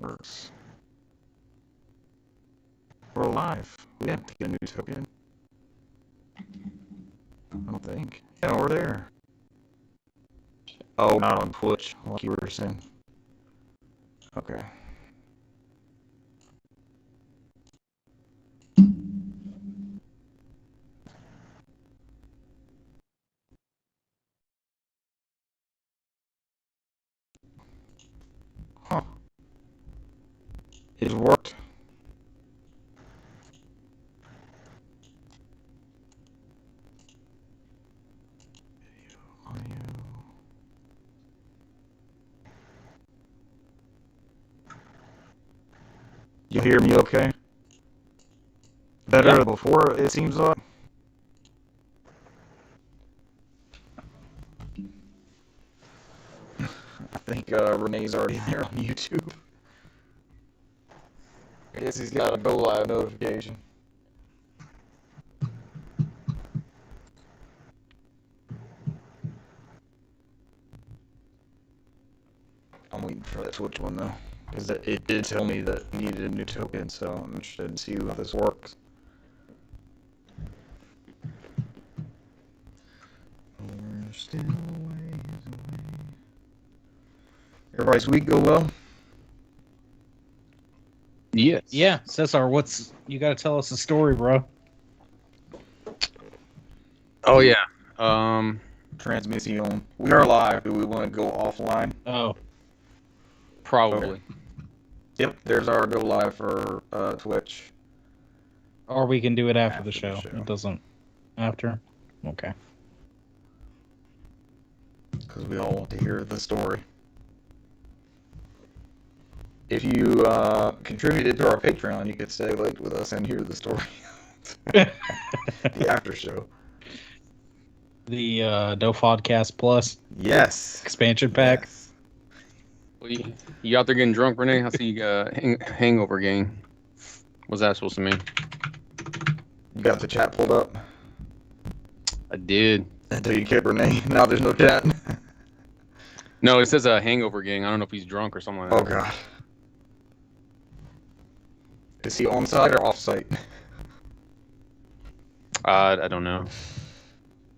works. We're live. We have to get a new token. I don't think. Yeah, we're there. Oh, not on Twitch, like you were saying. Okay. Huh. It worked. Audio. You hear me okay? Better than before, it seems like. I think Renee's already there on YouTube. I guess he's got a go live notification. I'm waiting for that Twitch one though, because it did tell me that it needed a new token, so I'm interested to see how this works. We're still ways away. Everybody's week go well? Yes. Yeah, Cesar, you gotta tell us a story, bro. Oh yeah. Transmission. We are live. Do we want to go offline? Oh, Probably. Okay. Yep, there's our go live for Twitch. or we can do it after the After show. the show. It doesn't after. Okay. Because we all want to hear the story. If you contributed to our Patreon, you could stay late with us and hear the story. The after show. The NOFODcast Plus Yes. expansion pack. Yes. Well, you out there getting drunk, Renee? I see you got hangover gang. What's that supposed to mean? You got the chat pulled up? I did. Until you kick Renee. Now there's no chat. No, it says a hangover gang. I don't know if he's drunk or something like Oh, that. God. Is he on site or off site? I don't know.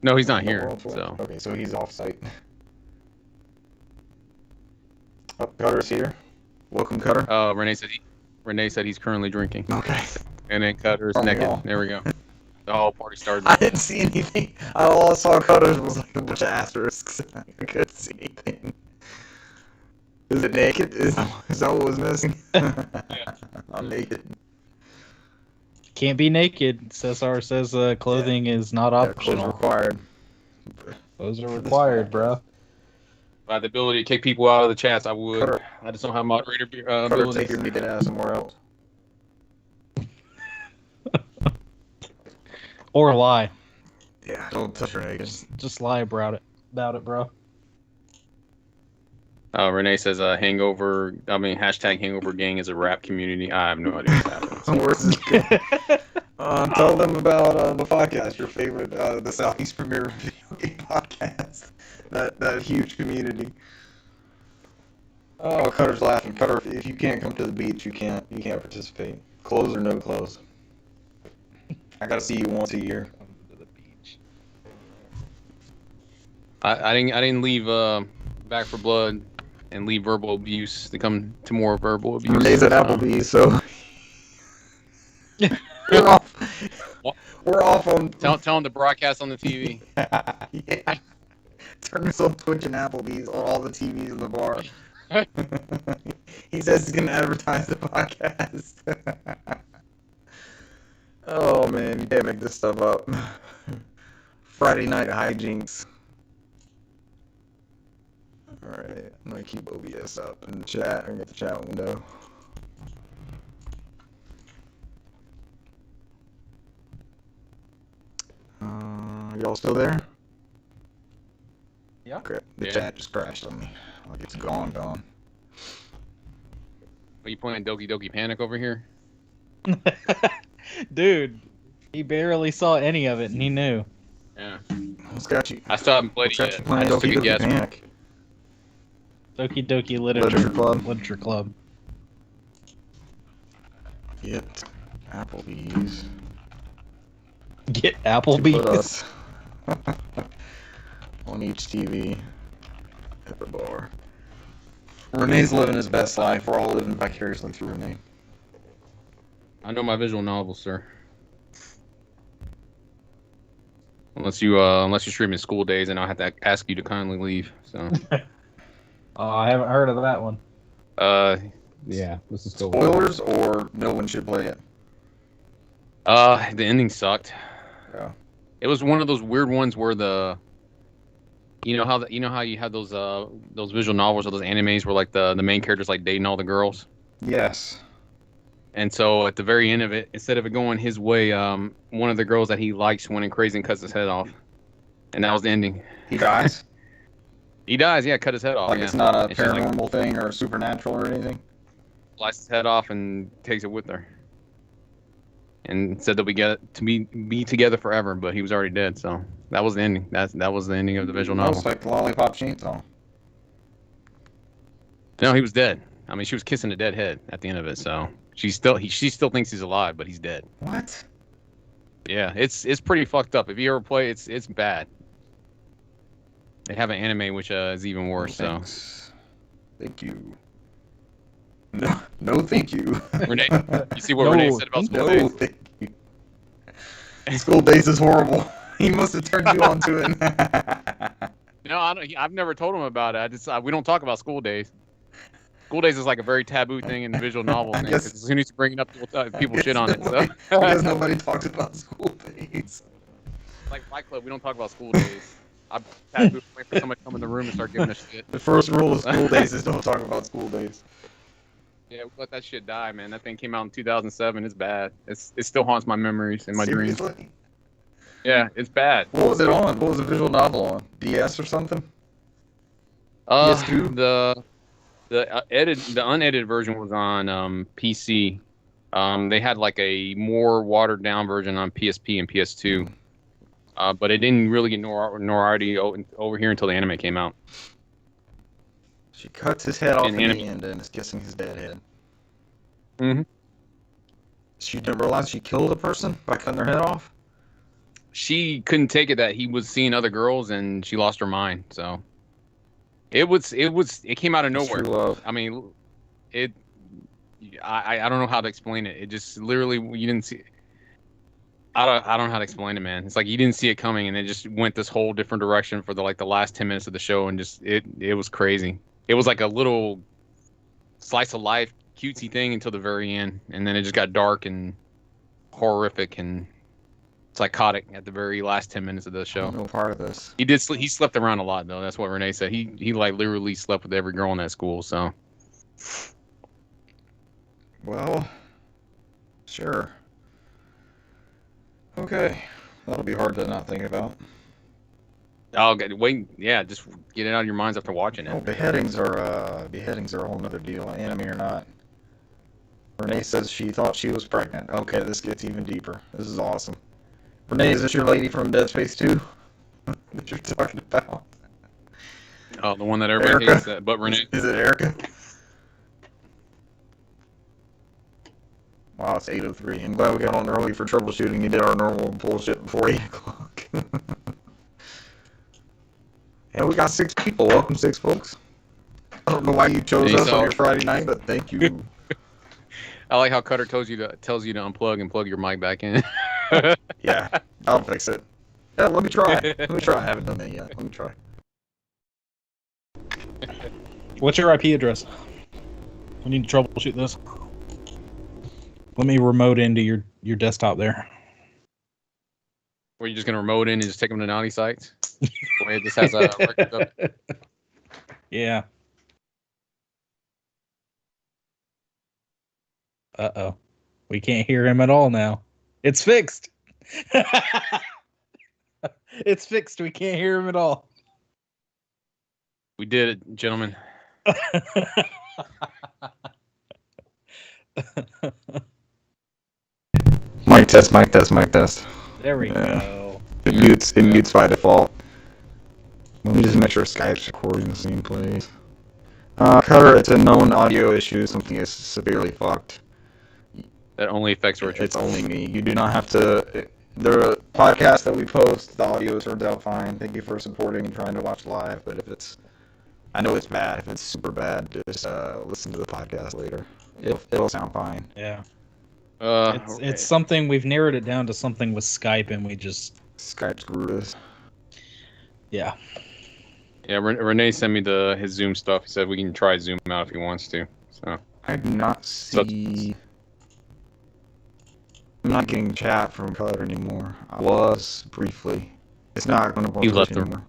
No, he's not No, here. off site. So Okay, so he's off site. Oh, Cutter's here. Welcome, Cutter. Renee said he's currently drinking. Okay. And then Cutter's Aren't we naked. all? There we go. The whole party started. I didn't see anything. All I saw Cutters was like a bunch of asterisks. I couldn't see anything. Is it naked? Is that what was missing? I'm naked. Can't be naked. Cesar says clothing is not Yeah, clothes optional. required. Those are required, bro. If I had the ability to kick people out of the chats, I would. Cutter. I just don't have moderator Cutter, abilities. take your naked ass somewhere else. Or lie. Yeah, don't touch her naked. Just lie about it, bro. Renee says hashtag hangover gang is a rap community. I have no idea what's happening. Where's this going? Tell them about the podcast, your favorite, the Southeast Premier Video Game Podcast. That huge community. Oh, Cutter's laughing. Cutter, if you can't come to the beach, you can't participate. Clothes or no clothes. I gotta see you once a year. Come to the beach. I didn't leave Back for Blood and leave verbal abuse to come to more verbal abuse. Renee's at Applebee's, so we're off. We're off on. Tell him to broadcast on the TV. Yeah. Turn us on Twitch and Applebee's on all the TVs in the bar. He says he's gonna advertise the podcast. Oh man, you can't make this stuff up. Friday night hijinks. Alright, I'm gonna keep OBS up in the chat and get the chat window. Y'all still there? Yeah. Okay, the Yeah. chat just crashed on me. Like it's gone. Are you playing Doki Doki Panic over here? Dude, he barely saw any of it, and he knew. Yeah. What's got you? I still haven't played it What's got yet. you I playing just took Doki a Doki guess. Panic? Doki Doki Literature Literature Club. Literature Club. Get Applebee's. Get To Applebee's. put us on each TV at the bar. Renee's living his best life. We're all living vicariously through Renee. I know my visual novels, sir. Unless you're streaming School Days, and I'll have to ask you to kindly leave. So. Oh, I haven't heard of that one. Yeah. Let's just go. Spoilers, or no one should play it? The ending sucked. Yeah. It was one of those weird ones where you know how you had those visual novels or those animes where like the main character's like dating all the girls. Yes. And so at the very end of it, instead of it going his way, one of the girls that he likes went crazy and cuts his head off, and that was the ending. He dies? He dies, yeah, cut his head off. Like yeah. it's not a It's just like paranormal thing or supernatural or anything? slices his head off and takes it with her. And said that we get to be together forever, but he was already dead. So that was the ending. That was the ending of the visual novel. Almost like the Lollipop Chainsaw. No, he was dead. I mean, she was kissing a dead head at the end of it. So she still thinks he's alive, but he's dead. What? Yeah, it's pretty fucked up. If you ever play, it's bad. They have an anime which is even worse. So Thanks. Thank you. No, thank you. Renee, you see what Renee said about School No, Days? thank you. School Days is horrible. He must have turned you on to it. No, I've never told him about it. We don't talk about School Days. School Days is like a very taboo thing in the visual novel thing. guess- 'Cause as soon as you bring it up, people shit on it. So. Because nobody talks about School Days. Like Fight Club, we don't talk about School Days. I'm taboo waiting for somebody to come in the room and start giving us shit. The first rule of School Days is don't talk about School Days. Yeah, we let that shit die, man. That thing came out in 2007. It's bad. It still haunts my memories and my dreams. Seriously? Yeah, it's bad. What was it on? What was the visual novel on? DS or something? PS2? The unedited version was on PC. They had like a more watered down version on PSP and PS2. But it didn't really get notoriety over here until the anime came out. She cuts his head off In in the anime. end and is kissing his dead head. Mm-hmm. She didn't realize she killed a person by cutting their head off? She couldn't take it that he was seeing other girls, and she lost her mind. So it came out of It's true nowhere. love. I mean, I don't know how to explain it. It just literally you didn't see. I don't know how to explain it, man. It's like you didn't see it coming, and it just went this whole different direction for the last 10 minutes of the show, and just it was crazy. It was like a little slice of life cutesy thing until the very end, and then it just got dark and horrific and psychotic at the very last 10 minutes of the show. No part of this. He slept around a lot though. That's what Renee said. He like literally slept with every girl in that school. So Well, sure. Okay. That'll be hard to not think about. wait, yeah, just get it out of your minds after watching Oh, it. beheadings are a whole nother deal, anime or not. Renee says she thought she was pregnant. Okay, this gets even deeper. This is awesome. Renee, is this your lady from Dead Space 2 that you're talking about? Oh, the one that everybody Erica? hates, but Renee. Is it Erica? Wow, it's 8:03. I'm glad we got on early for troubleshooting. You did our normal bullshit before 8 o'clock. And we got 6 people. Welcome, 6 folks. I don't know why you chose us on your Friday night, but thank you. I like how Cutter tells you to unplug and plug your mic back in. Yeah, I'll fix it. Yeah, let me try. I haven't done that yet. Let me try. What's your IP address? We need to troubleshoot this. Let me remote into your desktop there. Were you just gonna remote in and just take them to naughty sites? The way this has a record of it. Yeah. Uh-oh. We can't hear him at all now. It's fixed. It's fixed. We can't hear him at all. We did it, gentlemen. Mic test, mic test, mic test. There we Yeah. go. It mutes by default. Let me just make sure Skype's recording the same place. Cutter, it's a known audio issue. Something is severely fucked. That only affects Richard. It's only me. You do not have to. The podcast that we post, the audio turns out fine. Thank you for supporting and trying to watch live. But if it's, I know it's bad. If it's super bad, just listen to the podcast later. It'll sound fine. Yeah. Okay. It's something we've narrowed it down to something with Skype, and we just Skype screwed us. yeah. Yeah, Renee sent me his Zoom stuff. He said we can try Zoom out if he wants to. So I do not see. I'm not getting chat from Cutter anymore. I was briefly. It's not going to He left anymore.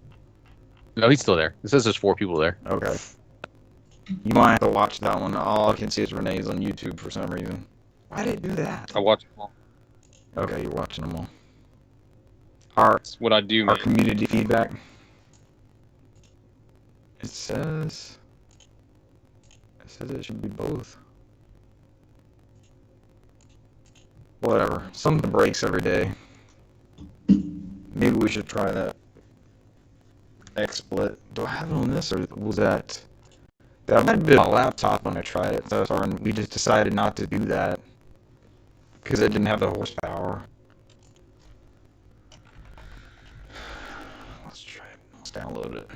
No, he's still there. It says there's 4 people there. Okay. You might have to watch that one. All I can see is Renee's on YouTube for some reason. Why did it do that? I watch them all. Okay, you're watching them all. Our That's what I do, our man. community feedback. It says it should be both. Whatever. Something breaks every day. Maybe we should try that. XSplit. Do I have it on this, or was that? That might have been on a laptop when I tried it. So we just decided not to do that because it didn't have the horsepower. Let's try it. Let's download it.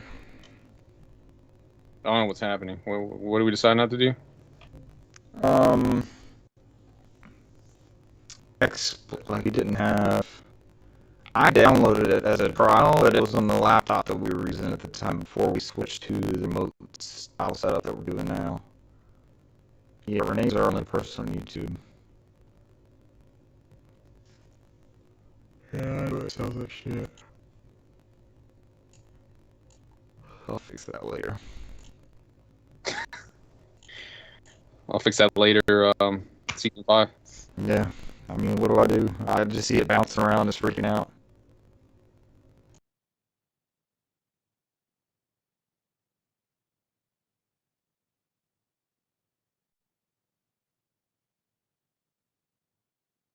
I don't know what's happening. What do we decide not to do? XSplit, like it didn't have. I downloaded it as a trial, but it was on the laptop that we were using at the time before we switched to the remote style setup that we're doing now. Yeah, Renee's our only person on YouTube. Yeah, I know it sounds like shit. I'll fix that later. I'll fix that later. Season 5. Yeah, I mean, what do I do? I just see it bouncing around, just freaking out.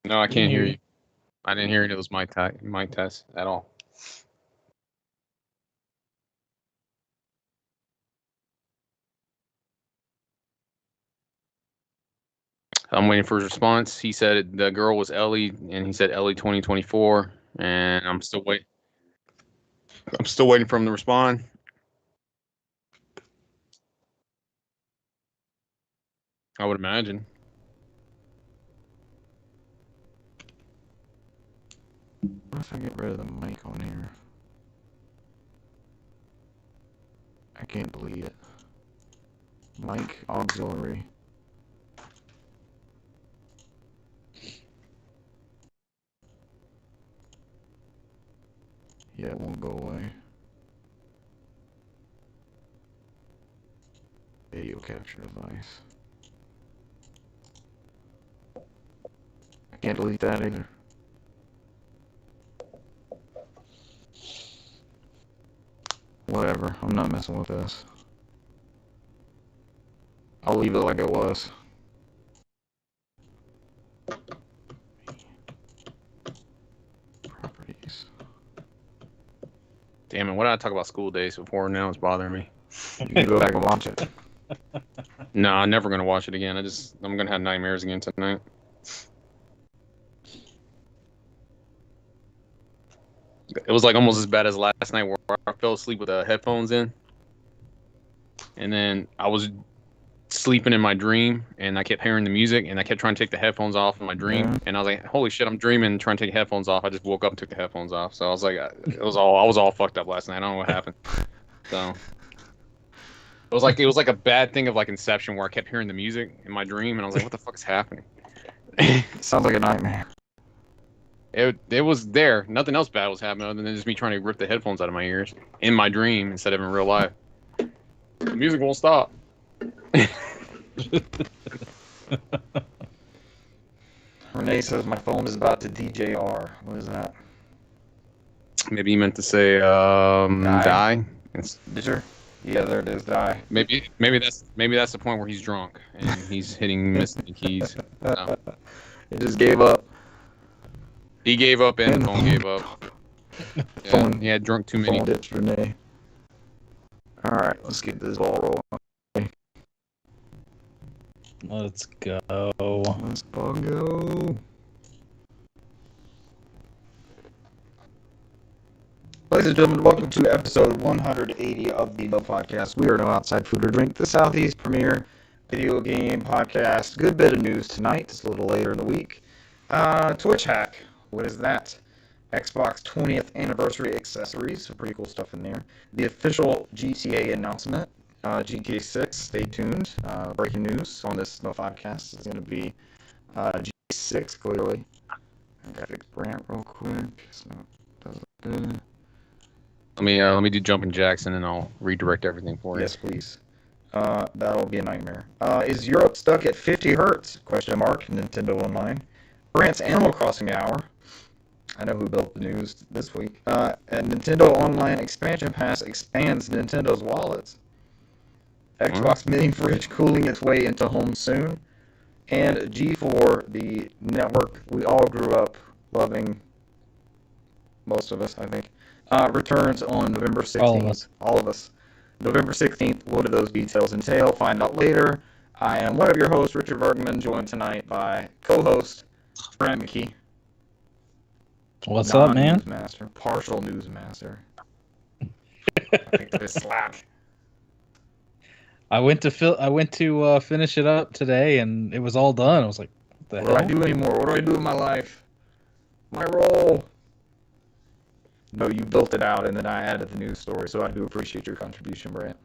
No, I can't hear you. I didn't hear any of those mic tests at all. I'm waiting for his response. He said the girl was Ellie, and he said Ellie 2024, and I'm still waiting. I'm still waiting for him to respond. I would imagine. What if I get rid of the mic on here? I can't delete it. Mic auxiliary. Yeah, it won't go away. Video capture device. I can't delete that either. Whatever, I'm not messing with this. I'll leave it like it was. Properties. Damn it! What did I talk about school days before? Now it's bothering me. You can go back and watch it. No, I'm never gonna watch it again. I'm gonna have nightmares again tonight. It was like almost as bad as last night where I fell asleep with the headphones in. And then I was sleeping in my dream and I kept hearing the music and I kept trying to take the headphones off in my dream. Yeah. And I was like, holy shit, I'm dreaming and trying to take the headphones off. I just woke up and took the headphones off. So I was like, I was all fucked up last night. I don't know what happened. So it was like a bad thing of like Inception where I kept hearing the music in my dream and I was like, what the fuck is happening? Sounds like a nightmare. It was there. Nothing else bad was happening other than just me trying to rip the headphones out of my ears in my dream instead of in real life. The music won't stop. Renee says my phone is about to DJR. What is that? Maybe you meant to say die. Did you? Yeah, there it is. Die. Maybe that's the point where he's drunk and he's missing the keys. So. It just gave up. He gave up and the phone gave up. Yeah, Phone, he had drunk too many. Phone ditched Renee. All right, let's get this ball rolling. Let's go. Let's go. Ladies and gentlemen, welcome to episode 180 of the NOFODcast. We are no outside food or drink, the Southeast premier video game podcast. Good bit of news tonight. It's a little later in the week. Twitch hack. What is that? Xbox 20th anniversary accessories. Some pretty cool stuff in there. The official GTA announcement. GTA 6. Stay tuned. Breaking news on this NOFODcast is going to be GTA 6, clearly. I got to fix Brant real quick. So does look good. Let me do jumping jacks and then I'll redirect everything for you. Yes, please. That'll be a nightmare. Is Europe stuck at 50 hertz? Question mark. Nintendo Online. Brant's Animal Crossing Hour. I know who built the news this week. And Nintendo Online Expansion Pass expands Nintendo's wallets. Xbox Mini Fridge cooling its way into homes soon. And G4, the network we all grew up loving, most of us, I think, returns on November 16th. All of us. All of us. November 16th. What do those details entail? Find out later. I am one of your hosts, Richard Bergman, joined tonight by co-host Brant McKee. What's up, man? Newsmaster, partial newsmaster. I picked up his slack. I went to finish it up today, and it was all done. I was like, what the What hell? do I do anymore? What do I do in my life? My role. No, you built it out, and then I added the news story, so I do appreciate your contribution, Brant.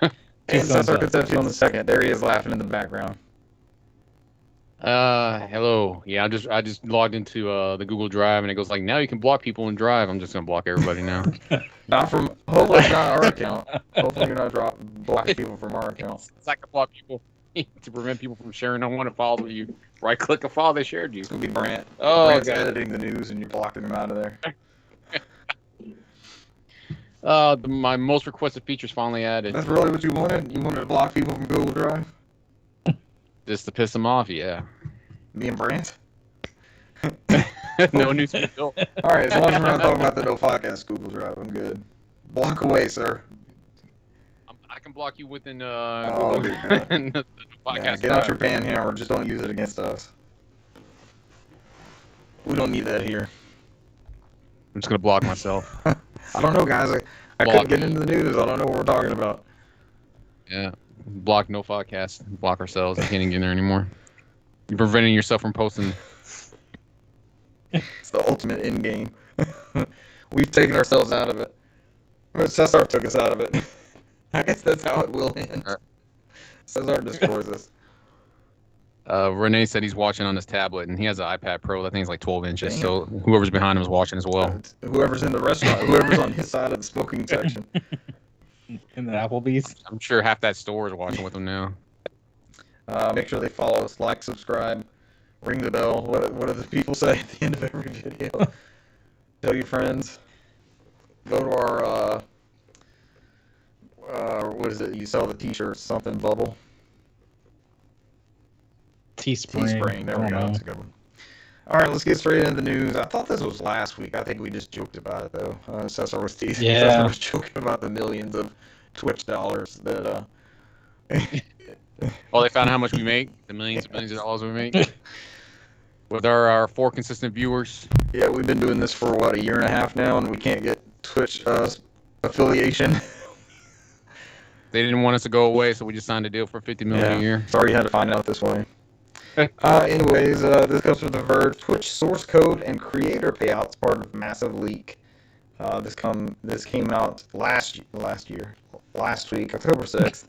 And Cesar Concepcion the second. There he is laughing in the background. Hello. Yeah, I just logged into the Google Drive and it goes like, now you can block people in Drive. I'm just gonna block everybody now. Hopefully it's not our account. Hopefully you're not blocking people from our account. It's like I block people to prevent people from sharing unwanted files with you. Right click a file they shared you. It's gonna be Brant. Oh, Brant's God. editing the news and you're blocking them out of there. My most requested features finally added. That's really what you wanted? You wanted to block people from Google Drive? Just to piss them off, yeah. Me and Brant? No news for Bill. Alright, as long as we're not talking about the NOFODcast Google Drive, I'm good. Block away, sir. I can block you within Oh, Google dear. and the podcast. Yeah, get out your pan hammer, just don't use it against us. We don't need that here. I'm just gonna block myself. I don't know, guys. I couldn't get into the news. I don't know what we're talking about. Yeah. Block NOFODcast. Block ourselves. I can't even get in there anymore. You're preventing yourself from posting. It's the ultimate end game. We've taken ourselves out of it. Or Cesar took us out of it. I guess that's how it will end. Cesar destroys us. Renee said he's watching on his tablet, and he has an iPad Pro. That thing's like 12 inches, so whoever's behind him is watching as well. Whoever's in the restaurant, whoever's on his side of the smoking section. In the Applebee's. I'm sure half that store is watching with him now. Make sure they follow us, like, subscribe, ring the bell. What do the people say at the end of every video? Tell your friends. Go to our, what is it? You sell the t-shirts, something, Bubble. Teespring. There we go. That's a good one. All right, let's get straight into the news. I thought this was last week. I think we just joked about it, though. Cesar was teasing. Yeah. Cesar was joking about the millions of Twitch dollars that... Oh, they found how much we make? The millions and millions of dollars we make? With our 4 consistent viewers. Yeah, we've been doing this for, what, a year and a half now, and we can't get Twitch affiliation. They didn't want us to go away, so we just signed a deal for $50 million a year. Sorry you had to find out this way. Anyways, this comes from The Verge. Twitch source code and creator payouts part of massive leak. This came out last week, October 6th.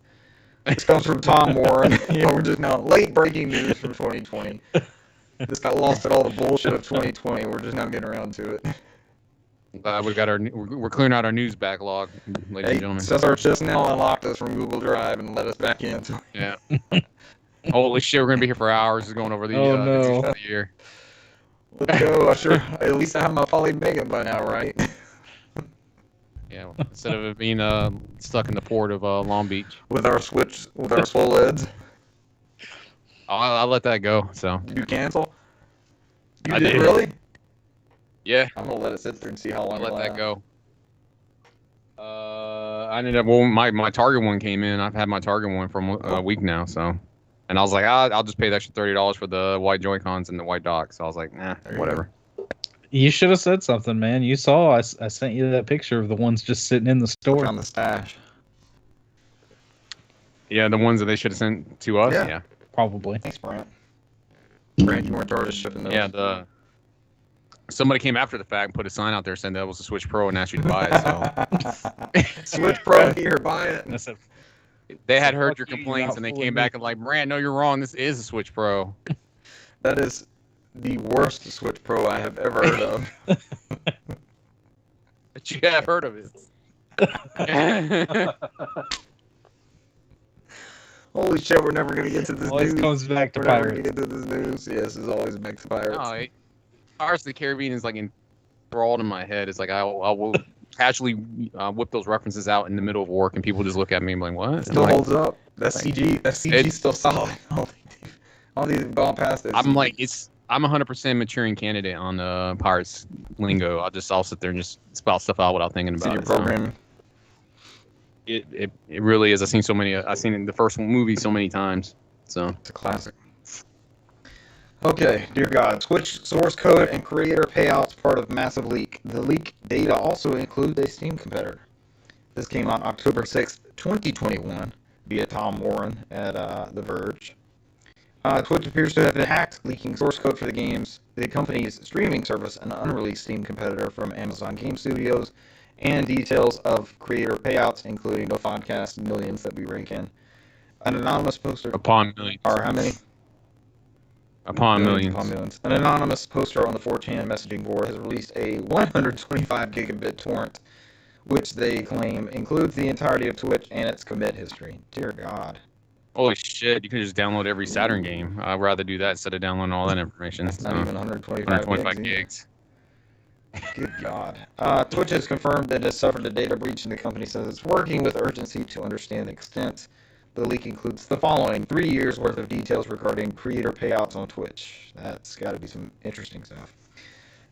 This comes from Tom Warren. We're just now late breaking news from 2020. This got lost in all the bullshit of 2020. We're just now getting around to it. We're clearing out our news backlog, ladies and gentlemen. Cesar just now unlocked us from Google Drive and let us back in. Yeah. Holy shit, we're gonna be here for hours just going over the news of the year. Let's go. At least I have my Poly Megan by now, right? Yeah, instead of it being stuck in the port of Long Beach. With our swole heads. I'll let that go. So. Did you cancel? I did. Really? Yeah. I'm gonna let it sit there and see how long. I'll let that go. I ended up. Well, my Target one came in. I've had my Target one for a week now. So, and I was like, I'll just pay the extra $30 for the white Joy-Cons and the white dock. So I was like, whatever. You should have said something, man. You saw I sent you that picture of the ones just sitting in the store. On the stash. Yeah, the ones that they should have sent to us. Yeah. Probably. Thanks, Brent. Brent, you weren't charged shipping those. Yeah, somebody came after the fact and put a sign out there saying that was a Switch Pro and asked you to buy it. So Switch Pro here, buy it. That's a, they had heard your complaints and they came back and like, Brand, no, you're wrong. This is a Switch Pro. That is the worst Switch Pro I have ever heard of. But you have heard of it. Holy shit, we're never gonna get to this always news. comes back to We're never pirates. gonna get to this news. Yes, it's always back to pirates. No, Pirates of the Caribbean is like enthralled in my head. It's like I will casually whip those references out in the middle of work, and people just look at me and be like, "What?" It still holds up. That CG still solid. All these have gone past it. I'm like, I'm 100% maturing candidate on the Pirates lingo. I'll sit there and just spout stuff out without thinking about your it. programming. So it really is. I've seen the first movie so many times. So it's a classic. Okay, dear God, Twitch source code and creator payouts part of massive leak. The leak data also includes a Steam competitor. This came out October 6th, 2021, via Tom Warren at The Verge. Twitch appears to have been hacked, leaking source code for the company's streaming service, an unreleased Steam competitor from Amazon Game Studios, and details of creator payouts, including NOFODcast millions that we rake in. An anonymous poster. Upon millions. Or how many? Upon millions. Upon millions. An anonymous poster on the 4chan messaging board has released a 125 gigabit torrent, which they claim includes the entirety of Twitch and its commit history. Dear God. Holy shit, you can just download every Saturn game. I'd rather do that instead of downloading all that information. That's not even 125 gigs. Good God. Twitch has confirmed that it has suffered a data breach, and the company says it's working with urgency to understand the extent. The leak includes the following: 3 years worth of details regarding creator payouts on Twitch. That's got to be some interesting stuff.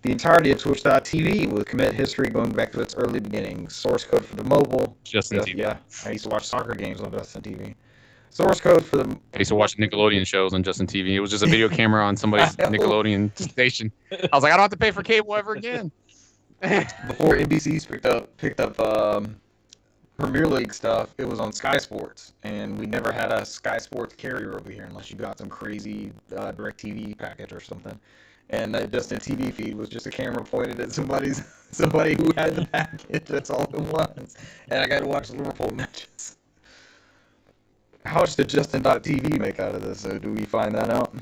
The entirety of Twitch.tv with commit history going back to its early beginnings. Source code for the mobile. Justin TV. Yeah, I used to watch soccer games on Justin TV. Source code for the... I used to watch Nickelodeon shows on Justin TV. It was just a video camera on somebody's Nickelodeon station. I was like, I don't have to pay for cable ever again. Before NBC's picked up Premier League stuff, it was on Sky Sports, and we never had a Sky Sports carrier over here unless you got some crazy DirecTV package or something. And the Justin TV feed was just a camera pointed at somebody who had the package. That's all it was. And I got to watch Liverpool matches. How much did Justin.tv make out of this? So do we find that out?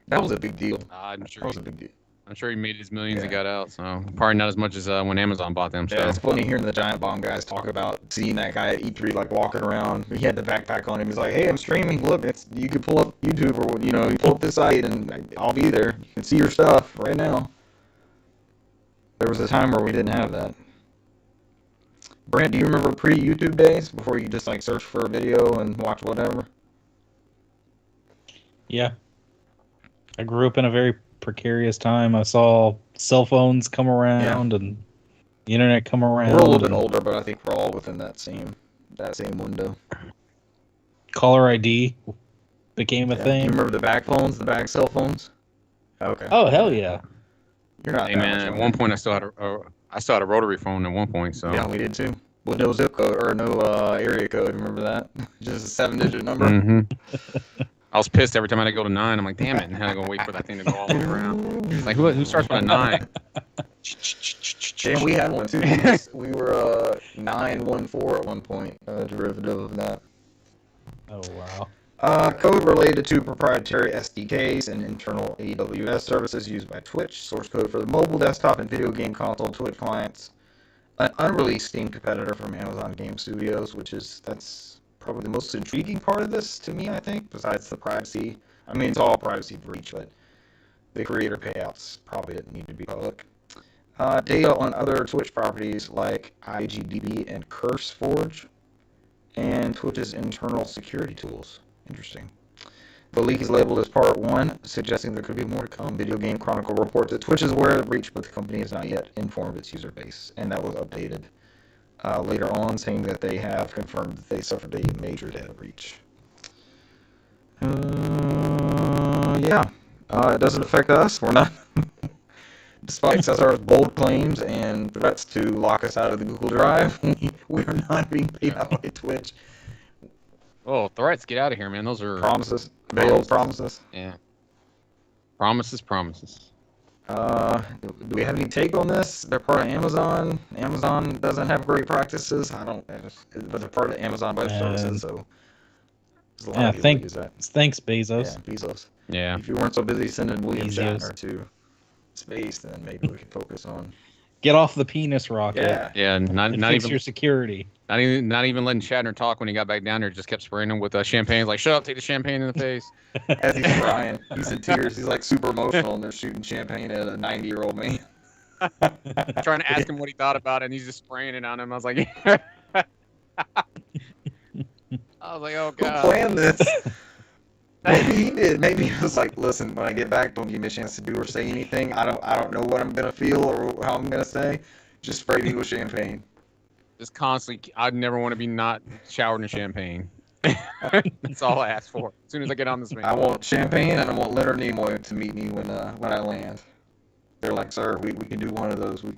That was a big deal. I'm sure. That was a big deal. I'm sure he made his millions and got out. So probably not as much as when Amazon bought them. Yeah, it's funny hearing the Giant Bomb guys talk about seeing that guy at E3 like walking around. He had the backpack on him. He's like, "Hey, I'm streaming. Look, you can pull up YouTube or you pull up this site and I'll be there. You can see your stuff right now." There was a time where we didn't have that. Brent, do you remember pre-YouTube days before you just like search for a video and watch whatever? Yeah. I grew up in a very precarious time. I saw cell phones come around and the internet come around. We're a little bit older, but I think we're all within that same window. Caller ID became a thing. You remember the back phones, the back cell phones? Okay. Oh hell yeah! You're not. Hey man, at one point I still had a rotary phone at one point. So yeah, we did too. With no zip code or no area code. Remember that? Just a 7-digit number. Mm-hmm. I was pissed every time I had to go to 9. I'm like, damn it! And I had to go wait for that thing to go all the way around. Like, who starts with a 9? And we had one too. We were 914 at one point. Derivative of that. Oh wow. Code related to proprietary SDKs and internal AWS services used by Twitch. Source code for the mobile, desktop, and video game console Twitch clients. An unreleased Steam competitor from Amazon Game Studios, that's probably the most intriguing part of this to me, I think, besides the privacy. I mean, it's all privacy breach, but the creator payouts probably didn't need to be public. Data on other Twitch properties like IGDB and CurseForge, and Twitch's internal security tools. Interesting. The leak is labeled as Part 1, suggesting there could be more to come. Video Game Chronicle reports that Twitch is aware of the breach, but the company has not yet informed its user base, and that was updated later on, saying that they have confirmed that they suffered a major data breach. Yeah. It doesn't affect us. We're not. Despite Cesar's bold claims and threats to lock us out of the Google Drive, we are not being paid out by Twitch. Oh, threats! Get out of here, man. Those are Promises. Veiled promises. Yeah. Promises. Do we have any take on this? They're part of Amazon. Amazon doesn't have great practices. But they're part of Amazon Web Services, so there's a lot of people who use that. Thanks, Bezos. Yeah, Bezos. Yeah. If you weren't so busy sending William Bezos. Shatner to space, then maybe we could focus on. Get off the penis rocket. Yeah. Yeah. Not Fix even your security. not even letting Shatner talk when he got back down there. Just kept spraying him with champagne. Like, shut up, take the champagne in the face. As he's crying, he's in tears. He's like super emotional, and they're shooting champagne at a 90-year-old man. Trying to ask him what he thought about it, and he's just spraying it on him. I was like, oh Who god. planned this? Maybe he did. Maybe he was like, listen, when I get back, don't give me a chance to do or say anything. I don't know what I'm gonna feel or how I'm gonna say. Just spray me with champagne. Just constantly. I'd never want to be not showered in champagne. That's all I ask for. As soon as I get on this man. I want champagne and I want Leonard Nimoy to meet me when I land. They're like, sir, we can do one of those. We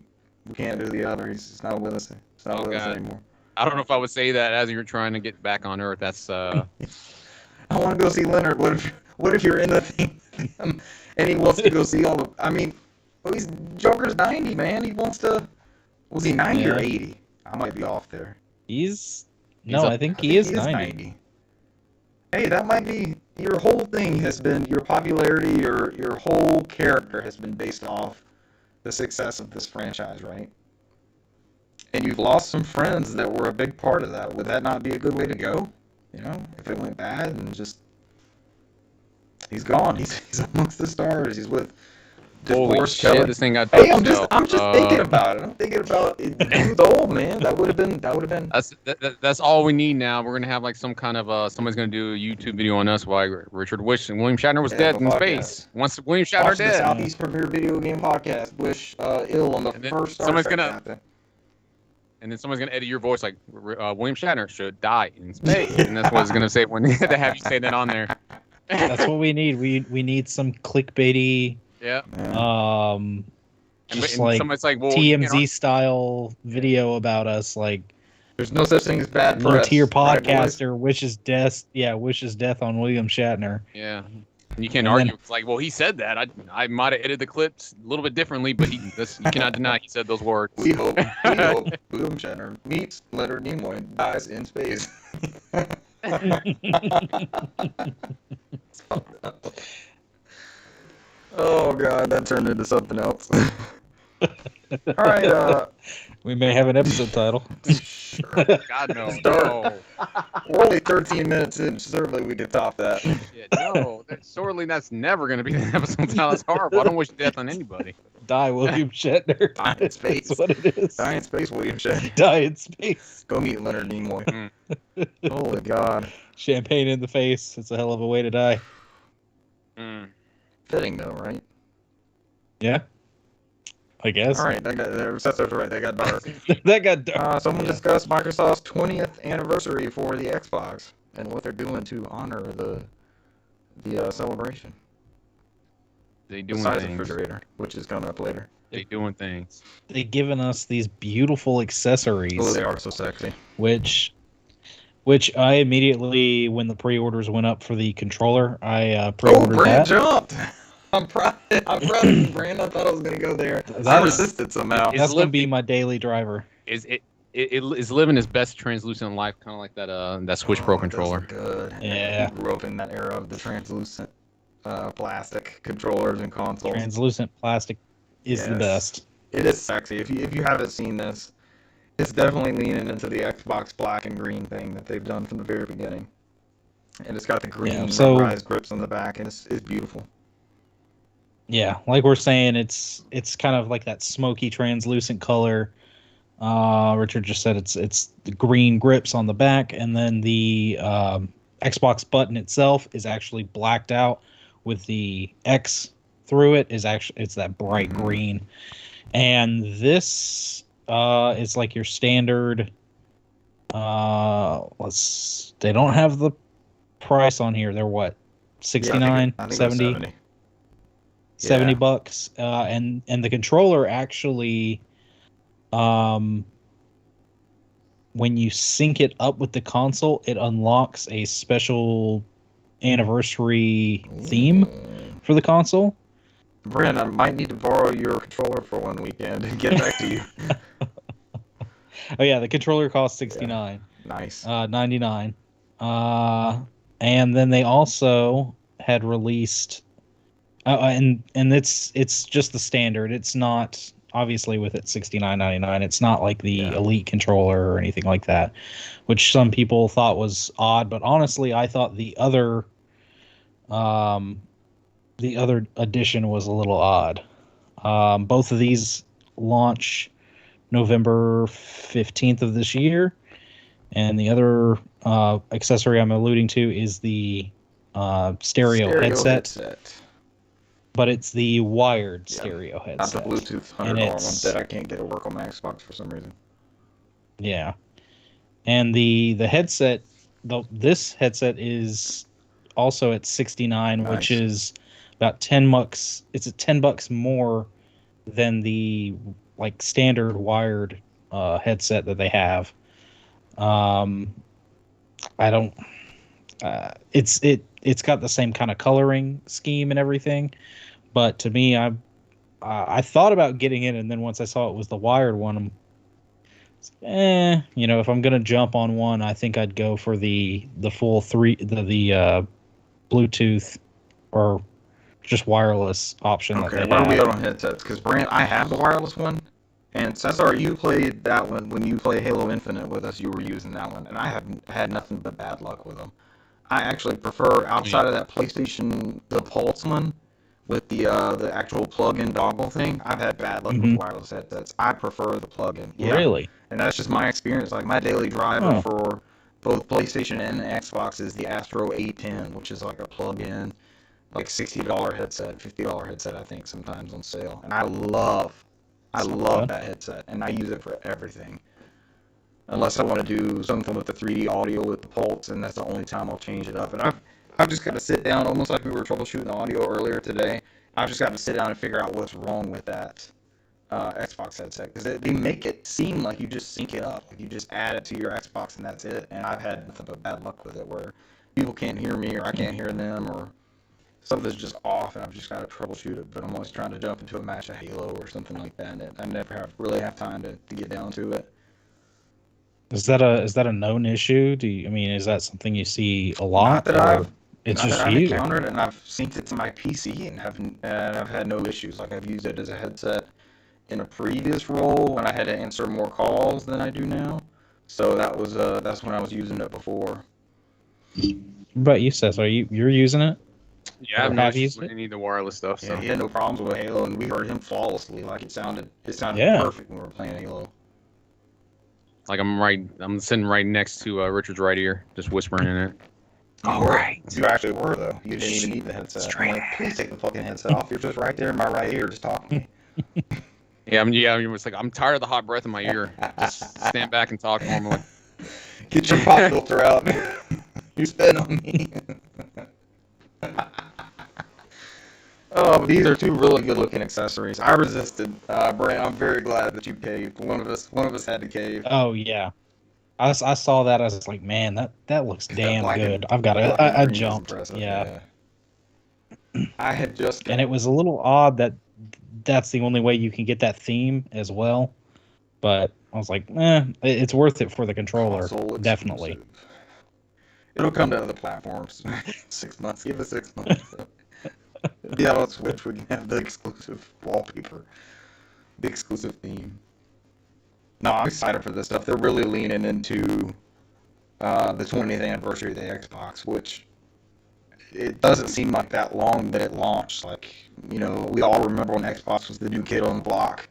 can't do the other. He's not with us. He's not with us anymore. I don't know if I would say that as you're trying to get back on Earth. That's I want to go see Leonard. What if you're in the thing and he wants to go see all the? I mean, he's Joker's 90, man. He wants to. Was he 90 or 80? I might be off there. I think he is 90. Hey, that might be your whole thing has been your popularity, your whole character has been based off the success of this franchise, right? And you've lost some friends that were a big part of that. Would that not be a good way to go? You know, if it went bad and just he's gone. He's amongst the stars. He's with divorced shit, Kelly. this thing got Hey, I'm just thinking about it. I'm thinking about it. He's old, man. That would have been. That's all we need now. We're gonna have like some kind of somebody's gonna do a YouTube video on us why Richard wished William Shatner was dead in space. Once William Shatner Watch dead. the Southeast Premier Video Game Podcast. Wish ill on the first Star Trek captain. And then someone's gonna edit your voice like William Shatner should die in space, and that's what it's gonna say when they have you say that on there. That's what we need. We need some clickbaity. Yeah. Just and like well, TMZ style video about us. Like, there's no such thing as bad press. Low-tier podcaster wishes death on William Shatner. Yeah. And you can't argue. It's like, well, he said that. I might have edited the clips a little bit differently, but you cannot deny he said those words. We hope William Shatner meets Leonard Nimoy and dies in space. Oh god, that turned into something else. All right, we may have an episode title. Sure. God no. No. We're only 13 minutes in. Certainly, we could top that. Yeah, no, that's never going to be the episode title. That's horrible. I don't wish death on anybody. Die, William Shatner. Die in space. That's what it is. Die in space, William Shatner. Die in space. Go meet Leonard Nimoy. Holy god. Champagne in the face. It's a hell of a way to die. Fitting though, right? Yeah. I guess. All right, that's right. They got dark. That got dark. Someone discussed Microsoft's 20th anniversary for the Xbox and what they're doing to honor the celebration. They doing Besides things. the refrigerator, which is coming up later. They doing things. They've given us these beautiful accessories. Oh, they are so sexy. Which I immediately, when the pre-orders went up for the controller, I pre-ordered Brand that. jumped. I'm proud of you, Brand. I thought I was going to go there. I resisted somehow. That's going to be my daily driver. It is living his best translucent life, kind of like that Switch Pro controller. Good. Yeah. You grew up in that era of the translucent plastic controllers and consoles. Translucent plastic is the best. It is sexy. If you haven't seen this, it's definitely leaning into the Xbox black and green thing that they've done from the very beginning. And it's got the green rubberized grips on the back, and it's beautiful. Yeah, like we're saying, it's kind of like that smoky translucent color. Richard just said it's the green grips on the back, and then the Xbox button itself is actually blacked out with the X through it. It's that bright green. And this It's like your standard. They don't have the price on here. They're what, 69, I think it was 70, 70. 70 Yeah. bucks. And the controller actually, when you sync it up with the console, it unlocks a special anniversary theme for the console. Brent, I might need to borrow your controller for one weekend and get back to you. Oh yeah, the controller costs 69. Nice. 99. And then they also had released, and it's just the standard. It's not, obviously with it 69.99. It's not like the Elite controller or anything like that, which some people thought was odd. But honestly, I thought the other edition was a little odd. Both of these launch November 15th of this year. And the other accessory I'm alluding to is the stereo headset. But it's the wired stereo headset. Not the Bluetooth $100 one that I can't get to work on my Xbox for some reason. Yeah. And the headset, this headset is also at 69, Nice. which is about 10 bucks. It's at $10 more than the like standard wired headset that they have. I don't. It's got the same kind of coloring scheme and everything, but to me, I thought about getting it, and then once I saw it was the wired one, if I'm gonna jump on one, I think I'd go for the full the Bluetooth or just wireless option. Okay, where are we at on headsets? Because Brant, I have the wireless one. And Cesar, you played that one when you played Halo Infinite with us. You were using that one, and I haven't had nothing but bad luck with them. I actually prefer, outside of that PlayStation, the Pulse one with the actual plug-in dongle thing. I've had bad luck with wireless headsets. I prefer the plug-in. Yeah. Really? And that's just my experience. Like my daily driver for both PlayStation and Xbox is the Astro A10, which is like a plug-in, like $60 headset, $50 headset, I think, sometimes on sale. And I love that headset, and I use it for everything. Unless I want to do something with the 3D audio with the Pulse, and that's the only time I'll change it up. And I've just got to sit down, almost like we were troubleshooting the audio earlier today. I've just got to sit down and figure out what's wrong with that Xbox headset, because they make it seem like you just sync it up, like you just add it to your Xbox and that's it. And I've had nothing but bad luck with it, where people can't hear me or I can't hear them, or something's just off, and I've just got to troubleshoot it. But I'm always trying to jump into a match of Halo or something like that, and I never really have time to get down to it. Is that a known issue? Is that something you see a lot? I've encountered it, and I've synced it to my PC and I've had no issues. Like I've used it as a headset in a previous role when I had to answer more calls than I do now. So that's when I was using it before. But you said, you're using it? Yeah, I've not used any of the wireless stuff. So. Yeah, he had no problems with Halo, and we heard him flawlessly. Like it sounded perfect when we were playing Halo. Like I'm sitting right next to Richard's right ear, just whispering in it. All right. You actually were, though. You didn't even need the headset. I'm like, please take the fucking headset off. You're just right there in my right ear, just talking to me. It's like I'm tired of the hot breath in my ear. Just stand back and talk normally. Get your pop filter out. You spit on me. But these are two really good-looking accessories. I resisted, Brent. I'm very glad that you caved. One of us had to cave. Oh yeah, I saw that. I was like, man, that looks damn good. I've got to. I jumped. Yeah. I had just. And it was a little odd that that's the only way you can get that theme as well. But I was like, it's worth it for the controller. Definitely. It'll come to other platforms. 6 months. Give it 6 months. Yeah, on Switch we can have the exclusive wallpaper, the exclusive theme. No, I'm excited for this stuff. They're really leaning into the 20th anniversary of the Xbox, which it doesn't seem like that long that it launched. Like, we all remember when Xbox was the new kid on the block.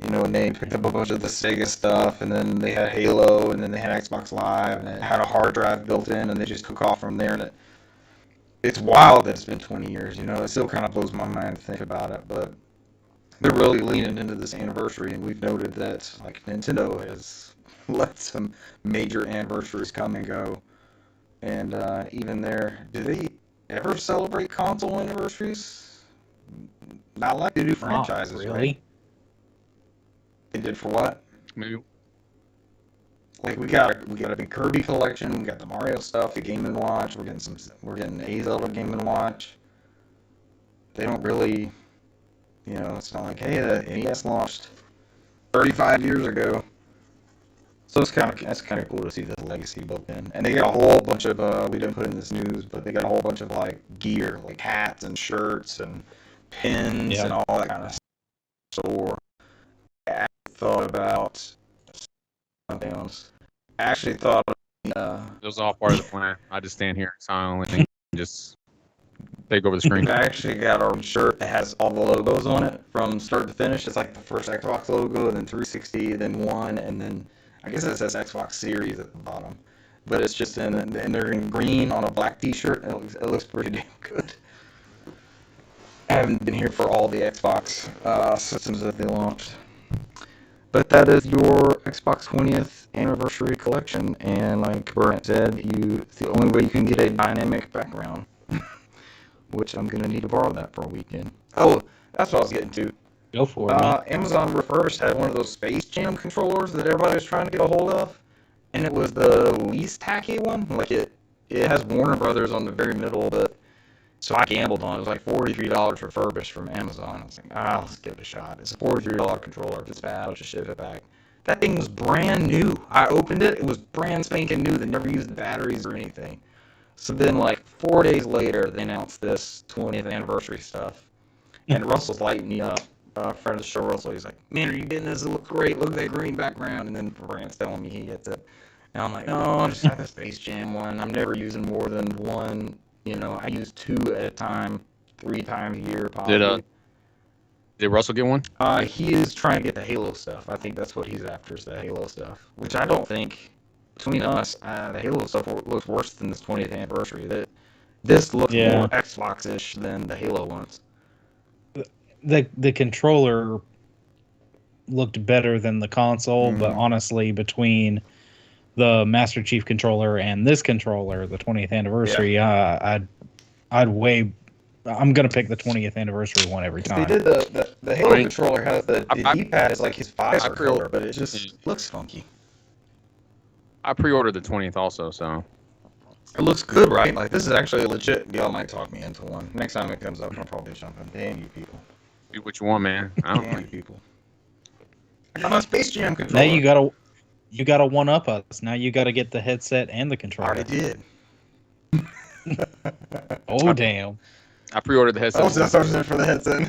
And they picked up a bunch of the Sega stuff, and then they had Halo, and then they had Xbox Live, and it had a hard drive built in, and they just took off from there. And it's wild that it's been 20 years. It still kind of blows my mind to think about it. But they're really leaning into this anniversary, and we've noted that like Nintendo has let some major anniversaries come and go, and even there, do they ever celebrate console anniversaries? Not like they do franchises, Not really. right? They did for what? Maybe. Like we got a big Kirby collection, we got the Mario stuff, the Game and Watch, we're getting a Zelda Game and Watch. They don't really, it's not like, hey, the NES launched 35 years ago. So that's kind of cool to see this legacy built in. And they got a whole bunch of we didn't put in this news, but they got a whole bunch of like gear, like hats and shirts and pins and all that kind of stuff. So I thought about something else. I actually thought It was all part of the plan. I just stand here silently and just take over the screen. I actually got our shirt that has all the logos on it from start to finish. It's like the first Xbox logo, then 360, then One, and then I guess it says Xbox Series at the bottom. But it's just and they're in green on a black T-shirt. It looks pretty damn good. I haven't been here for all the Xbox systems that they launched. But that is your Xbox 20th anniversary collection, and like Brent said, it's the only way you can get a dynamic background. Which I'm gonna need to borrow that for a weekend. Oh, that's what I was getting to. Go for it, man. Amazon Refurbished had one of those Space Jam controllers that everybody was trying to get a hold of, and it was the least tacky one. Like it has Warner Brothers on the very middle, but so I gambled on it. It was like $43 refurbished from Amazon. I was like, let's give it a shot. It's a $43 controller. If it's bad, I'll just ship it back. That thing was brand new. I opened it. It was brand spanking new. They never used the batteries or anything. So then, like 4 days later, they announced this 20th anniversary stuff, and Russell's lighting me up. Friend of the show, Russell, he's like, "Man, are you getting this? It looks great. Look at that green background." And then Brand's telling me he gets it, and I'm like, "No, I just have the Space Jam one. I'm never using more than one. I use 2 at a time, 3 times a year, possibly." Did Russell get one? He is trying to get the Halo stuff. I think that's what he's after, is the Halo stuff, which I don't think. Between us, the Halo stuff looks worse than this 20th anniversary. This looks more Xbox-ish than the Halo ones. The controller looked better than the console, but honestly, between the Master Chief controller and this controller, the 20th anniversary, I'm gonna pick the 20th anniversary one every time. They did the Halo controller has the D-pad is like his visor color, but it just looks funky. I pre-ordered the 20th also, so. It looks good, right? Like, this is actually legit. Y'all might talk me into one. Next time it comes up, I'll probably jump in. Damn you people. Do what you want, man. I don't Damn you people. I got my Space Jam controller. Now you gotta one up us. Now you gotta get the headset and the controller. I already did. Oh, damn. I pre-ordered the headset. I was just for the headset.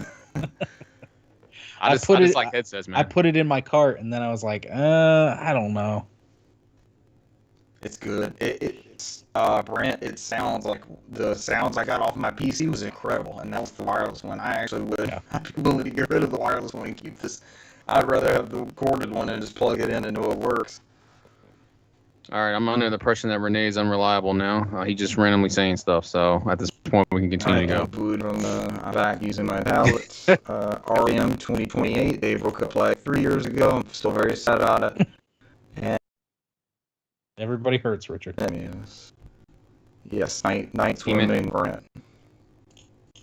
I just like headsets, man. I put it in my cart, and then I was like, I don't know. It's good. It's Brent, it sounds like the sounds I got off my PC was incredible, and that was the wireless one. I actually would be willing to get rid of the wireless one and keep this. I'd rather have the corded one and just plug it in and know it works. All right, I'm under the impression that Renee is unreliable now. He's just randomly saying stuff, so at this point we can continue to go. I'm back using my tablet. REM 2028. They broke up like 3 years ago. I'm still very sad about it. And everybody hurts, Richard. That is. Yes, night swimming, Brent.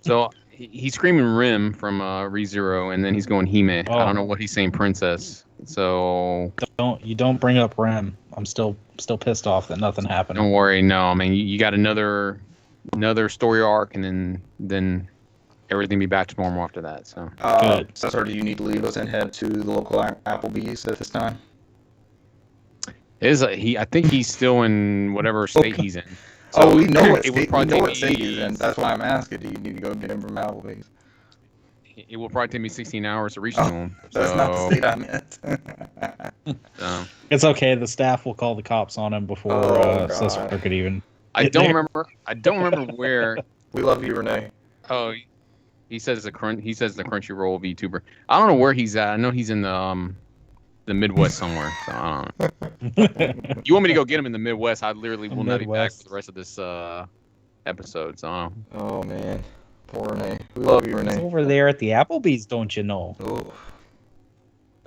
So he's screaming Rim from ReZero, and then he's going Hime. Oh. I don't know what he's saying, Princess. So don't bring up Rim. I'm still pissed off that nothing happened. Don't worry. No, I mean you got another story arc, and then everything be back to normal after that. So good. So do you need to leave us and head to the local Applebee's at this time? I think he's still in whatever state he's in. So we know what state he's in. That's why I'm asking. Do you need to go get him from Applebee's? It will probably take me 16 hours to reach to him. That's not the state I meant. It's okay. The staff will call the cops on him before Cecil could even. I don't remember where. We love you, Renee. Oh, he says the Crunchyroll VTuber. I don't know where he's at. I know he's in the Midwest somewhere. So I don't know. You want me to go get him in the Midwest? I literally will not be back for the rest of this episode. So. Oh man. Poor Renee. We love you, It's Renee. over there at the Applebee's, don't you know? Oh,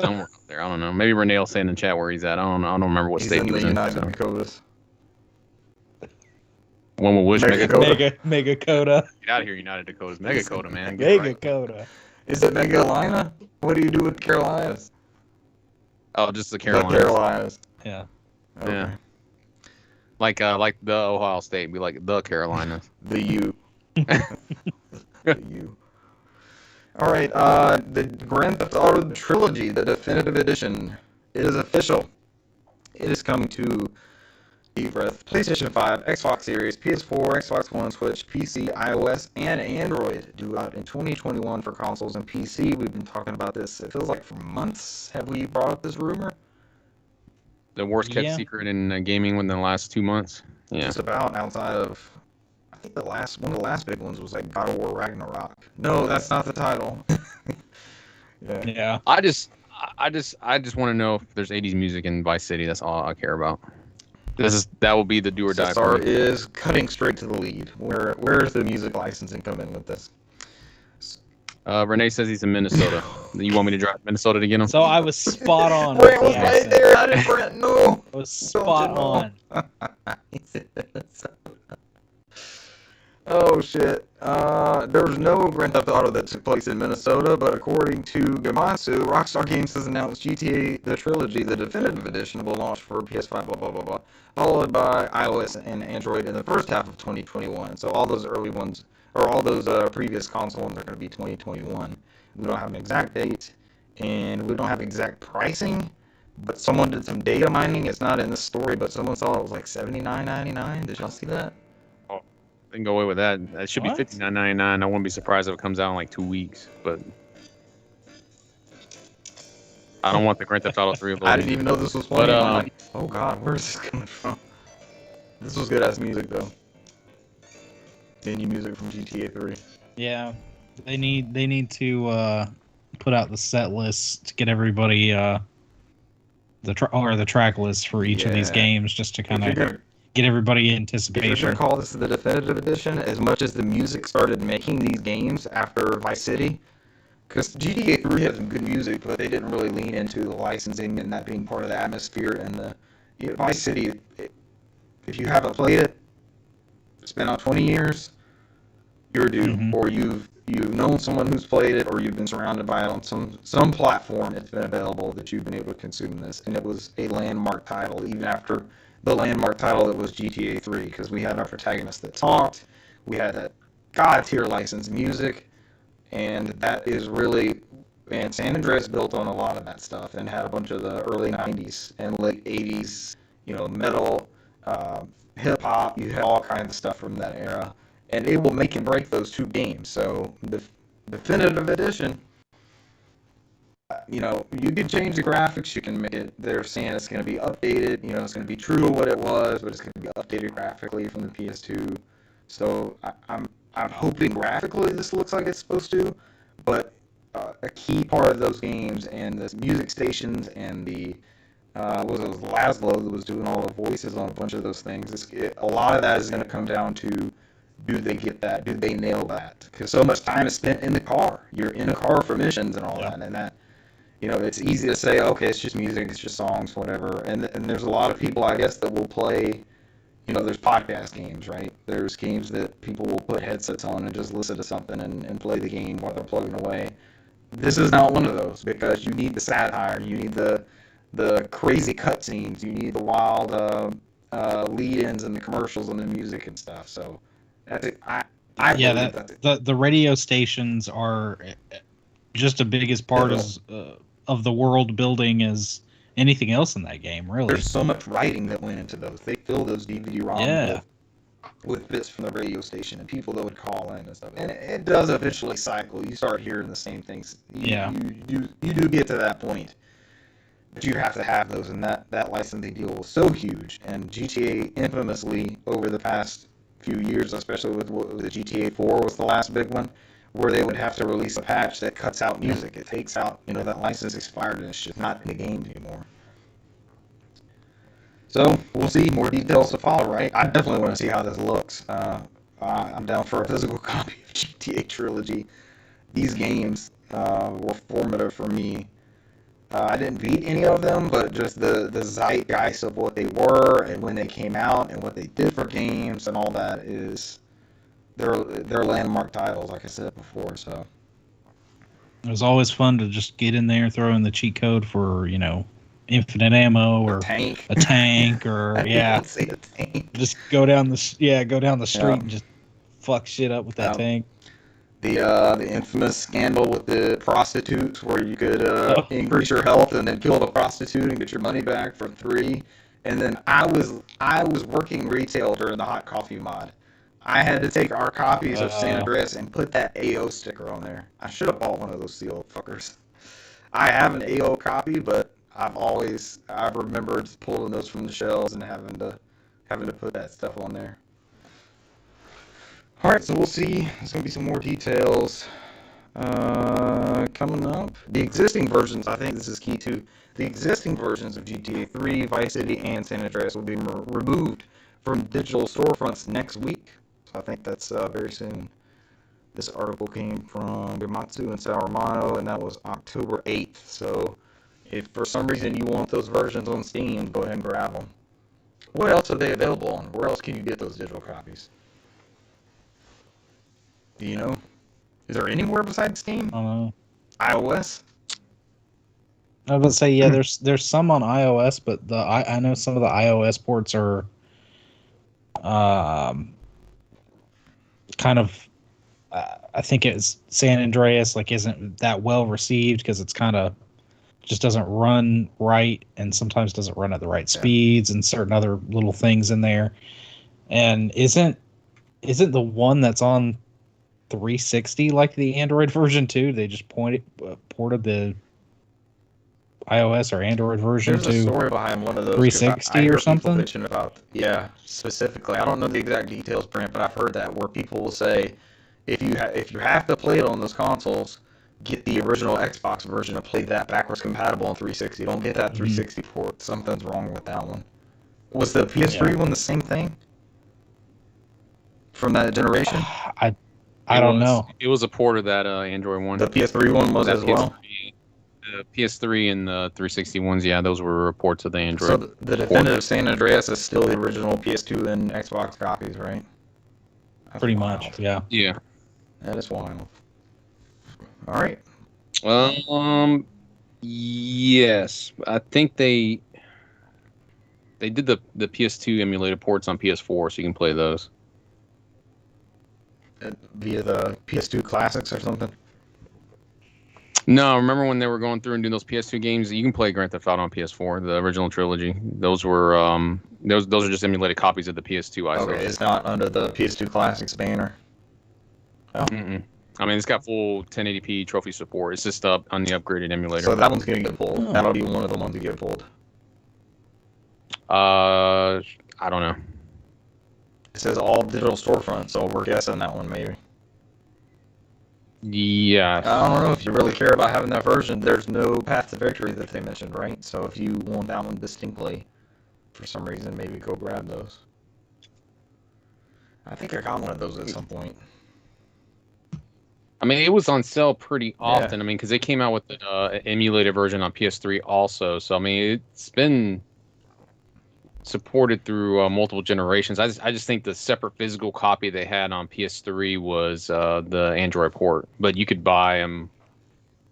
Somewhere up there. I don't know. Maybe Renee will say in the chat where he's at. I don't know. I don't remember what he's state in he the was in. United So. Dakotas. One will wish Mega Mega Coda. Get out of here, United Dakotas. Mega Coda, man. Get it Mega right. Coda. Is it Megalina? What do you do with Carolinas? Oh, just the The Carolinas. Carolinas. Yeah. Okay. Yeah. Like the Ohio State, be like the Carolinas. The U. The U. All right. The Grand Theft Auto Trilogy, the definitive edition, it is official. It is coming to deep breath. PlayStation 5, Xbox Series, PS4, Xbox One, Switch, PC, iOS, and Android. Due out in 2021 for consoles and PC. We've been talking about this. It feels like for months. Have we brought up this rumor? The worst kept secret in gaming within the last 2 months. Yeah. Just about outside of. I think one of the last big ones was like God of War Ragnarok. No, that's not the title. Yeah. I just want to know if there's 80s music in Vice City. That's all I care about. That will be the do or die. Cesar is cutting straight to the lead. Where's the music licensing come in with this? Renee says he's in Minnesota. You want me to drive Minnesota to get him? So I was spot on. Brent with was the right accent. there. I didn't Brent. No. I was spot on. Oh shit. There was no Grand Theft Auto that took place in Minnesota, but according to Gamasu, Rockstar Games has announced GTA the Trilogy, the definitive edition, will launch for PS5, blah blah blah blah, followed by iOS and Android in the first half of 2021. So all those early ones, or all those previous console ones, are going to be 2021. We don't have an exact date, and we don't have exact pricing. But someone did some data mining. It's not in the story, but someone saw it was like $79.99. Did y'all see that? They can go away with that. That should be $59.99. I wouldn't be surprised if it comes out in like 2 weeks. But I don't want the Grand Theft Auto 3 of I didn't even know this was funny. Like, oh god, where's this coming from? This was good ass music though. Indie music from GTA 3. Yeah, they need to put out the set list to get everybody the track list for each of these games, just to kind of get everybody in anticipation. If you're gonna call this the definitive edition, as much as the music started making these games after Vice City, because GTA 3 had some good music, but they didn't really lean into the licensing and that being part of the atmosphere. And the Vice City, if you haven't played it, it's been out 20 years, you're due, or you've known someone who's played it, or you've been surrounded by it on some platform. It's been available that you've been able to consume this, and it was a landmark title, even after the landmark title that was GTA 3, because we had our protagonist that talked, we had that god-tier licensed music, and that is really, and San Andreas built on a lot of that stuff, and had a bunch of the early 90s and late 80s, metal, hip-hop, you had all kinds of stuff from that era, and it will make and break those two games. So the definitive edition, you can change the graphics, you can make it, they're saying it's going to be updated, it's going to be true to what it was, but it's going to be updated graphically from the PS2. So I'm hoping graphically this looks like it's supposed to, but a key part of those games and the music stations and the was it Laszlo that was doing all the voices on a bunch of those things. A lot of that is going to come down to, do they get that? Do they nail that? Because so much time is spent in the car. You're in a car for missions and all that, and that. It's easy to say, okay, it's just music, it's just songs, whatever. And there's a lot of people, I guess, that will play, there's podcast games, right? There's games that people will put headsets on and just listen to something and play the game while they're plugging away. This is not one of those, because you need the satire, you need the crazy cutscenes, you need the wild lead-ins and the commercials and the music and stuff. So that's it. I believe the radio stations are just as big as part of the world building as anything else in that game, really. There's so much writing that went into those. They fill those DVD-ROMs with bits from the radio station and people that would call in and stuff. And it does eventually cycle. You start hearing the same things. You do get to that point. But you have to have those, and that licensing deal was so huge. And GTA infamously, over the past few years, especially with the GTA 4 was the last big one, where they would have to release a patch that cuts out music. It takes out, that license expired and it's just not in the game anymore. So we'll see more details to follow, right? I definitely want to see how this looks. I'm down for a physical copy of GTA Trilogy. These games were formative for me. I didn't beat any of them, but just the zeitgeist of what they were and when they came out and what they did for games and all that is they're landmark titles, like I said before. So It was always fun to just get in there, throw in the cheat code for, infinite ammo or tank. a tank or I didn't even say a tank. just go down the street Yeah. and just fuck shit up with that tank. The infamous scandal with the prostitutes where you could increase your health and then kill the prostitute and get your money back for 3. And then I was working retail during the hot coffee mod. I had to take our copies of San Andreas and put that AO sticker on there. I should have bought one of those sealed fuckers. I have an AO copy, but I've remembered pulling those from the shelves and having to put that stuff on there. Alright, so we'll see. There's going to be some more details coming up. The existing versions, I think this is key too, the existing versions of GTA 3, Vice City, and San Andreas will be removed from digital storefronts next week. So I think that's very soon. This article came from Gamatsu and Saurmano, and that was October 8th. So if for some reason you want those versions on Steam, go ahead and grab them. What else are they available on? Where else can you get those digital copies? Do you know? Is there anywhere besides Steam? I don't know. iOS? I was about to say, yeah, there's some on iOS, but I know some of the iOS ports are kind of I think it's San Andreas isn't that well received because it's kind of just doesn't run right and sometimes doesn't run at the right speeds and certain other little things in there. And isn't the one that's on 360 like the Android version too? They just ported the iOS or Android version There's a story behind one of those 360 or something. Bitching about, specifically. I don't know the exact details, Brent, but I've heard that where people will say, if you have to play it on those consoles, get the original Xbox version and play that backwards compatible on 360. Don't get that 360 port. Something's wrong with that one. Was the PS3 one the same thing from that generation? I don't know. It was a port of that Android one. The PS3 one was as well. The PS3 and the 360 ones, those were reports of the Android. So the definitive San Andreas is still the original PS2 and Xbox copies, right? That's pretty wild. much, yeah. Yeah. That is wild. All right. Yes, I think they did the PS2 emulated ports on PS4, so you can play those Via the PS2 classics or something. No, remember when they were going through and doing those PS2 games? You can play Grand Theft Auto on PS4, the original trilogy. Those were those are just emulated copies of the PS2 ISOs. Okay, it's not under the PS2 classics banner. Oh. Mm-mm. I mean, it's got full 1080p trophy support. It's just up on the upgraded emulator. So that one's gonna get pulled. Oh. That'll be one of the ones to get pulled. I don't know. It says all digital storefront, so we're guessing that one maybe. Yeah. I don't know if you really care about having that version. There's no path to victory that they mentioned, right? So if you want that one distinctly, for some reason, maybe go grab those. I think I got one of those at some point. I mean, it was on sale pretty often. I mean, because they came out with an emulated version on PS3 also. So, I mean, it's been supported through multiple generations. I just think the separate physical copy they had on PS3 was the Android port. But you could buy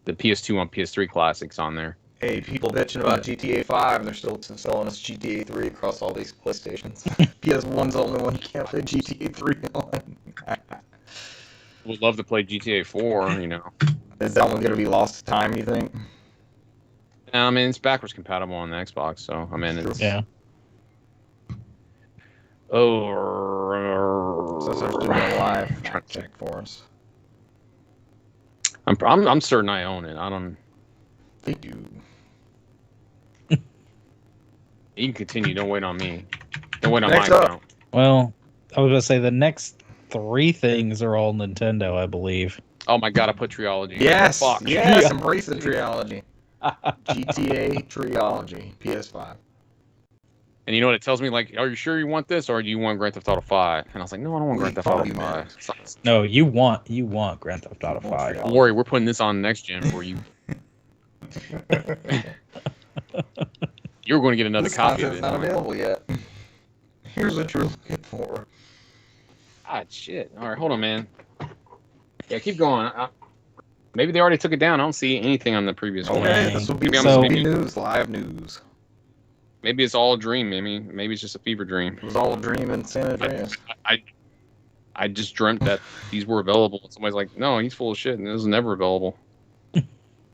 the PS2 on PS3 classics on there. Hey, people bitching about GTA 5, and they're still selling us GTA 3 across all these PlayStations. PS1's the only one you can't play GTA 3 on. Would love to play GTA 4, you know. Is that one going to be lost to time, you think? I mean, it's backwards compatible on the Xbox, so, I mean, it's... Yeah. So there's doing a live check for us. I'm certain I own it. I don't... They do. You can continue. Don't wait on me. Don't wait on Next my up. account. Well, I was going to say the next 3 things are all Nintendo, I believe. Oh my god, I put Triology. Yes, Fuck. yes, embrace the Triology. GTA Triology, PS5. And you know what it tells me? Like, are you sure you want this, or do you want Grand Theft Auto 5? And I was like, no, I don't want Grand Theft Auto 5. No, you want Grand Theft Auto 5. Don't worry, we're putting this on next gen for you. You're going to get another copy of it. It's not available yet. Here's what you're looking for. Ah, shit. All right, hold on, man. Yeah, keep going. Maybe they already took it down. I don't see anything on the previous one. Okay, this will be news, live news. Maybe it's all a dream. Maybe it's just a fever dream. It was all a dream in San Andreas. I just dreamt that these were available. Somebody's like, no, he's full of shit, and this was never available.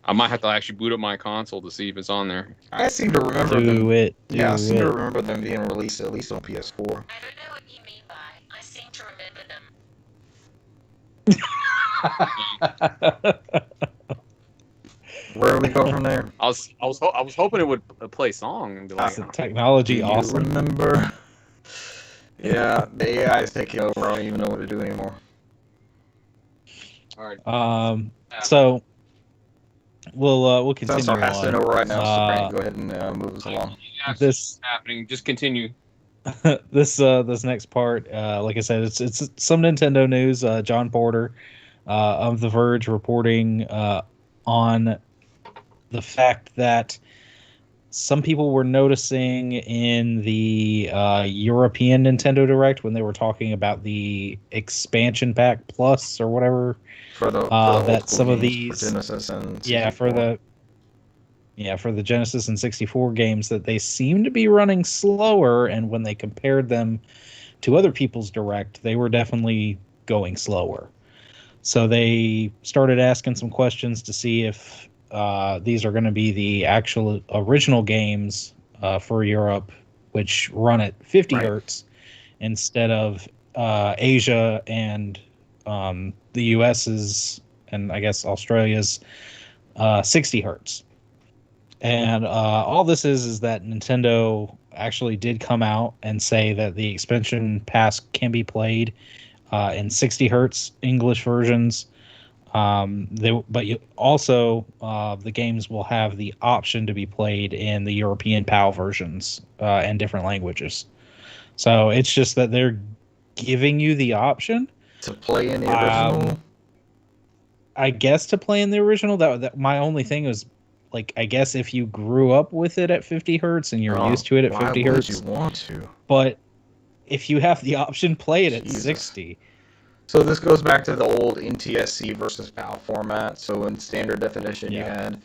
I might have to actually boot up my console to see if it's on there. I seem to remember I seem to remember them being released at least on PS4. I don't know what you mean by I seem to remember them. Where do we go from there? I was hoping it would play song and be like, technology awesome. Remember? Yeah, the AIs taking over. I don't even know what to do anymore. all right. So we'll continue. That's our has to know right now. So Brandon, go ahead and move us along. This happening. Just continue. this next part, like I said, it's some Nintendo news. John Porter of The Verge reporting on the fact that some people were noticing in the European Nintendo Direct when they were talking about the expansion pack plus or whatever, for the that some of these for Genesis and 64. For the Genesis and 64 games, that they seem to be running slower, and when they compared them to other people's Direct, they were definitely going slower. So they started asking some questions to see if these are going to be the actual original games for Europe, which run at 50 hertz instead of Asia and the US's and I guess Australia's 60 hertz. And all this is that Nintendo actually did come out and say that the expansion pass can be played in 60 hertz English versions. But you also the games will have the option to be played in the European PAL versions and different languages. So it's just that they're giving you the option to play in the original. I guess to play in the original. That my only thing was, like, I guess if you grew up with it at 50 hertz and you're used to it at 50 hertz, you want to? But if you have the option, play it at 60. So this goes back to the old NTSC versus PAL format. So in standard definition, you had,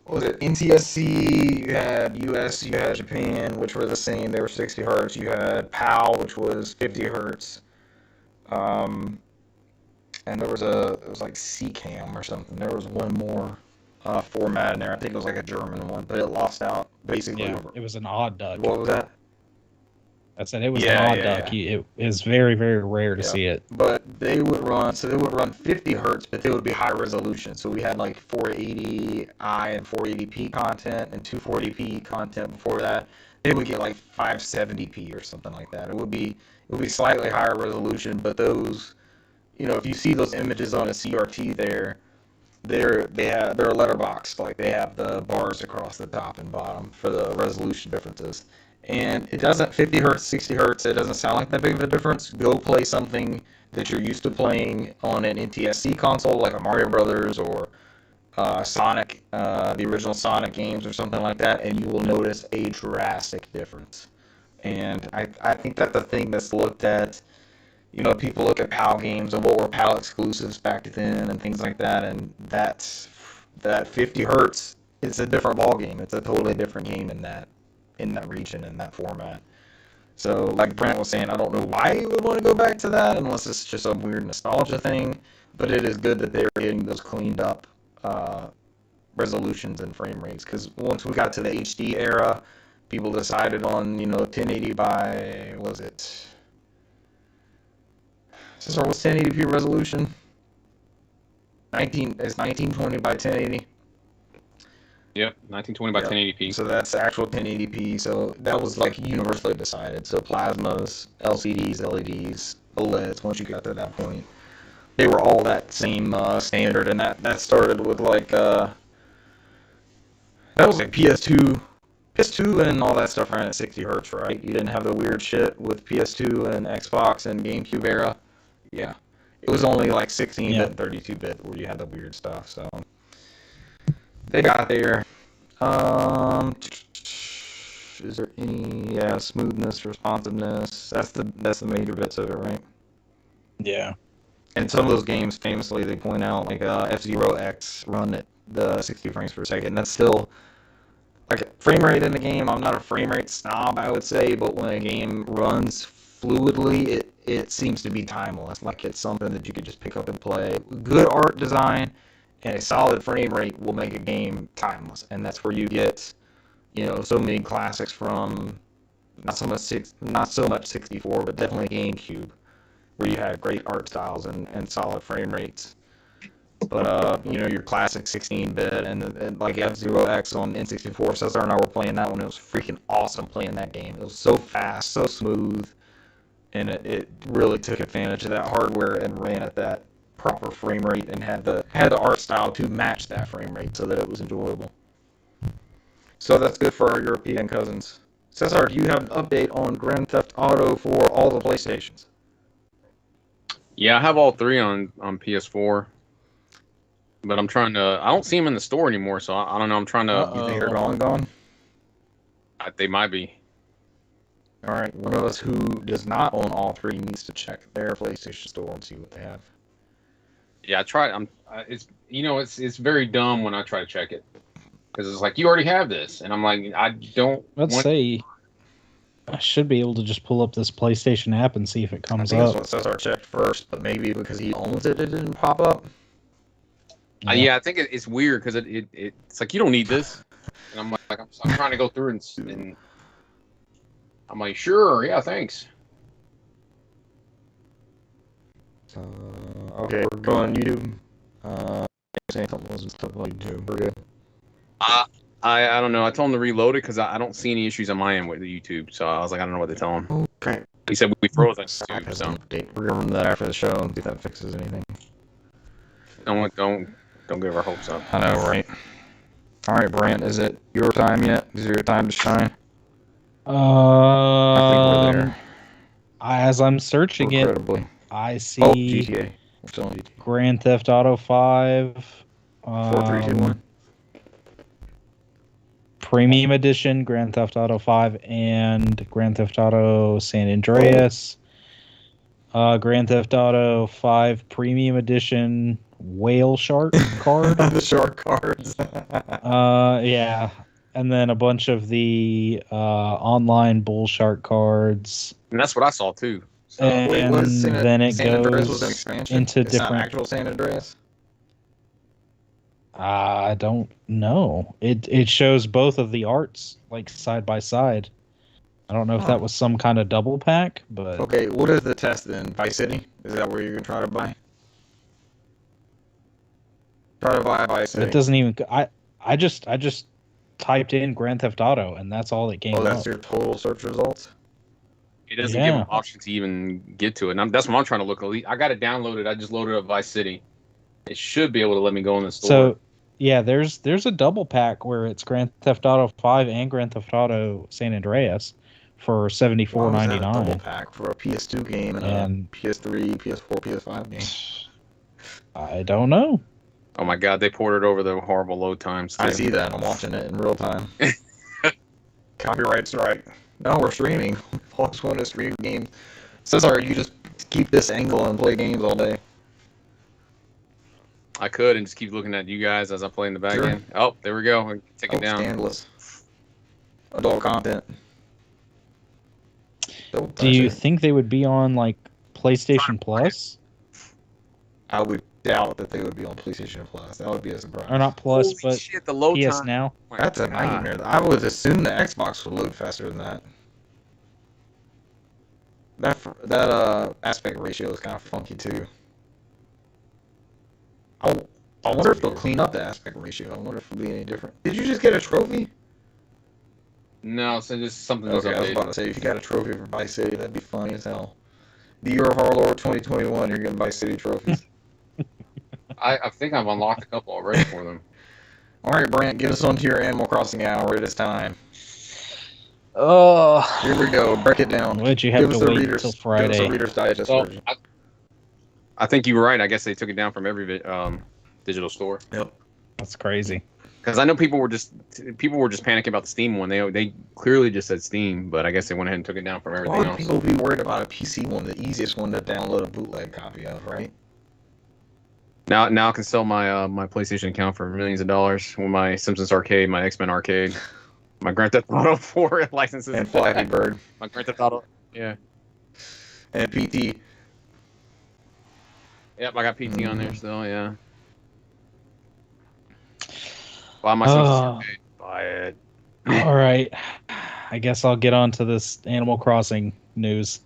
what was it, NTSC, you had US, you had Japan, which were the same. They were 60 hertz. You had PAL, which was 50 hertz. And there was it was like CCAM or something. There was one more format in there. I think it was like a German one, but it lost out basically. Yeah, it was an odd duck. What was that? I said it was an odd duck. It is very, very rare to see it. But they would run 50 hertz, but they would be high resolution. So we had like 480i and 480p content and 240p content before that. They would get like 570p or something like that. It would be slightly higher resolution, but those, if you see those images on a CRT they're a letterbox, like they have the bars across the top and bottom for the resolution differences. And it doesn't, 50 hertz, 60 hertz, it doesn't sound like that big of a difference. Go play something that you're used to playing on an NTSC console, like a Mario Brothers or Sonic, the original Sonic games or something like that, and you will notice a drastic difference. And I think that the thing that's looked at, people look at PAL games and what were PAL exclusives back then and things like that, and that 50 hertz is a different ball game. It's a totally different game in that region, in that format. So like Brent was saying, I don't know why you would want to go back to that unless it's just a weird nostalgia thing, but it is good that they're getting those cleaned up resolutions and frame rates, because once we got to the HD era, people decided on 1080 by, was it, what's 1080p resolution? 1920 by 1080. Yep, 1920 by 1080p. So that's actual 1080p. So that was like universally decided. So plasmas, LCDs, LEDs, OLEDs, once you got to that point, they were all that same standard. And that started with like, that was like PS2 PS2 and all that stuff ran at 60 hertz, right? You didn't have the weird shit with PS2 and Xbox and GameCube era. Yeah. It was only like 16-bit and 32-bit where you had the weird stuff, so they got there. Is there any smoothness, responsiveness? That's the major bits of it, right? Yeah. And some of those games, famously, they point out like F-Zero X run at the 60 frames per second. That's still like frame rate in the game. I'm not a frame rate snob, I would say, but when a game runs fluidly, it seems to be timeless. Like it's something that you could just pick up and play. Good art design and a solid frame rate will make a game timeless, and that's where you get, so many classics from not so much 64, but definitely GameCube, where you had great art styles and solid frame rates. But your classic 16-bit and like F-Zero X on N64, Cesar and I were playing that one. It was freaking awesome playing that game. It was so fast, so smooth, and it really took advantage of that hardware and ran at that proper frame rate and had the art style to match that frame rate so that it was enjoyable. So that's good for our European cousins. Cesar, do you have an update on Grand Theft Auto for all the PlayStations? Yeah, I have all three on PS4. But I'm trying to. I don't see them in the store anymore, so I don't know. I'm trying to. You think they're gone? They might be. All right. One of us who does not own all three needs to check their PlayStation store and see what they have. Yeah, I tried. It's very dumb when I try to check it because it's like you already have this, and I'm like, I don't. I should be able to just pull up this PlayStation app and see if it comes up. I think up. that's what Cesar checked first, but maybe because he owns it, it didn't pop up. Yeah, I think it's weird because it's like you don't need this, and I'm like I'm trying to go through and I'm like, sure, yeah, thanks. Okay, we're going YouTube. Saying something wasn't stuff like YouTube. We're good. I don't know. I told him to reload it because I don't see any issues on my end with the YouTube, so I was like, I don't know what to tell him. Okay. He said we froze on YouTube, so we're gonna run that after the show and see if that fixes anything. Don't give our hopes up. I know, right? All right, Brant, is it your time yet? Is it your time to shine? I think we're there. As I'm searching it, I see GTA. We're still on GTA. Grand Theft Auto 5. 4, 3, 2, 1. Premium Edition, Grand Theft Auto 5, and Grand Theft Auto San Andreas. Grand Theft Auto 5 Premium Edition Whale Shark card. The shark cards. Yeah. And then a bunch of the online bull shark cards. And that's what I saw too. So, and then it San Andreas goes was an expansion? into it's different. Not actual San Andreas. I don't know. It shows both of the arts like side by side. I don't know if that was some kind of double pack, but okay. What is the test then? Vice City? Is that where you're gonna try to buy? Try to buy Vice City. It doesn't even. I just typed in Grand Theft Auto and that's all that came up. Oh, that's your total search results. It doesn't give an option to even get to it. And that's what I'm trying to look at. I got it downloaded. I just loaded up Vice City. It should be able to let me go in the store. So, yeah, there's a double pack where it's Grand Theft Auto 5 and Grand Theft Auto San Andreas for $74.99. Double pack for a PS2 game and a PS3, PS4, PS5 game. I don't know. Oh my God, they ported over the horrible load times. I see that. I'm watching it in real time. Copyright strike. No, we're streaming. Folks want to stream games. Cesar, you just keep this angle and play games all day. I could and just keep looking at you guys as I play in the back end. Oh, there we go. Take it down. Scandalous. Adult content. Do you think they would be on like PlayStation Plus? I would doubt that they would be on PlayStation Plus. That would be a surprise. Or not Plus, Holy but shit, the load PS time. Now. Oh that's a nightmare. I would assume the Xbox would load faster than that. That aspect ratio is kind of funky too. I wonder if they'll clean up the aspect ratio. I wonder if it'll be any different. Did you just get a trophy? No, so just something that's okay, I was about to say, if you got a trophy for Vice City, that'd be funny as hell. The Year of Our Lord 2021, you're getting Vice City trophies. I think I've unlocked a couple already for them. All right, Brant, get us onto your Animal Crossing hour. It is time. Oh, Here we go. Break it down. would you have to wait until Give us Friday? the Reader's Digest Well, version. I think you were right. I guess they took it down from every digital store. Yep. That's crazy. Because I know people were just panicking about the Steam one. They clearly just said Steam, but I guess they went ahead and took it down from Why everything would else. people be worried about a PC one, the easiest one to download a bootleg copy of, right? Now I can sell my my PlayStation account for millions of dollars with my Simpsons Arcade, my X-Men Arcade, my Grand Theft Auto 4 licenses, And Flappy Bird. my Grand Theft Auto. Yeah. And PT. Yep, I got PT on there Mhm. still. Yeah. Buy my Simpsons Arcade. Buy it. All right. I guess I'll get on to this Animal Crossing news.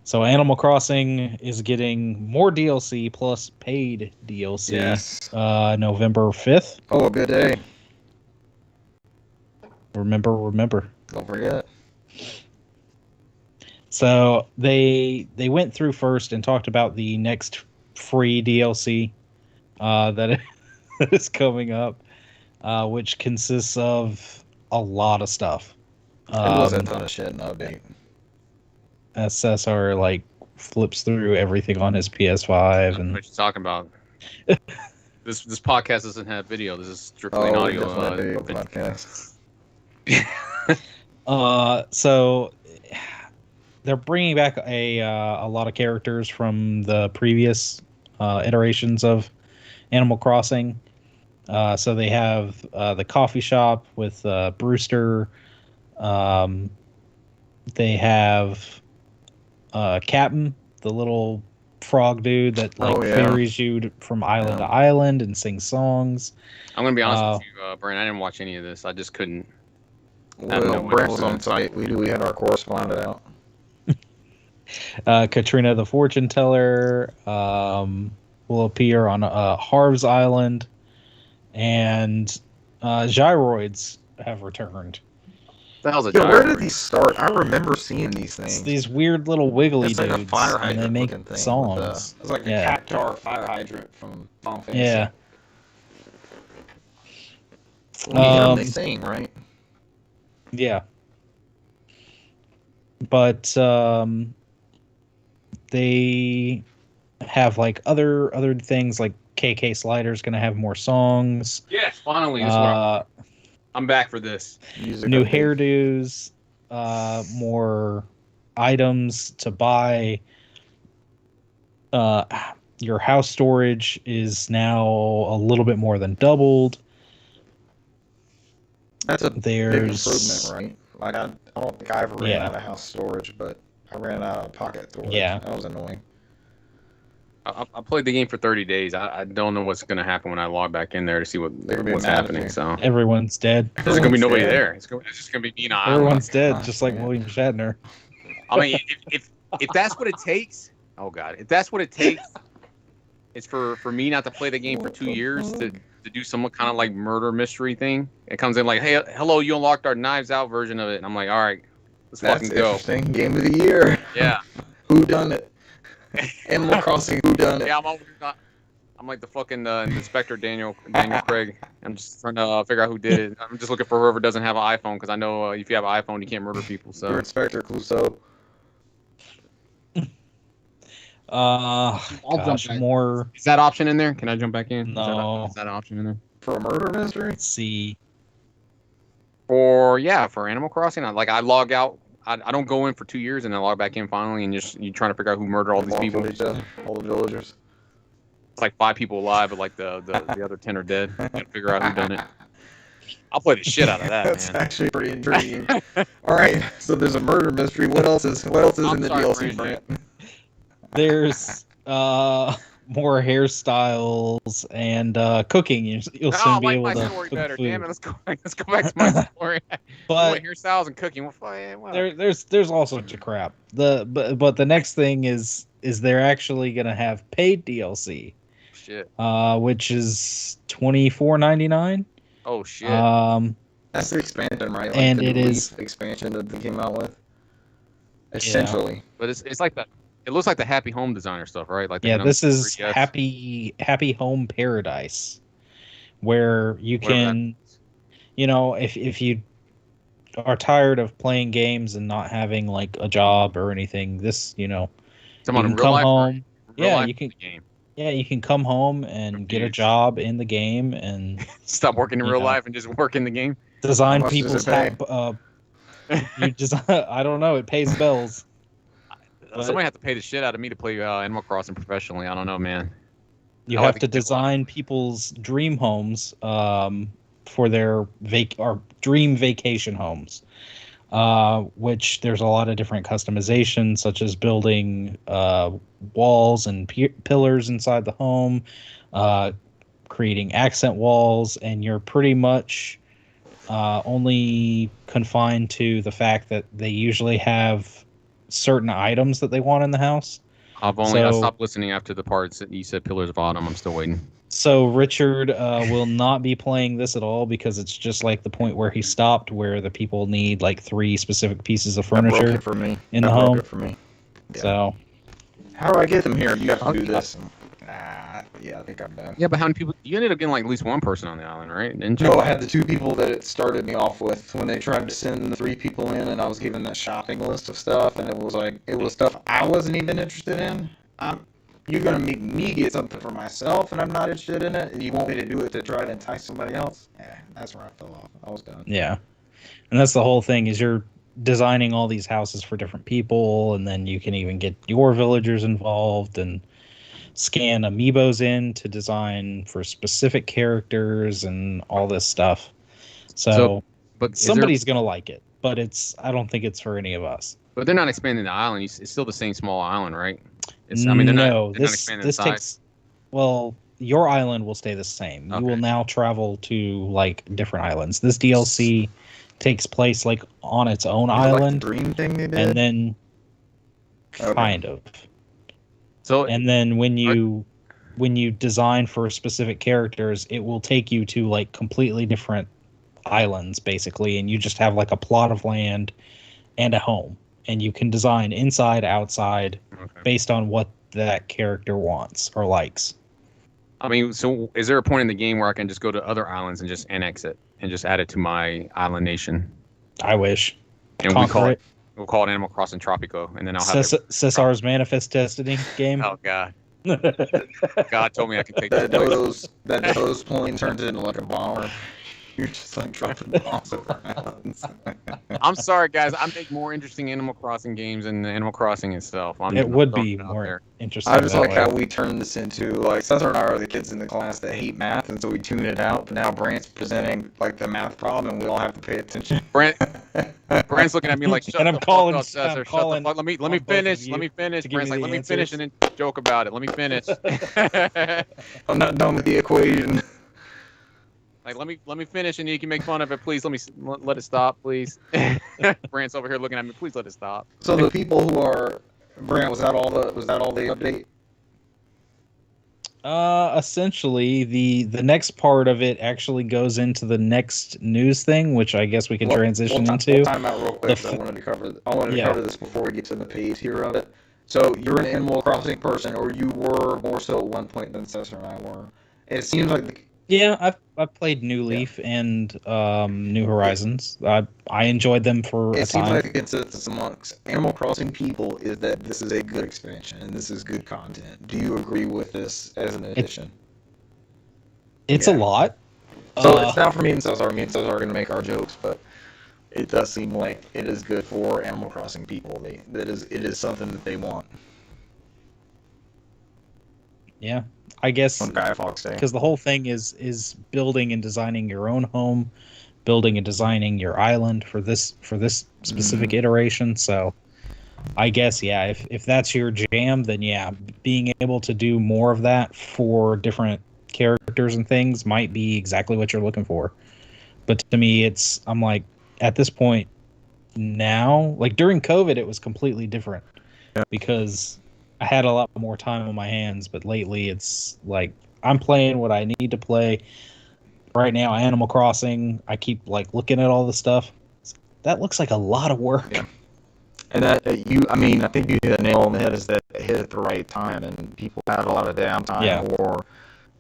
So Animal Crossing is getting more DLC plus paid DLC. Yes. November 5th. Oh, a good day. Remember. Don't forget. So they went through first and talked about the next free DLC that is coming up, which consists of a lot of stuff. It was a ton of shit in the update. SSR like flips through everything on his PS5 and What you talking about? This podcast doesn't have video. This is strictly an Oh, audio. definitely video podcast. So they're bringing back a lot of characters from the previous iterations of Animal Crossing. So they have the coffee shop with Brewster. They have Captain, the little frog dude that like Oh, yeah. ferries you from island to island and sings songs. I'm gonna be honest with you, Brian. I didn't watch any of this. I just couldn't. Well, Brent was on site. We had our correspondent out. Katrina the fortune teller will appear on Harv's Island, and gyroids have returned. The hell's a Yo, where gyroid? did these start? I remember seeing these It's things. these weird little wiggly It's like dudes, a fire and hydrant they make looking thing. songs. It's like a Yeah. cactar fire hydrant from Final Fantasy. Yeah. When you hear them, they Um, sing, right? Yeah. But they have like other things like KK Slider's gonna have more songs. Yes, finally. This is what I'm back for this. Music New update. hairdos, more items to buy. Your house storage is now a little bit more than doubled. That's a big There's improvement, right? Like I don't think I ever ran Yeah. out of house storage, but I ran out of pocket storage. Yeah. That was annoying. I played the game for 30 days. I don't know what's gonna happen when I log back in there to see They're gonna be what's mad at happening. you. So Everyone's dead. there's gonna be nobody Everyone's there. It's just gonna be me and I. Everyone's dead, gosh, just like man. William Shatner. I mean, if that's what it takes, oh god, if that's what it takes, it's for me not to play the game for 2 years to do some kind of like murder mystery thing. It comes in like, hey, hello, you unlocked our Knives Out version of it, and I'm like, all right, let's That's fucking go. interesting. Game of the year. Yeah, Who done it? Animal Crossing. Who done it? yeah, I'm like the fucking Inspector Daniel Craig. I'm just trying to figure out who did it. I'm just looking for whoever doesn't have an iPhone because I know if you have an iPhone, you can't murder people. You're So Inspector Clouseau. Gosh, back. more. is that option in there? Can I jump back in? No. Is that an option in there? For a murder mystery? Let's see. For Animal Crossing, I log out. I don't go in for 2 years and then log back in finally, and you trying to figure out who murdered all these Walk people. with each other, all the villagers. It's like 5 people alive, but like the other 10 are dead. Gotta figure out who done it. I'll play the shit out of that, That's man. actually pretty intriguing. All right, so there's a murder mystery. What else is I'm in the sorry, DLC, Brandon. Brant? There's more hairstyles and cooking. You'll I soon be like able my to story cook better. food. Damn it, let's go back to my story. But Hairstyles and cooking. there's all sorts of crap. But the next thing is they're actually gonna have paid DLC, Shit. which is $24.99. Oh shit. That's the expansion, right? Like And the it new is- Leaf expansion that they came out with. Essentially. But it's like that. It looks like the Happy Home Designer stuff, right? Like Yeah, this is 3DS. Happy Home Paradise, where you Whatever that can, you know, if you are tired of playing games and not having like a job or anything, this, Someone you in can real come life, home. real Yeah, life you can. game. Yeah, you can come home and get a Confused. job in the game and Stop working in You real know. life and just work in the game. How design much does people's it pay? you design. I don't know. It pays bills. But Somebody have to pay the shit out of me to play Animal Crossing professionally. I don't know, man. you I like have to to give a lot. design people's dream homes for their or dream vacation homes. Which there's a lot of different customizations, such as building walls and pillars inside the home, uh, creating accent walls, and you're pretty much only confined to the fact that they usually have certain items that they want in the house. I So, stopped listening after the parts that you said Pillars of Autumn. I'm still waiting. so Richard will not be playing this at all because it's just like the point where he stopped, where the people need like 3 specific pieces of That broke furniture it for me. in That the broke home. it for me. Yeah. So, How do I get them here? You have to do Okay. this. Yeah, I think I'm done. Yeah, but how many people? You ended up getting like at least one person on the island, right? Didn't you? No, I had the 2 people that it started me off with when they tried to send the 3 people in, and I was given that shopping list of stuff, and it was stuff I wasn't even interested in. You're gonna make me get something for myself, and I'm not interested in it, and you want me to do it to try to entice somebody else? Yeah, that's where I fell off. I was done. yeah. And that's the whole thing is you're designing all these houses for different people, and then you can even get your villagers involved and scan amiibos in to design for specific characters and all this stuff. So But is somebody's gonna like it, but I don't think it's for any of us. but they're not expanding the island. It's still the same small island, right? They're No, not this expanding this the size. takes. Well, your island will stay the same. You will Okay. now travel to like different islands. This DLC takes place like on its own Is it like the island, dream thing they did? and then Okay. kind of. So And then when you design for specific characters, it will take you to like completely different islands basically, and you just have like a plot of land and a home, and you can design inside, outside okay. based on what that character wants or likes. I mean, so is there a point in the game where I can just go to other islands and just annex it and just add it to my island nation? I wish. And Conquer we'll call it Animal Crossing Tropico, and then I'll have Cesar's manifest destiny game. Oh God! God told me I could take that that place. Dodo's plane turns into like a bomber. You're just like dropping bombs around. I'm sorry, guys. I make more interesting Animal Crossing games than Animal Crossing itself. It would throwing be it out more there. interesting. I just that like way. how we turned this into, like, Cesar and I are the kids in the class that hate math, and so we tune it out, but now Brant's presenting, like, the math problem, and we all have to pay attention. Brant's looking at me like, shut And the I'm fuck calling- up, Cesar. I'm Shut the calling fuck. Let me on both finish. of you Let me finish. to give Brant's me like, the let me finish, answers. and then joke about it. Let me finish. I'm not done with the equation. Like, let me finish, and you can make fun of it. Please let it stop, please. Brant's over here looking at me. Please let it stop. So the people who are, Brant, was that all the update? Essentially, the next part of it actually goes into the next news thing, which I guess we can transition into. We'll time out real quick. The I wanted to cover Yeah. cover this before we get to the page here of it. So you're an Animal Crossing person, or you were more so at one point than Cesar and I were. It seems like Yeah, I've played New Leaf and New Horizons. I enjoyed them for a it seems time. like the consensus amongst Animal Crossing people is that this is a good expansion and this is good content. Do you agree with this as an addition? It's yeah. a lot. So it's not for me and Cesar. Me and Cesar are going to make our jokes, but it does seem like it is good for Animal Crossing people. It is something that they want. Yeah, I guess On Guy Fawkes Day. because the whole thing is building and designing your own home, building and designing your island for this specific iteration. So I guess if that's your jam, then being able to do more of that for different characters and things might be exactly what you're looking for. But to me, I'm like, at this point now, like during COVID, it was completely different because I had a lot more time on my hands, but lately it's like I'm playing what I need to play. Right now, Animal Crossing, I keep like looking at all the stuff. That looks like a lot of work. Yeah. And that I think you hit the nail on the head, is that it hit at the right time, and people had a lot of downtime, or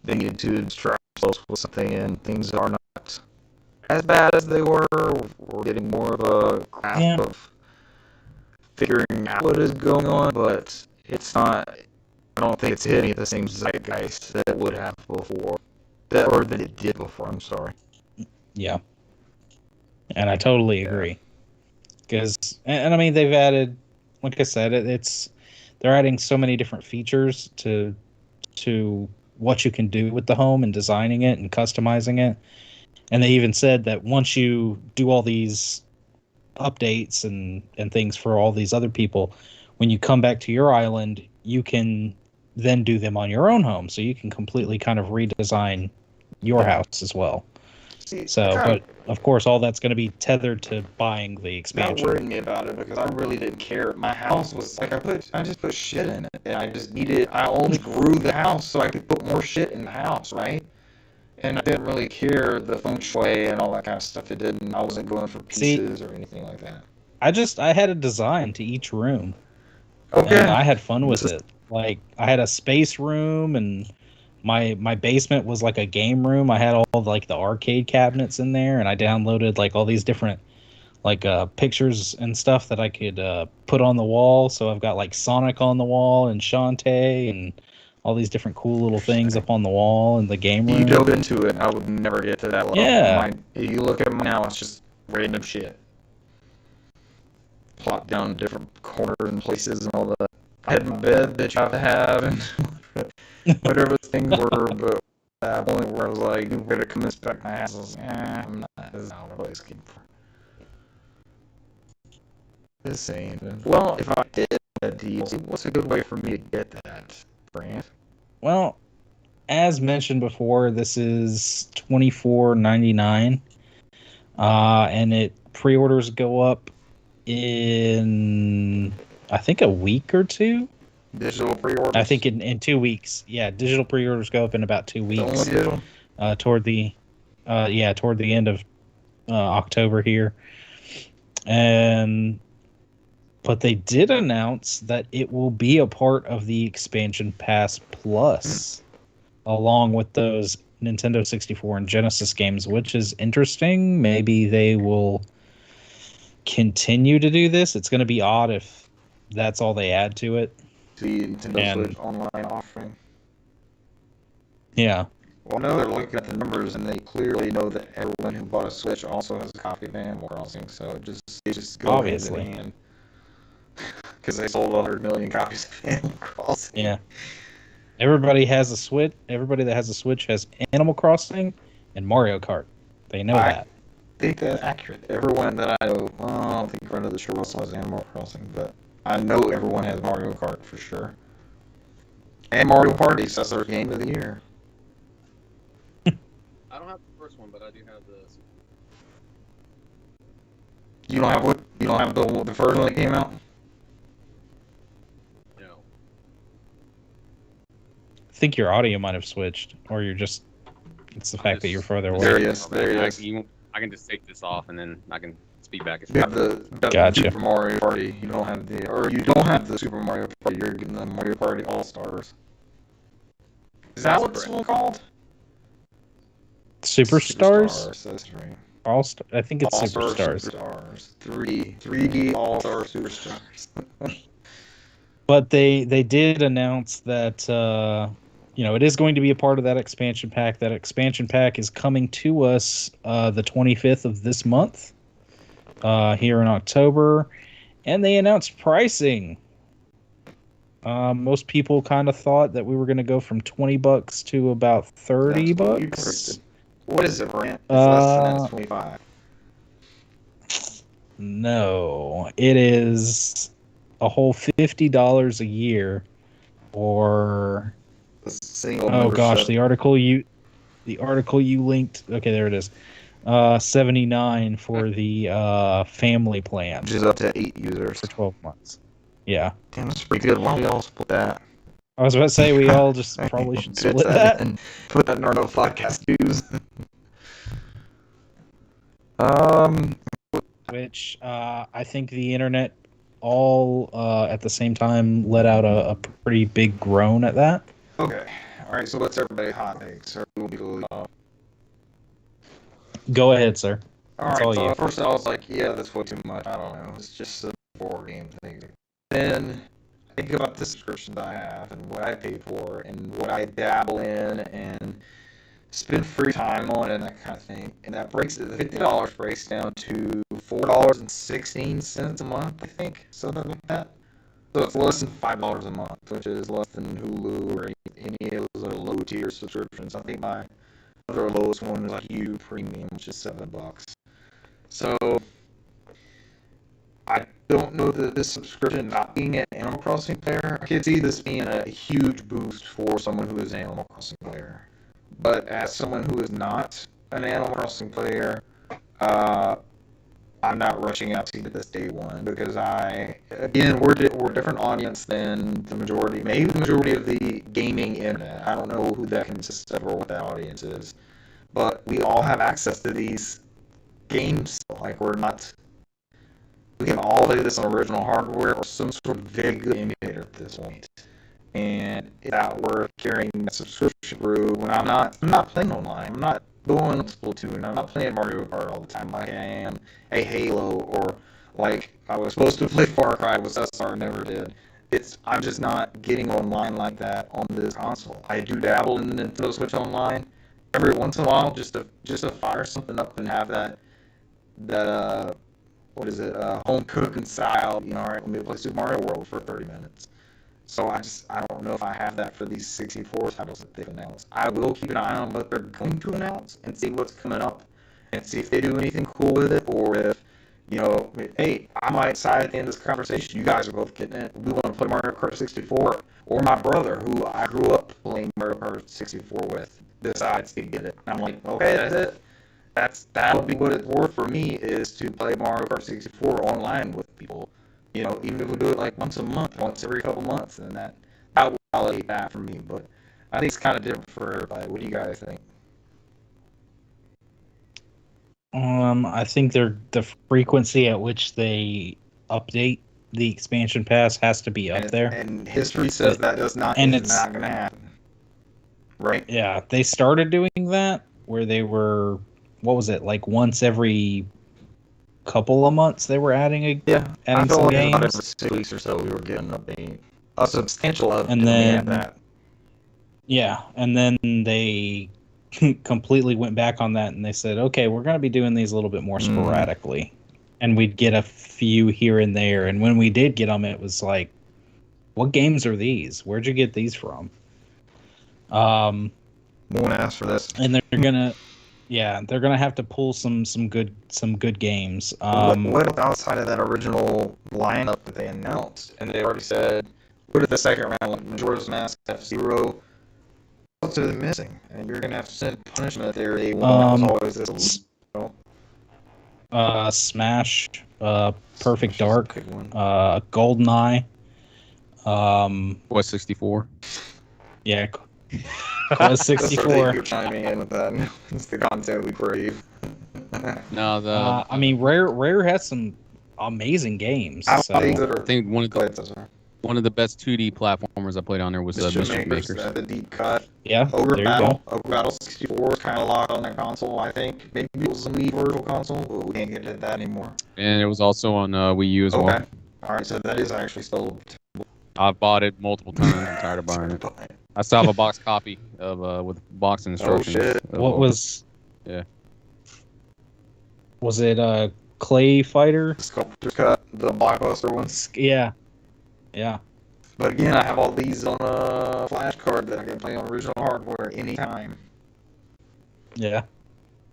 they needed to distract themselves with something, and things are not as bad as they were. We're getting more of a grasp of figuring out what is going on, but it's not. I don't think it's hitting the same zeitgeist that it would have before, or that it did before. I'm sorry. Yeah, and I totally agree. Because, and I mean, they've added, like I said, they're adding so many different features to what you can do with the home and designing it and customizing it. And they even said that once you do all these updates and things for all these other people, when you come back to your island, you can then do them on your own home. So you can completely kind of redesign your house as well. So, but of course, all that's going to be tethered to buying the expansion. That worried me about it because I really didn't care. My house was like I just put shit in it, and I only grew the house so I could put more shit in the house, right? And I didn't really care the feng shui and all that kind of stuff. I wasn't going for pieces or anything like that. I had a design to each room. Okay. And I had fun with it. Like, I had a space room, and my basement was like a game room. I had all like the arcade cabinets in there, and I downloaded like all these different like pictures and stuff that I could put on the wall. So I've got like Sonic on the wall and Shantae and all these different cool little things up on the wall in the game room. You dove into it. I would never get to that level. Yeah. You look at mine now, it's just random shit. Plot down different corners and places and all that. I had my bed that you have to have and whatever things were, but at that point where I was like, we're going to come inspect my house, I was like, I'm not. This is not what I was looking for. Just saying. Well, if I did a deal, what's a good way for me to get that, Brand? Well, as mentioned before, this is $24.99, and pre-orders go up in I think a week or two. Digital pre-orders? I think in 2 weeks. Yeah, digital pre-orders go up in about 2 weeks. Only digital? Toward the end of October here. But they did announce that it will be a part of the Expansion Pass Plus, along with those Nintendo 64 and Genesis games, which is interesting. Maybe they will continue to do this. It's going to be odd if that's all they add to it. The Nintendo Switch online offering. Yeah. Well, no, they're looking at the numbers, and they clearly know that everyone who bought a Switch also has a copy of Animal Crossing, so they just go hand in hand. Because they sold 100 million copies of Animal Crossing. Yeah. Everybody has a Switch. Everybody that has a Switch has Animal Crossing and Mario Kart. They know that. I think that's accurate. Everyone that I know, I don't think Run of the Shore Russell has Animal Crossing, but I know everyone has Mario Kart for sure. And Mario Party, that's our game of the year. I don't have the first one, but I do have the. You don't have what? You don't have the first one that came out? No. I think your audio might have switched, or it's the fact that you're further away. There he is. I can just take this off and then I can speak back. You have the Gotcha. Super Mario Party. You don't have the Super Mario Party. You're getting the Mario Party All Stars. Is that what this one called? Superstars? That's right. I think it's All-Star Superstars. Superstars. 3D All-Star Superstars. But they did announce that it is going to be a part of that expansion pack. That expansion pack is coming to us the 25th of this month here in October, and they announced pricing. Most people kind of thought that we were going to go from $20 to about $30. What is it, Brant? It's less than 25. No, it is a whole $50 a year, or Single gosh, the article you linked. Okay, there it is. $79 for the family plan, which is up to 8 users for 12 months. Yeah, damn, that's pretty good. Why don't we all split that? I was about to say we all just probably should split that and put that in our NOFODcast dues. Which I think the internet all at the same time let out a pretty big groan at that. Okay, all right. So let's everybody hot takes. Go ahead, sir. All That's right, all so you. at first I was like, yeah, that's way too much. I don't know. It's just a board game thing. Then I think about the subscription that I have and what I pay for and what I dabble in and spend free time on and that kind of thing. And that breaks the $50 breaks down to $4.16 a month, I think, something like that. So it's less than $5 a month, which is less than Hulu or any of those other low tier subscriptions. I think my other lowest one is like U Premium, which is $7. So I don't know that this subscription not being an Animal Crossing player, I could see this being a huge boost for someone who is an Animal Crossing player. But as someone who is not an Animal Crossing player, uh, I'm not rushing out to get this day one because again, we're a different audience than the majority, maybe the majority of the gaming internet. I don't know who that consists of or what that audience is, but we all have access to these games. Like we can all play this on original hardware or some sort of very good emulator at this point. And is that worth carrying a subscription through when I'm not playing online. I'm not going to Splatoon. I'm not playing Mario Kart all the time like I am a Halo or like I was supposed to play Far Cry with SSR and never did. I'm just not getting online like that on this console. I do dabble in Nintendo Switch Online every once in a while just to fire something up and have that what is it, home cooking style, all right, let me play Super Mario World for 30 minutes. So I don't know if I have that for these 64 titles that they've announced. I will keep an eye on what they're going to announce and see what's coming up and see if they do anything cool with it or if, hey, I might decide at the end of this conversation, you guys are both getting it. We want to play Mario Kart 64. Or my brother, who I grew up playing Mario Kart 64 with, decides to get it. And I'm like, okay, that's it. That'll be what it's worth for me is to play Mario Kart 64 online with people. Even if we do it like once a month, once every couple months, and that will validate that for me. But I think it's kind of different for everybody. What do you guys think? I think the frequency at which they update the expansion pass has to be up there. And history says that is not going to happen. Right? Yeah, they started doing that where they were, what was it, like once every couple of months they were adding some games. About every 6 weeks or so we were getting a substantial update. And then that. Yeah, and then they completely went back on that and they said, okay, we're going to be doing these a little bit more sporadically. And we'd get a few here and there. And when we did get them, it was like, what games are these? Where'd you get these from? Won't ask for this. And they're gonna have to pull some good games. What outside of that original lineup that they announced, and they already said, what if the second round, like Majora's Mask, F-Zero, what's are they missing? And you're gonna have to send punishment there. They want always this. Smash, Perfect Dark, GoldenEye. What 64? Yeah. Quest 64. You're chiming in with that. It's the content we crave. No, I mean, Rare has some amazing games. I think one of the best 2D platformers I played on there was Mischief Makers. The deep cut. Yeah. Ogre Battle 64 is kind of locked on that console. I think maybe it was a Wii Virtual Console, but we can't get to that anymore. And it was also on Wii U as well. All right, so that is actually still. I've bought it multiple times. I'm tired of buying it. I still have a box copy of with box instructions. Oh shit! What was? Yeah. Was it Clay Fighter? Sculptor's Cut, the blockbuster ones. Yeah. Yeah. But again, I have all these on a flash card that I can play on original hardware anytime. Yeah.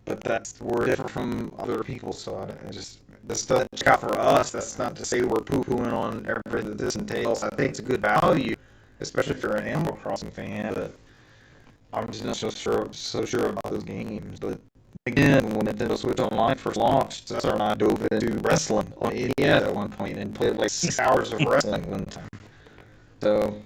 But we're different from other people, so I just the stuff that you got for us. That's not to say we're poo-pooing on everything that this entails. I think it's a good value, especially if you're an Animal Crossing fan. But I'm just not so sure about those games. But again, when Nintendo Switch Online first launched, that's when I dove into wrestling on NES at one point and played like 6 hours of wrestling one time. So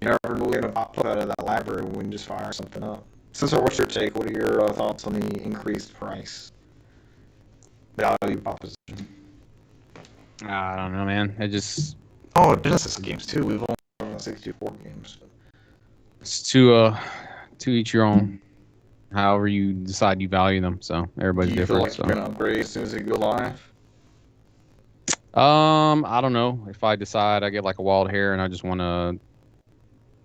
you never know what's gonna pop up out of that library when you just fire something up. So, what's your take? What are your thoughts on the increased price value proposition? I don't know, man. Genesis games too. We've only done 64 games. It's to each your own. however you decide you value them. So Do everybody's you feel different. like So you're gonna upgrade as soon as it go live? I don't know. If I decide I get like a wild hair and I just want to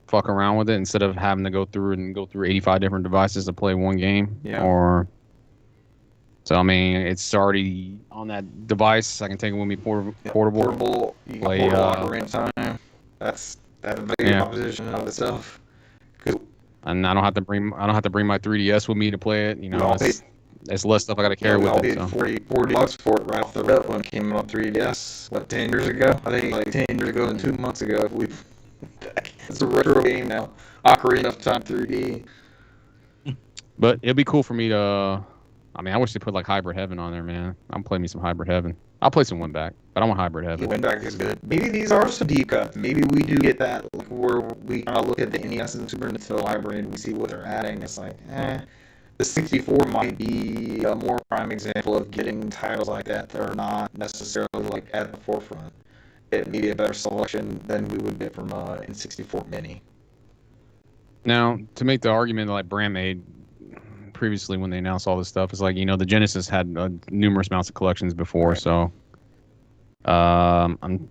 fuck around with it instead of having to go through 85 different devices to play one game. Yeah. Or so I mean, it's already on that device. I can take it with me portable. Portable. You got Play, portable operating time. That's a value Yeah. proposition in of itself. 'Cause And I don't have to bring my 3DS with me to play it. You we know, all it's less stuff I got to carry we all with it. paid So 40 bucks for it right off the rip when it came on 3DS. What, 10 years ago? I think like 10 years ago and 2 months ago. It's a retro game now. Ocarina of Time 3D. but it'd be cool for me to. I mean, I wish they put like Hybrid Heaven on there, man. I'm playing me some Hybrid Heaven. I'll play some Win-Back, but I want Hybrid The Heaven. win-back is good. Maybe these are some deep cuts. Maybe we do get that like, where we kind of look at the NES and Super Nintendo library and we see what they're adding. It's like, the 64 might be a more prime example of getting titles like that are not necessarily like at the forefront. It may be a better selection than we would get from N64 Mini. Now, to make the argument that like Bram made previously when they announced all this stuff, is like, you know, the Genesis had numerous amounts of collections before, Right. so I'm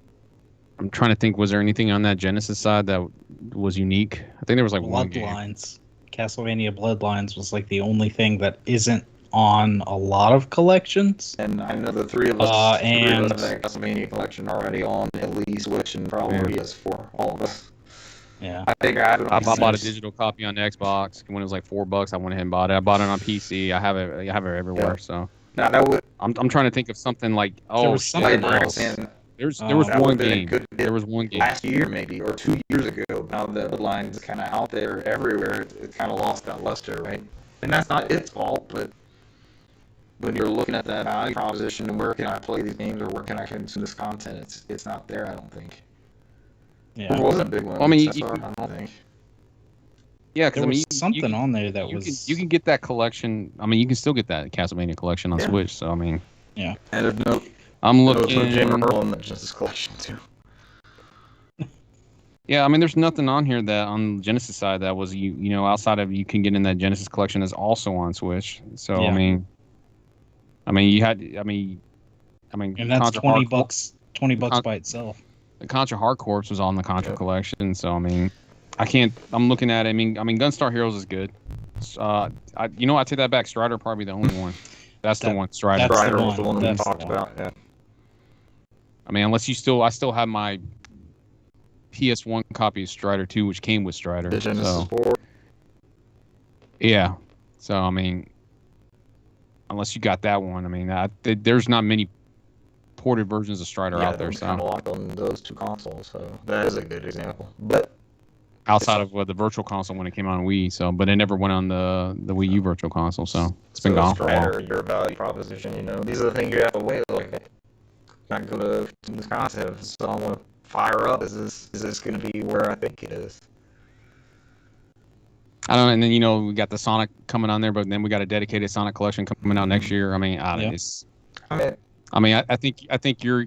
trying to think, was there anything on that Genesis side that was unique? I think there was like one game. Bloodlines. Castlevania Bloodlines was like the only thing that isn't on a lot of collections. And I know the three of us have and- that Castlevania collection already on at least Switch and probably PS4, all of us. Yeah. I think I have it on I bought a PC. digital copy on the Xbox when it was like $4. I went ahead and bought it. I bought it on PC. I have it everywhere. Yeah. So Now, that would, I'm trying to think of something like There was shit. something like else. saying, There was That one would've been a game. good hit There was one game. last year maybe, or 2 years ago. Now the line is kind of out there everywhere. It kind of lost that luster, right? And that's not its fault, but when you're looking at that value proposition and where can I play these games or where can I consume this content, it's not there, I don't think. Yeah. It wasn't a big one. Well, I mean, I don't think. Yeah, because There I mean, was something on there that you was. you can get that collection. I mean, you can still get that Castlevania collection on Yeah. Switch. So I mean, And there's no I'm there's no looking. Jim Earl in the Genesis collection too. Yeah, I mean, there's nothing on here that on the Genesis side that was you know outside of you can get in that Genesis collection is also on Switch. So Yeah. I mean, you had I mean, And that's Contra 20 Hardcore- bucks. 20 bucks Con- by itself. The Contra Hard Corps was on the Contra Yeah. collection. So I mean, I can't. I'm looking at it. I mean, Gunstar Heroes is good. I take that back. Strider probably the only one. That's the That- one. Strider. that's the Strider was the one. one we That's the talked one. about. Yeah. I mean, unless I still have my PS1 copy of Strider 2, which came with Strider. The Genesis So 4. yeah. So I mean, unless you got that one, I mean, there's not many ported versions of Strider out there. Kind So of locked on those two consoles, so that is a good example. But outside of the Virtual Console when it came on Wii, so but it never went on the Wii U Virtual Console. So it's been gone for a while. Strider, your value proposition, these are the things you have to weigh. Like, not go to this concept. So I want to fire up. Is this going to be where I think it is? I don't know. And then we got the Sonic coming on there, but then we got a dedicated Sonic collection coming out next year. I mean, I don't know. Yeah. It's. I mean, I think your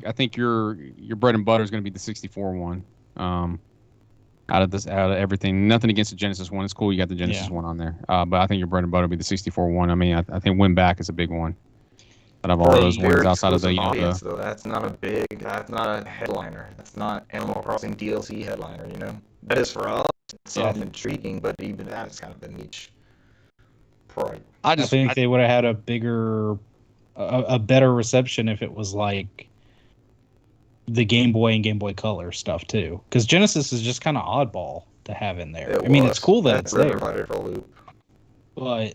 bread and butter is going to be the 64 one. Out of everything, nothing against the Genesis one. It's cool you got the Genesis one on there. But I think your bread and butter will be the 64 one. I mean, I think Win Back is a big one. Out of all for a those ones very outside of the exclusive audience, though, that's not a headliner. That's not Animal Crossing DLC headliner. That is for us. It's something intriguing, but even that is kind of a niche. Right. I think they would have had a better reception if it was like the Game Boy and Game Boy Color stuff too, because Genesis is just kind of oddball to have in there. I mean, it's cool that it's there, For a loop. but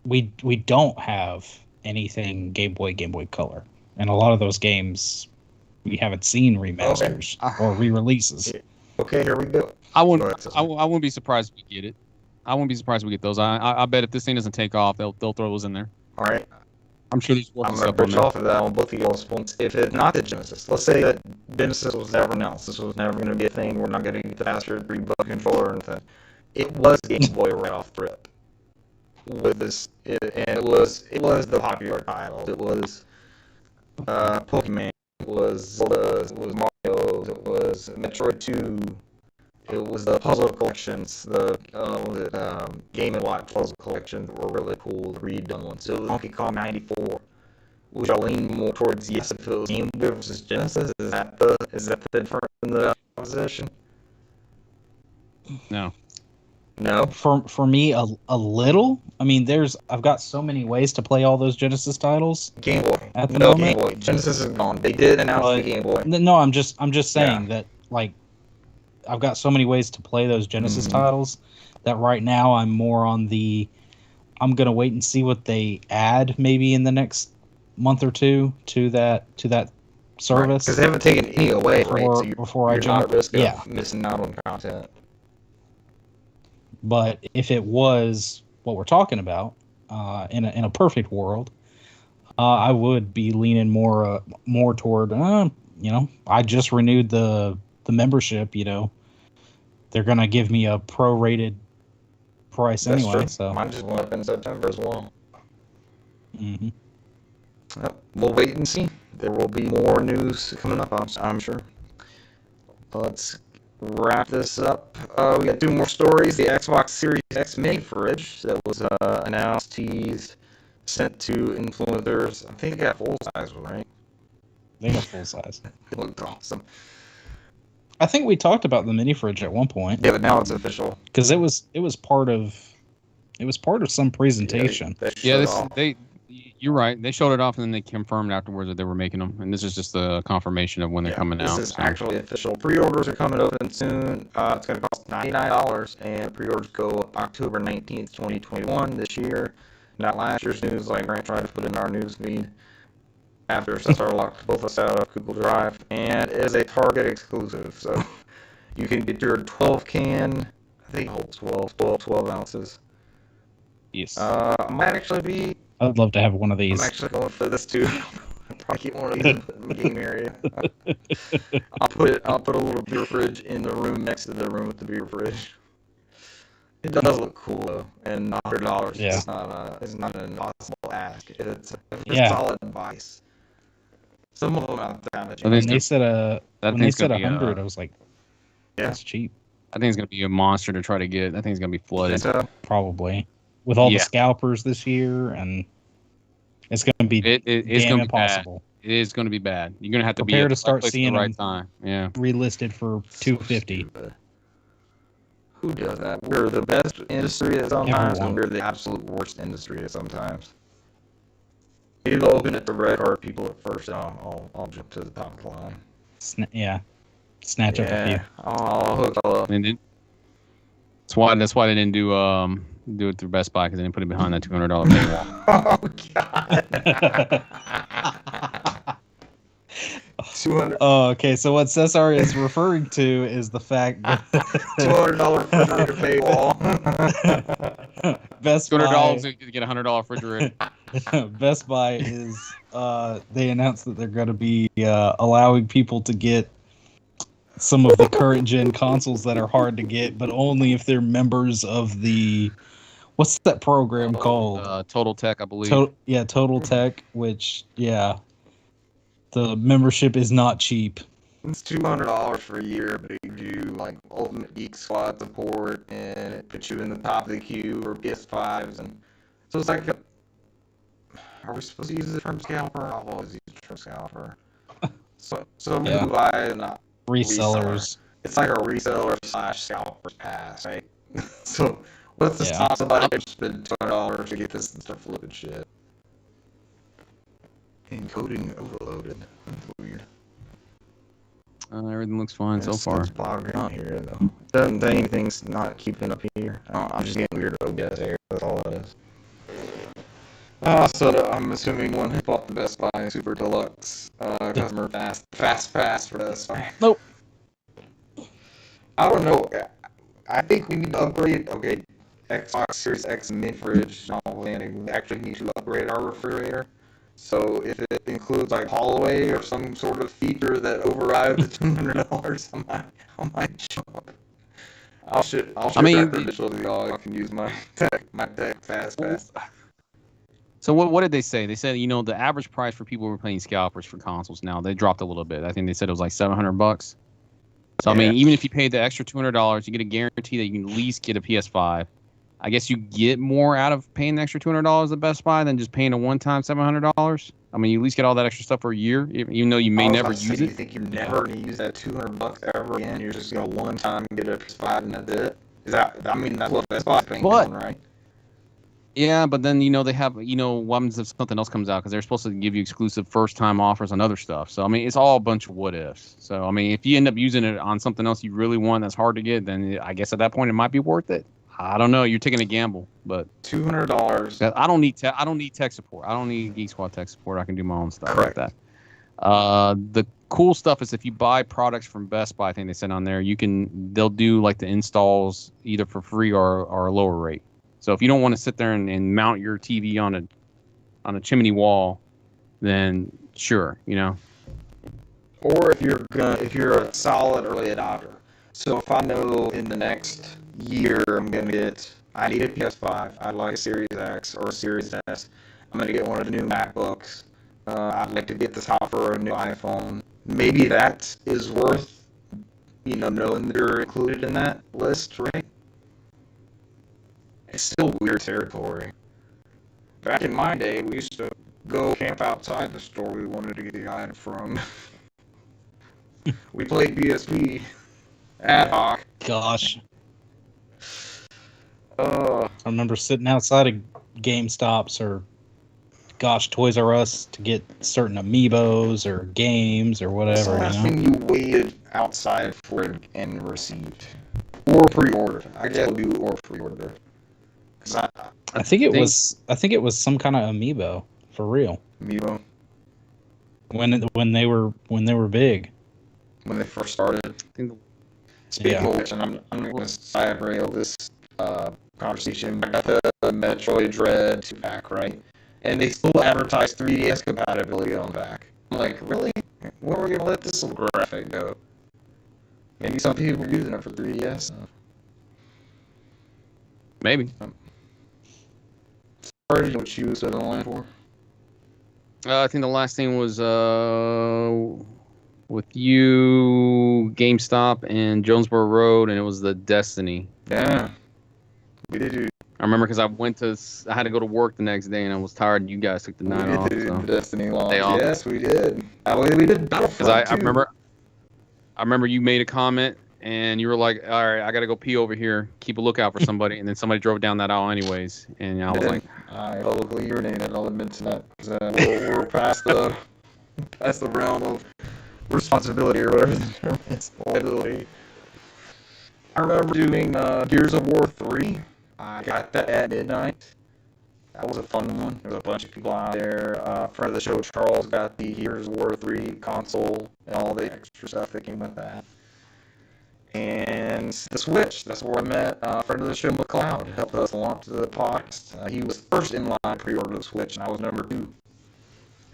we don't have anything Game Boy Color, and a lot of those games we haven't seen remasters or re-releases. Okay, here we go. I wouldn't be surprised if we get it. I wouldn't be surprised if we get those. I bet if this thing doesn't take off, they'll throw those in there. All right. I'm sure there's I'm stuff going to on push there. off of that on both of y'all's points. If it's not the Genesis, let's say that Genesis was never announced. This was never going to be a thing. We're not going to get the faster 3-button controller or anything. It was Game Boy right off the rip. With this, it was the popular titles. It was Pokemon. It was Zelda. It was Mario. It was Metroid 2. It was the puzzle collections, the Game & Watch puzzle collections that were really cool, the redone ones. So it was Donkey Kong 94, which I lean more towards yes if it was Game Boy versus Genesis. Is that the difference in the position? No. No? For me, a little. I mean, I've got so many ways to play all those Genesis titles. Game Boy. At the no, moment? Game Boy. Genesis is gone. They did announce the But- Game Boy. No, I'm just saying that, like, I've got so many ways to play those Genesis Mhm. titles that right now I'm more on I'm gonna wait and see what they add maybe in the next month or two to that service. Because they haven't taken any away, right? So Before I you're jump. not at risk Yeah. of missing out on content. But if it was what we're talking about, in a perfect world, I would be leaning more toward, I just renewed the membership. They're gonna give me a prorated price That's anyway. true. So Mine just went up in September as well. mhm. We'll wait and see. There will be more news coming up, I'm sure. Let's wrap this up. We got 2 more stories. The Xbox Series X mini fridge that was announced, teased, sent to influencers. I think it got full size, right? They got full size. It looked awesome. I think we talked about the mini fridge at one point Yeah, but now it's official. because it was part of some presentation. You're right. They showed it off and then they confirmed afterwards that they were making them. And this is just a confirmation of when they're coming out. This is actually official. Pre-orders are coming open soon. It's going to cost $99, and pre-orders go up October 19th, 2021 this year. Not last year's news, like Grant tried to put in our news feed. After since our locked both of us out of Google Drive, and it is a Target exclusive. So you can get your 12 can. I think it holds 12 ounces. Yes. Might actually be. I'd love to have one of I'm these. actually going for this too. I'll probably get one of these in the game area. I'll put a little beer fridge in the room next to the room with the beer fridge. It does look cool though, and $100 Yeah. is not an impossible ask. It's a Yeah. solid device. Some of them out there kind of When When they they said That when they thing's said gonna be, 100, I was like, Yeah. that's cheap. I think it's going to be a monster to try to get. I think it's going to be flooded. Probably with all the Yeah. scalpers this year, and it's going to be It's damn going to be bad. impossible. It is going to be bad. You're going to have to Prepare be to at the start right place at seeing the right them. time. Yeah. Relisted for $250. Stupid. Who does that? We're the best industry at sometimes, Everyone. and we're the absolute worst industry at sometimes. Maybe they'll open it to red card people at first, and I'll jump to the top of the line. Snatch up a few. I'll hook y'all up. And that's why they didn't do it through Best Buy, because they didn't put it behind that $200 paywall. Oh, God. 200 Okay, so what Cesar is referring to is the fact that $200 refrigerator paywall. Best $200 Buy, to get a $100 refrigerator. Best Buy is they announced that they're going to be allowing people to get some of the current gen consoles that are hard to get, but only if they're members of the what's that program called? Total Tech, I believe. Total Tech, which the membership is not cheap. It's $200 for a year, but it gives you like Ultimate Geek Squad support, and it puts you in the top of the queue for PS5s, and so it's like, are we supposed to use the term scalper? I've always used the term scalper. So Yeah. who buy and not Resellers. it's like a reseller / scalper's pass, right? So let's just Yeah. stop somebody to spend $200 to get this and start flipping shit. Encoding overloaded. That's weird. Everything looks fine so It's far. bogging out here though. Doesn't say anything's not keeping up here. I'm just getting weird OBS here. That's all it is. So I'm assuming one who bought the Best Buy Super Deluxe customer fast pass for Best Buy. Nope. I don't know. I think we need to upgrade. Okay, Xbox Series X mid fridge. Notwithstanding, we actually need to upgrade our refrigerator. So if it includes like Holloway or some sort of feature that overrides the $200, I might jump. I'll ship that credential to y'all. I can use my tech fast pass. So what did they say? They said, the average price for people who are playing scalpers for consoles now, they dropped a little bit. I think they said it was like $700. So I Yeah. mean, even if you paid the extra $200, you get a guarantee that you can at least get a PS5. I guess you get more out of paying the extra $200 at Best Buy than just paying a one-time $700. I mean, you at least get all that extra stuff for a year, even though you may never use Do it. you think you're never gonna use that $200 ever again? You're just gonna one time get a PS5 and that's it. Is that? I mean, that's what Best Buy's paying But- on, right? Yeah, but then they have what happens if something else comes out because they're supposed to give you exclusive first-time offers on other stuff. So I mean, it's all a bunch of what ifs. So I mean, if you end up using it on something else you really want that's hard to get, then I guess at that point it might be worth it. I don't know. You're taking a gamble, but $200. I don't need I don't need tech support. I don't need Geek Squad tech support. I can do my own stuff Correct. like that. The cool stuff is if you buy products from Best Buy, I think they said on there, they'll do like the installs either for free or a lower rate. So if you don't want to sit there and mount your TV on a chimney wall, then sure, Or if you're a solid early adopter. So if I know in the next year I need a PS5, I'd like a Series X or a Series S. I'm gonna get one of the new MacBooks. I'd like to get this hop for a new iPhone. Maybe that is worth, knowing that you're included in that list, right? It's still weird territory. Back in my day, we used to go camp outside the store we wanted to get the item from. We played BSP ad hoc. Gosh, Uh, I remember sitting outside of GameStops or, Toys R Us to get certain amiibos or games or what's the whatever. last thing you waited outside for and received? Or pre-ordered. I guess it'll do or pre-ordered. I think it was some kind of amiibo for real Amiibo, when they were big. when they first started. think Speaking Yeah. of which, and I'm going to side rail this conversation. I got the Metroid Dread 2-pack, right? And they still advertise 3DS compatibility on the back. I'm like, really? When are we going to let this little graphic go? Maybe some people are using it for 3DS. maybe. Sorry, what you was on the line for? I think the last thing was with you, GameStop, and Jonesboro Road, and it was the Destiny. Yeah. We did do I remember because I had to go to work the next day, and I was tired. And you guys took the night off. the So. Destiny launch. Day off. Yes, we did. We did Because Battlefront I too. remember you made a comment, and you were like, "All right, I got to go pee over here. Keep a lookout for somebody." And then somebody drove down that aisle anyways, and I was like, I publicly urinated. I'll admit to that. 'Cause, we're past the realm of responsibility or whatever the term is. Liability. I remember doing Gears of War 3. I got that at midnight. That was a fun one. There was a bunch of people out there. Friend of the show, Charles, got the Gears of War 3 console and all the extra stuff that came with that. And the Switch. That's where I met friend of the show, McLeod. Helped us launch the podcast. He was first in line to pre-order the Switch, and I was number 2.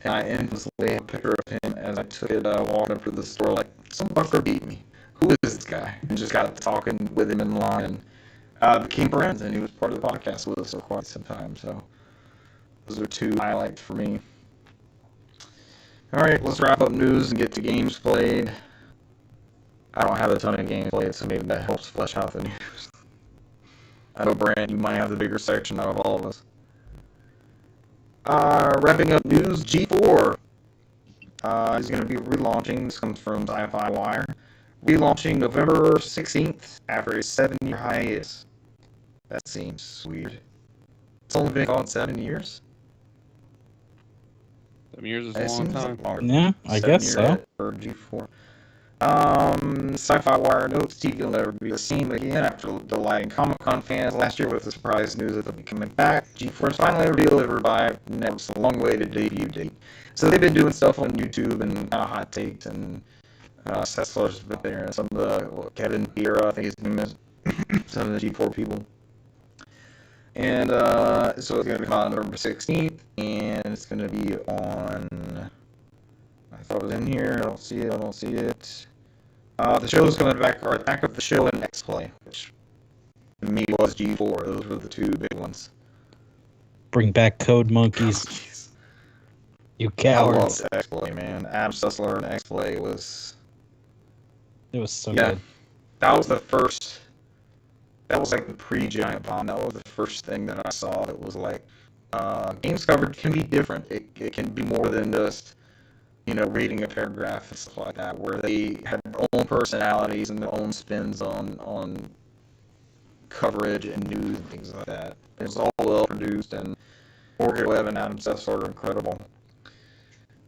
And I infamously have a picture of him as I took it, walking up to the store like, some fucker beat me. Who is this guy? And just got talking with him in line. And became friends, and he was part of the podcast with us for quite some time. So those are 2 highlights for me. All right, let's wrap up news and get to games played. I don't have a ton of games played, so maybe that helps flesh out the news. I know, Brand, you might have the bigger section out of all of us. Wrapping up news, G4 is going to be relaunching. This comes from Sci-Fi Wire. Relaunching November 16th after a 7-year hiatus. That seems weird. It's only been gone 7 years. 7 years is That a long seems time. like longer. Yeah, I 7 guess year so. For G4. Sci-Fi Wire notes TV will never be the same again after delighting Comic-Con fans last year with the surprise news that they'll be coming back. G4 is finally delivered by Netflix's long-awaited debut date. So they've been doing stuff on YouTube and kind of hot takes, and Sessler's been there, and some of the Kevin Beera, I think his name is, some of the G4 people. And so it's going to be on November 16th, and it's going to be on... I thought it was in here. I don't see it. The show is coming back, or Attack of the Show and X-Play, which to me was G4. Those were the 2 big ones. Bring back Code Monkeys, Jeez. you I cowards. loved X-Play, man. Ab Sessler and X-Play was... It was so Yeah. good. That was the first. That was like the pre-Giant Bomb. That was the first thing that I saw that was like, games coverage can be different. It can be more than just, reading a paragraph and stuff like that, where they had their own personalities and their own spins on coverage and news and things like that. It was all well produced, and Morgan Webb and Adam Seth are incredible.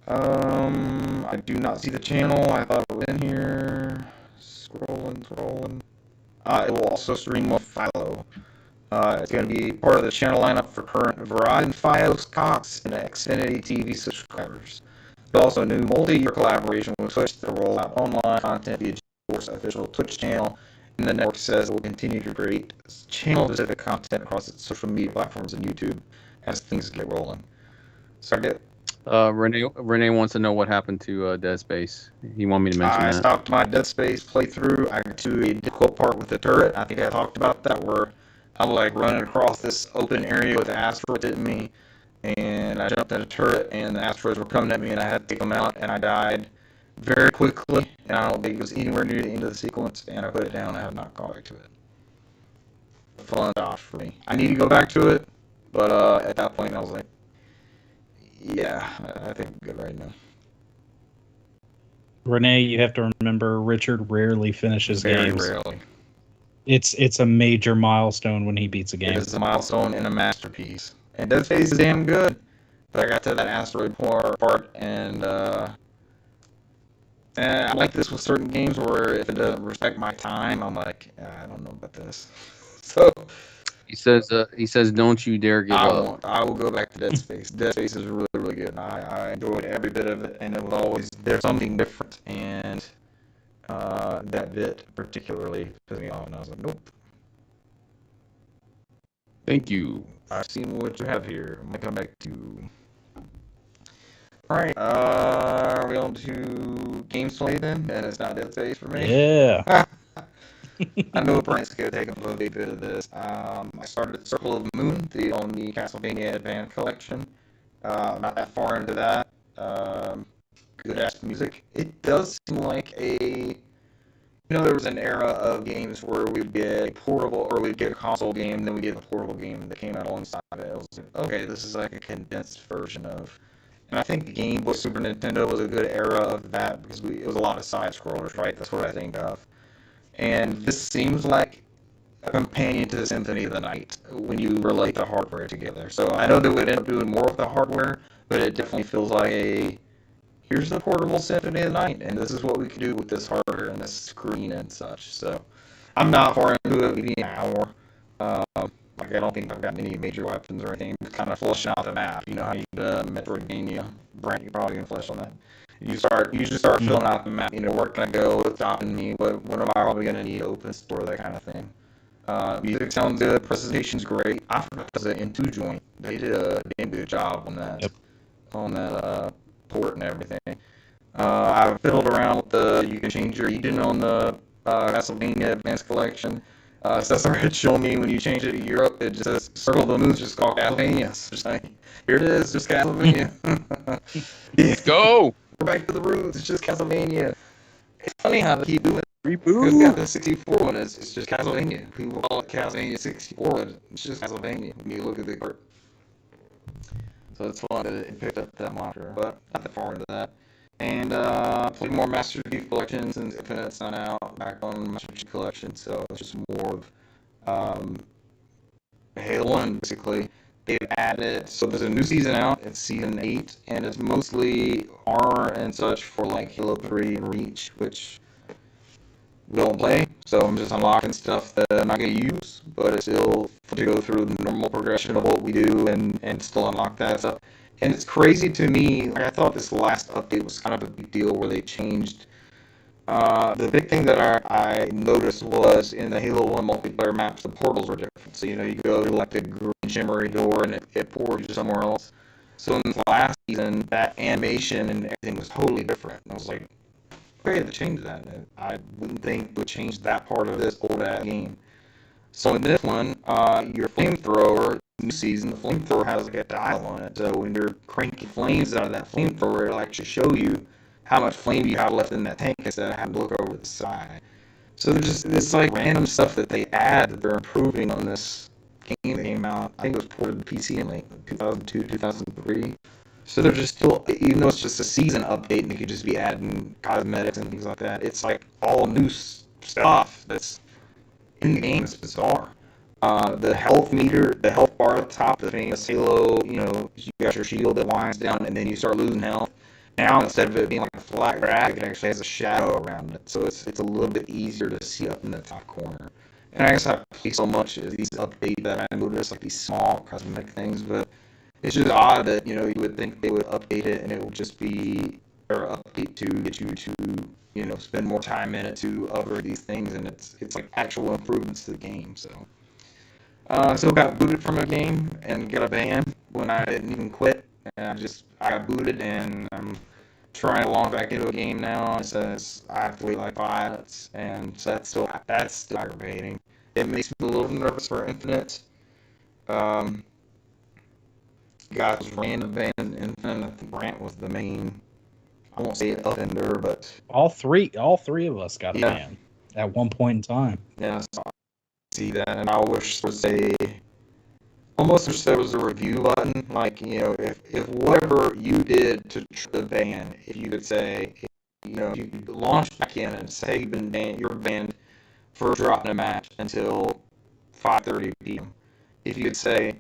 I do not see the channel. I thought it was in here. Scrolling. It will also stream with Philo. It's going to be part of the channel lineup for current Verizon Fios, Cox, and Xfinity TV subscribers. There's also a new multi-year collaboration with Twitch to roll out online content via GeForce official Twitch channel, and the network says it will continue to create channel-specific content across its social media platforms and YouTube as things get rolling. So I get. Renee wants to know what happened to Dead Space. He wanted me to mention I that. stopped my Dead Space playthrough. I got to a difficult part with the turret. I think I talked about that, where I'm like running across this open area with asteroids hitting me, and I jumped at a turret, and the asteroids were coming at me, and I had to take them out, and I died very quickly, and I don't think it was anywhere near the end of the sequence, and I put it down. I have not gone back to it. Fun off for me. I need to go back to it, but at that point I was like, yeah, I think I'm good right now. Renee, you have to remember Richard rarely finishes Very games. rarely. It's a major milestone when he beats a game. It is a milestone and a masterpiece. And Dead Space is damn good. But I got to that asteroid part, and I like this with certain games where if it doesn't respect my time, I'm like, I don't know about this. So He says, "Don't you dare give I up." won't. I will go back to Dead Space. Dead Space is really, really good. I enjoyed every bit of it, and it was always there's something different, and that bit particularly pissed me off, and I was like, nope. Thank you. I've seen what you have here. I'm gonna come back to. Alright, are we on to gameplay then? And it's not Dead Space for me. Yeah. I know Brent's gonna take a bit of this. I started Circle of the Moon on the Castlevania Advance Collection. Not that far into that. Good ass music. It does seem like there was an era of games where we'd get a portable, or we'd get a console game, then we'd get a portable game that came out alongside it. It was like, okay, this is like a condensed version of. And I think the Game Boy Super Nintendo was a good era of that, because it was a lot of side scrollers, right? That's what I think of. And this seems like a companion to Symphony of the Night when you relate the hardware together. So I know they would end up doing more with the hardware, but it definitely feels like here's the portable Symphony of the Night, and this is what we can do with this hardware and this screen and such. So I'm not far into it. We need an hour. Like I don't think I've gotten any major weapons or anything. Just kind of fleshing out the map. You know how you Metroidvania. Brent, you're probably gonna flesh on that. You just start filling out the map. Where can I go? What's stopping me? What am I probably gonna need to open store? That kind of thing. Music sounds good. Presentation's great. I forgot it was an in-2 joint. They did a damn good job on that. Yep. On that port and everything. I've fiddled around with you can change your Eden on the Castlevania Advanced Collection. Cesar had shown me when you change it to Europe, it just says Circle of the Moon's just called Castlevania. It's just like, here it is, just Castlevania. Let's go. We're back to the roots, it's just Castlevania. It's funny how they keep doing it. Reboot. Because we got the 64 one, it's just Castlevania. People call it Castlevania 64, but it's just Castlevania when you look at the card. So it's fun that it picked up that moniker, but not that far into that. And played more Master Chief Collection since Infinite's not out, back on Master Chief Collection, so it's just more of Halo 1, basically. They've added, so there's a new season out, it's season 8, and it's mostly armor and such for like Halo 3 and Reach, which we don't play, so I'm just unlocking stuff that I'm not going to use, but it's still to go through the normal progression of what we do and still unlock that stuff. And it's crazy to me, like I thought this last update was kind of a big deal where they changed. The big thing that I noticed was in the Halo 1 multiplayer maps, the portals were different. So, you go to like the green shimmery door and it pours you somewhere else. So in the last season, that animation and everything was totally different. And I was like, okay, to change that. I wouldn't think would change that part of this old ass game. So in this one, your flamethrower, new season, the flamethrower has like a dial on it. So when you're cranking flames out of that flamethrower, it'll actually show you how much flame you have left in that tank instead of having to look over the side. So they're just, it's like random stuff that they add that they're improving on this game that came out. I think it was ported to PC in like 2002, 2003. So they're just still, even though it's just a season update and they could just be adding cosmetics and things like that, it's like all new stuff that's in the game. It's bizarre. The health meter, the health bar at the top, the famous Halo, you know, you got your shield that winds down and then you start losing health. Now, instead of it being like a flat graph, it actually has a shadow around it. So it's a little bit easier to see up in the top corner. And I guess I play so much as these updates that I notice, like these small cosmetic things, but it's just odd that, you know, you would think they would update it and it would just be, or update to get you to, you know, spend more time in it to upgrade these things, and it's like actual improvements to the game, so. Still got booted from a game and got a ban when I didn't even quit. And I got booted and I'm trying to log back into a game now. It says I have to wait like 5 minutes, and so that's still aggravating. It makes me a little nervous for Infinite. Guys, random ban in Infinite. I think Brant was the main. I won't say offender, but All three of us got a Yeah. ban at one point in time. yeah, so I see that, and I wish there was almost wish there was a review button, like, you know, if whatever you did to the ban, if you could say, you know, you could launch back in and say you're banned for dropping a match until 5:30 p.m. If you could say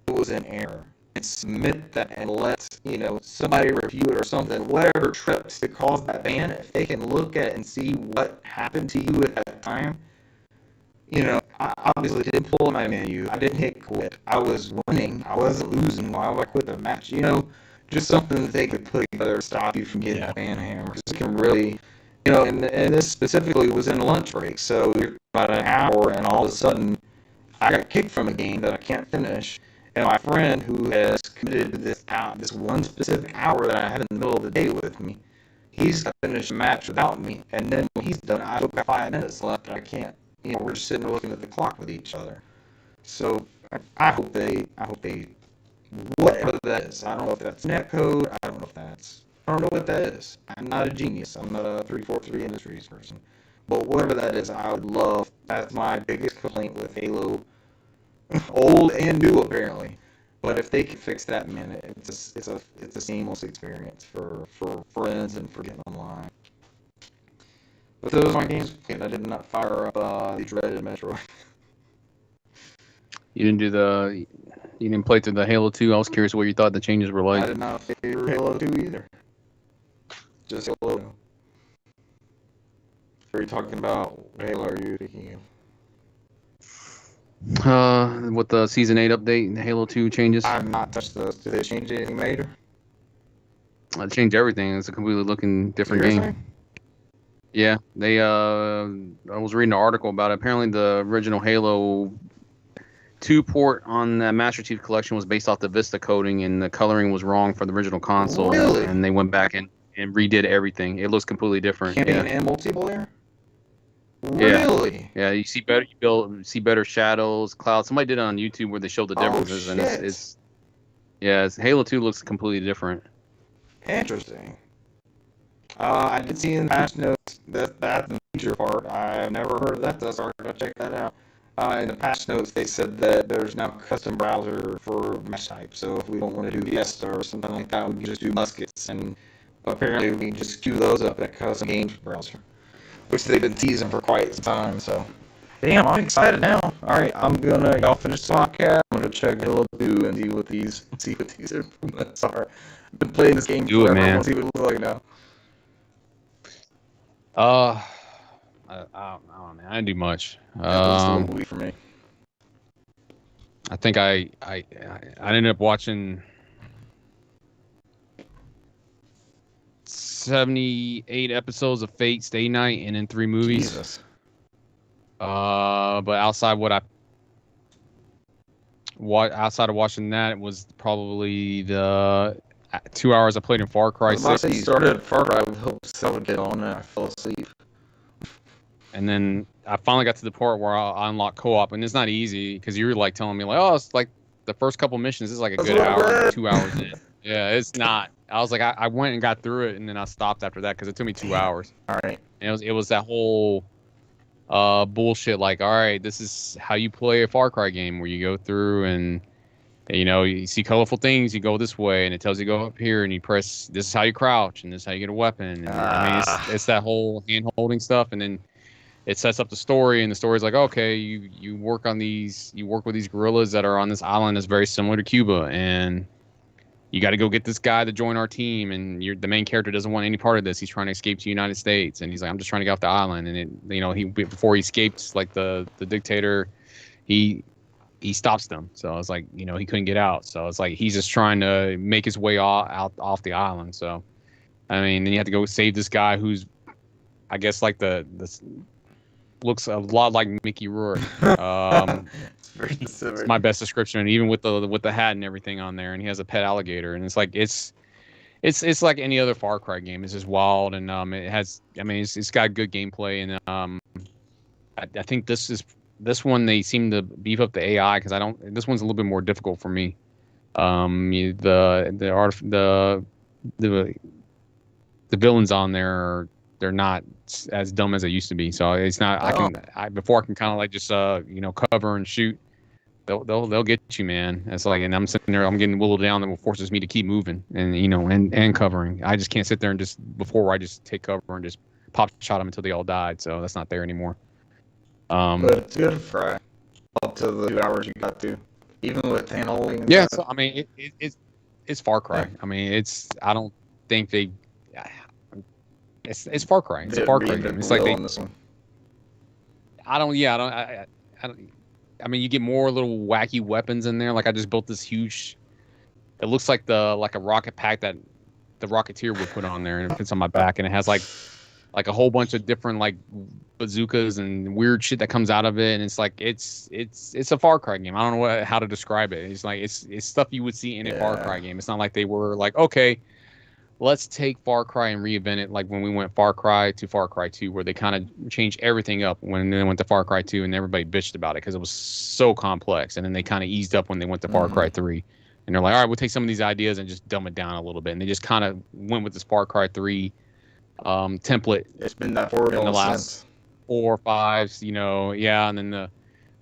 it was an error and submit that and let, you know, somebody review it or something, whatever trips to cause that ban, if they can look at it and see what happened to you at that time. You know, I obviously didn't pull my menu. I didn't hit quit. I was winning. I wasn't losing. Why would I quit the match? You know, just something that they could put together to stop you from getting that ban hammer. It can really, you know, and this specifically was in a lunch break. So you're about an hour, and all of a sudden, I got kicked from a game that I can't finish. And my friend, who has committed to this one specific hour that I had in the middle of the day with me, he's got to finish a match without me. And then when he's done, I've got 5 minutes left. I can't. You know, we're just sitting there looking at the clock with each other. So I hope they, whatever that is. I don't know if that's netcode. I don't know what that is. I'm not a genius. I'm not a 343 Industries person. But whatever that is, I would love. That's my biggest complaint with Halo, old and new apparently. But if they could fix that, man, it's a seamless experience for friends and for getting online. But those are my games, and I did not fire up the dreaded Metroid. You didn't play through the Halo 2. I was curious what you thought the changes were I like. did not favor Halo 2 either. Just Halo. Are you talking about what Halo are you thinking of? With the Season 8 update, the Halo 2 changes. I've not touched those. Did they change anything major? It changed everything. It's a completely looking different Seriously? game. Yeah, they. I was reading an article about it. Apparently, the original Halo 2 port on the Master Chief Collection was based off the Vista coding, and the coloring was wrong for the original console. Really? And they went back and redid everything. It looks completely different. Campaign and multiplayer? Yeah. Really? Yeah, you see better. See better shadows, clouds. Somebody did it on YouTube where they showed the differences, and it's Halo 2 looks completely different. Interesting. I did see in the patch notes that's the feature part. I've never heard of that, so I'm going to check that out. In the patch notes, they said that there's now custom browser for mesh type. So if we don't want to do Fiesta or something like that, we can just do muskets. And apparently we can just queue those up in a custom games browser, which they've been teasing for quite some time. So, damn, I'm excited now. All right, y'all finish the podcast. I'm gonna check Halo 2 and see what these improvements are. I've been playing this game Do it, forever. I man. want to see what it looks like now. I don't know, man. I didn't do much. It's a little weak for me. I think I ended up watching 78 episodes of Fate Stay Night and then 3 movies. Jesus. But outside outside of watching that, it was probably the 2 hours I played in Far Cry 6. You started Far Cry with hopes I would get on and I fell asleep. And then I finally got to the part where I unlocked co-op, and it's not easy because you were like telling me like, oh, it's like the first couple missions is like a good hour, 2 hours in. Yeah, it's not. I was like, I went and got through it, and then I stopped after that because it took me 2 hours. All right. And it was that whole bullshit. Like, all right, this is how you play a Far Cry game, where you go through and you see colorful things, you go this way, and it tells you to go up here, and you press. This is how you crouch, and this is how you get a weapon. And, I mean, it's that whole hand holding stuff, and then it sets up the story, and the story's like, okay, you work with these guerrillas that are on this island that's very similar to Cuba, and you got to go get this guy to join our team, and the main character doesn't want any part of this. He's trying to escape to the United States, and he's like, I'm just trying to get off the island. And he before he escaped, like the dictator, he stops them. So it's like, he couldn't get out. So it's like he's just trying to make his way off the island. So I mean, then you have to go save this guy who's, I guess, like the looks a lot like Mickey Rourke. It's very specific. It's my best description, and even with the hat and everything on there, and he has a pet alligator, and it's like it's like any other Far Cry game. It's just wild, and it has. I mean, it's got good gameplay, and I think this one they seem to beef up the AI because This one's a little bit more difficult for me. The villains on there they're not as dumb as they used to be. So it's not. Before I can kind of like just cover and shoot. They'll get you, man. It's like, and I'm sitting there, I'm getting whittled down, that forces me to keep moving and and covering. I just can't sit there and just I just take cover and just pop shot them until they all died. So that's not there anymore. But it's good for up to the 2 hours you got to, even with hand holding. Yeah, so I mean, it's Far Cry. Yeah. I mean, I don't think they. It's Far Cry. It's a Far Cry game. It's like I mean, you get more little wacky weapons in there. Like I just built this huge. It looks like a rocket pack that the Rocketeer would put on there, and it fits on my back, and it has like a whole bunch of different like bazookas and weird shit that comes out of it, and it's like it's a Far Cry game. I don't know how to describe it. It's like it's stuff you would see in a Far Cry game. It's not like they were like, okay, let's take Far Cry and reinvent it, like when we went Far Cry to Far Cry 2, where they kind of changed everything up when they went to Far Cry 2, and everybody bitched about it because it was so complex, and then they kind of eased up when they went to Far Cry 3, and they're like, all right, we'll take some of these ideas and just dumb it down a little bit, and they just kind of went with this Far Cry 3 template. It's been that formula in the last since 4 or 5, and then the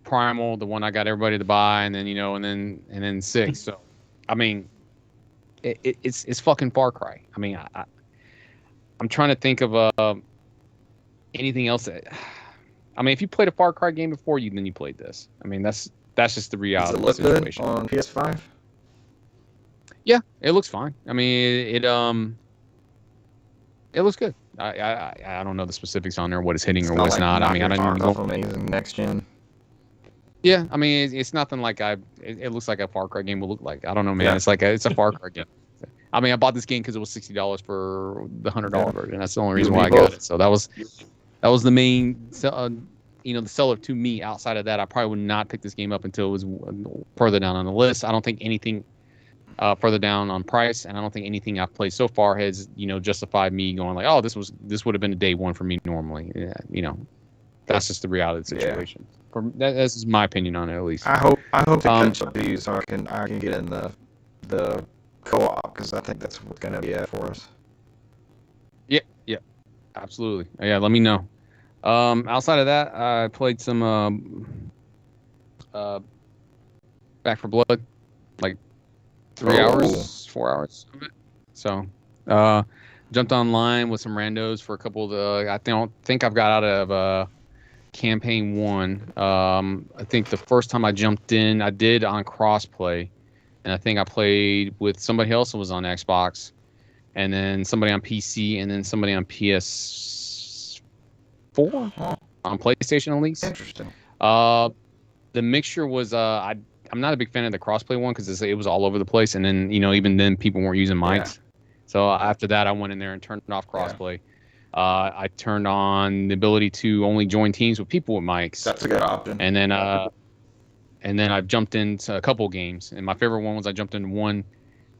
Primal, the one I got everybody to buy, and then and then 6. So, I mean, it's fucking Far Cry. I mean, I'm trying to think of anything else that. I mean, if you played a Far Cry game before then you played this. I mean, that's just the reality of the situation. On PS5? Yeah, it looks fine. I mean, it looks good. I don't know the specifics on there, what it's hitting or what it's not. I mean, I don't even know. Amazing next gen. Yeah, I mean, it's nothing like it looks like a Far Cry game will look like. I don't know, man. Yeah. It's a Far Cry game. I mean, I bought this game because it was $60 for the $100 version. That's the only reason why I got it. So that was the main, the seller to me. Outside of that, I probably would not pick this game up until it was further down on the list. I don't think anything further down on price, and I don't think anything I've played so far has justified me going like, oh, this would have been a day one for me normally. Yeah, that's just the reality of the situation. Yeah. That's just my opinion on it, at least. I hope to catch up to you so I can get in the co-op, because I think that's what's gonna be at for us. Yeah, absolutely. Yeah, let me know. Outside of that, I played some Back 4 Blood, like 3 hours, 4 hours of it. So, jumped online with some randos for a couple of the. I don't think I've got out of campaign 1. I think the first time I jumped in, I did on crossplay, and I think I played with somebody else who was on Xbox, and then somebody on PC, and then somebody on PS4, on PlayStation at least. Interesting. The mixture was I'm not a big fan of the crossplay one because it was all over the place, and then even then people weren't using mics. Yeah. So after that, I went in there and turned off crossplay. Yeah. I turned on the ability to only join teams with people with mics. That's a good option. And then I've jumped into a couple games, and my favorite one was I jumped into one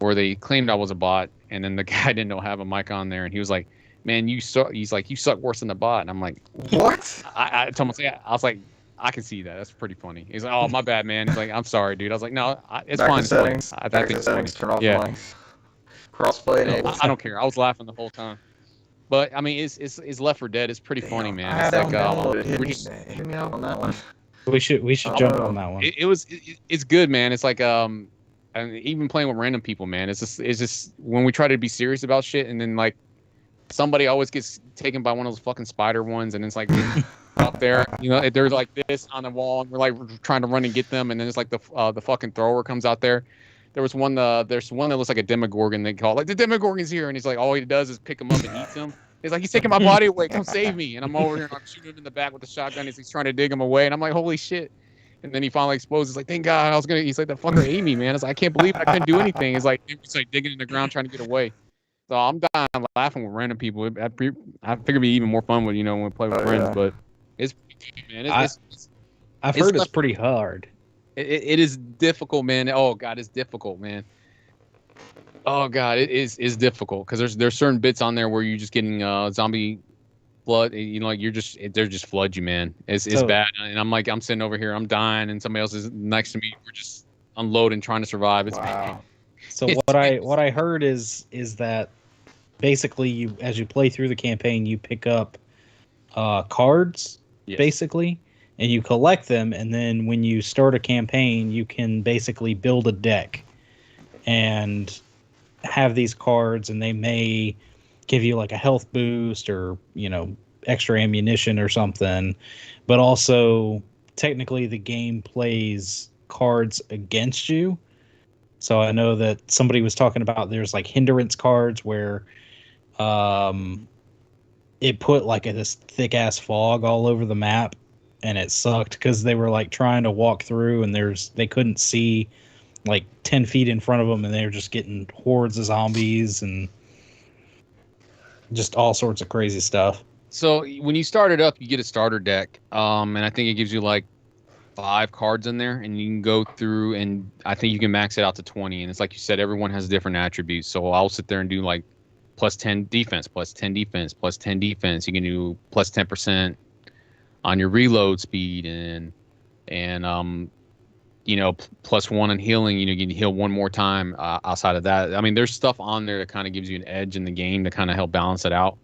where they claimed I was a bot, and then the guy didn't have a mic on there, and he was like, "Man, you suck." He's like, "You suck worse than the bot," and I'm like, "What?" I told him, I was like, "I can see that. That's pretty funny." He's like, "Oh, my bad, man." He's like, "I'm sorry, dude." I was like, "No, it's fine." Settings. I think it's funny. Turn off yeah. mics. Crossplay No, enabled. I don't care. I was laughing the whole time. But I mean, it's Left 4 Dead. It's pretty funny, Damn, man. I It's had like that downloaded. we're just Hit me up on that one. We should jump on that one. it's good, man. It's like and even playing with random people, man. It's just when we try to be serious about shit, and then like somebody always gets taken by one of those fucking spider ones, and it's like up there, you know, they're like this on the wall, and we're like trying to run and get them, and then it's like the fucking thrower comes out there. There's one that looks like a Demogorgon. They call it, like, the Demogorgon's here, and he's like, all he does is pick him up and eats him. He's like, he's taking my body away. Come save me. And I'm over here and I'm shooting him in the back with the shotgun as he's trying to dig him away. And I'm like, holy shit. And then he finally explodes. He's like, thank God. He's like, the fucker ate me, man. I was like, I can't believe I couldn't do anything. He's like digging in the ground trying to get away. So I'm dying laughing with random people. I figured it'd be even more fun when we play with friends. Yeah. But it's pretty good, man. I've heard it's pretty hard. It is difficult, man. Oh God, it's difficult, man. Oh God, it is difficult because there's certain bits on there where you're just getting zombie flood. You know, like they're just flood you, man. It's bad. And I'm sitting over here, I'm dying, and somebody else is next to me. We're just unloading, trying to survive. It's Wow. So what I heard is that basically as you play through the campaign, you pick up cards, Yes. basically, and you collect them, and then when you start a campaign, you can basically build a deck and have these cards, and they may give you like a health boost or, you know, extra ammunition or something, but also technically the game plays cards against you. So I know that somebody was talking about there's like hindrance cards where it put like this thick ass fog all over the map, and it sucked because they were like trying to walk through and they couldn't see like 10 feet in front of them, and they were just getting hordes of zombies and just all sorts of crazy stuff. So when you start it up, you get a starter deck, and I think it gives you like 5 cards in there, and you can go through, and I think you can max it out to 20. And it's like you said, everyone has different attributes. So I'll sit there and do like plus 10 defense, plus 10 defense, plus 10 defense. You can do plus 10% on your reload speed, and you know, plus 1 in healing. You know, you can heal 1 more time. Outside of that, I mean, there's stuff on there that kind of gives you an edge in the game to kind of help balance it out.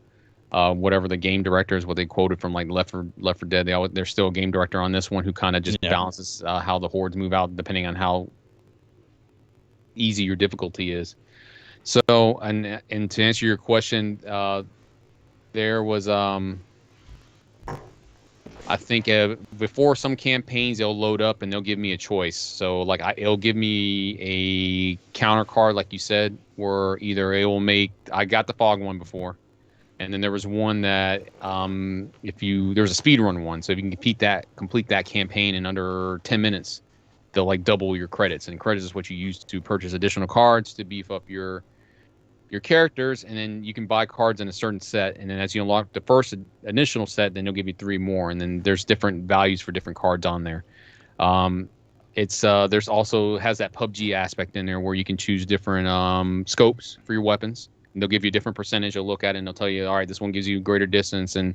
Whatever the game director is, what they quoted from like Left 4 Dead, there's still a game director on this one who kind of just balances how the hordes move out depending on how easy your difficulty is. So, and to answer your question, there was I think before some campaigns they'll load up and they'll give me a choice. So like it'll give me a counter card, like you said, where either it will make, I got the fog one before, and then there was one that there was a speed run one. So if you can complete that campaign in under 10 minutes, they'll like double your credits, and credits is what you use to purchase additional cards to beef up your characters, and then you can buy cards in a certain set, and then as you unlock the first initial set, then they'll give you 3 more, and then there's different values for different cards on there. There's also has that PUBG aspect in there where you can choose different scopes for your weapons, and they'll give you a different percentage. You'll look at it and they'll tell you, all right, this one gives you greater distance, and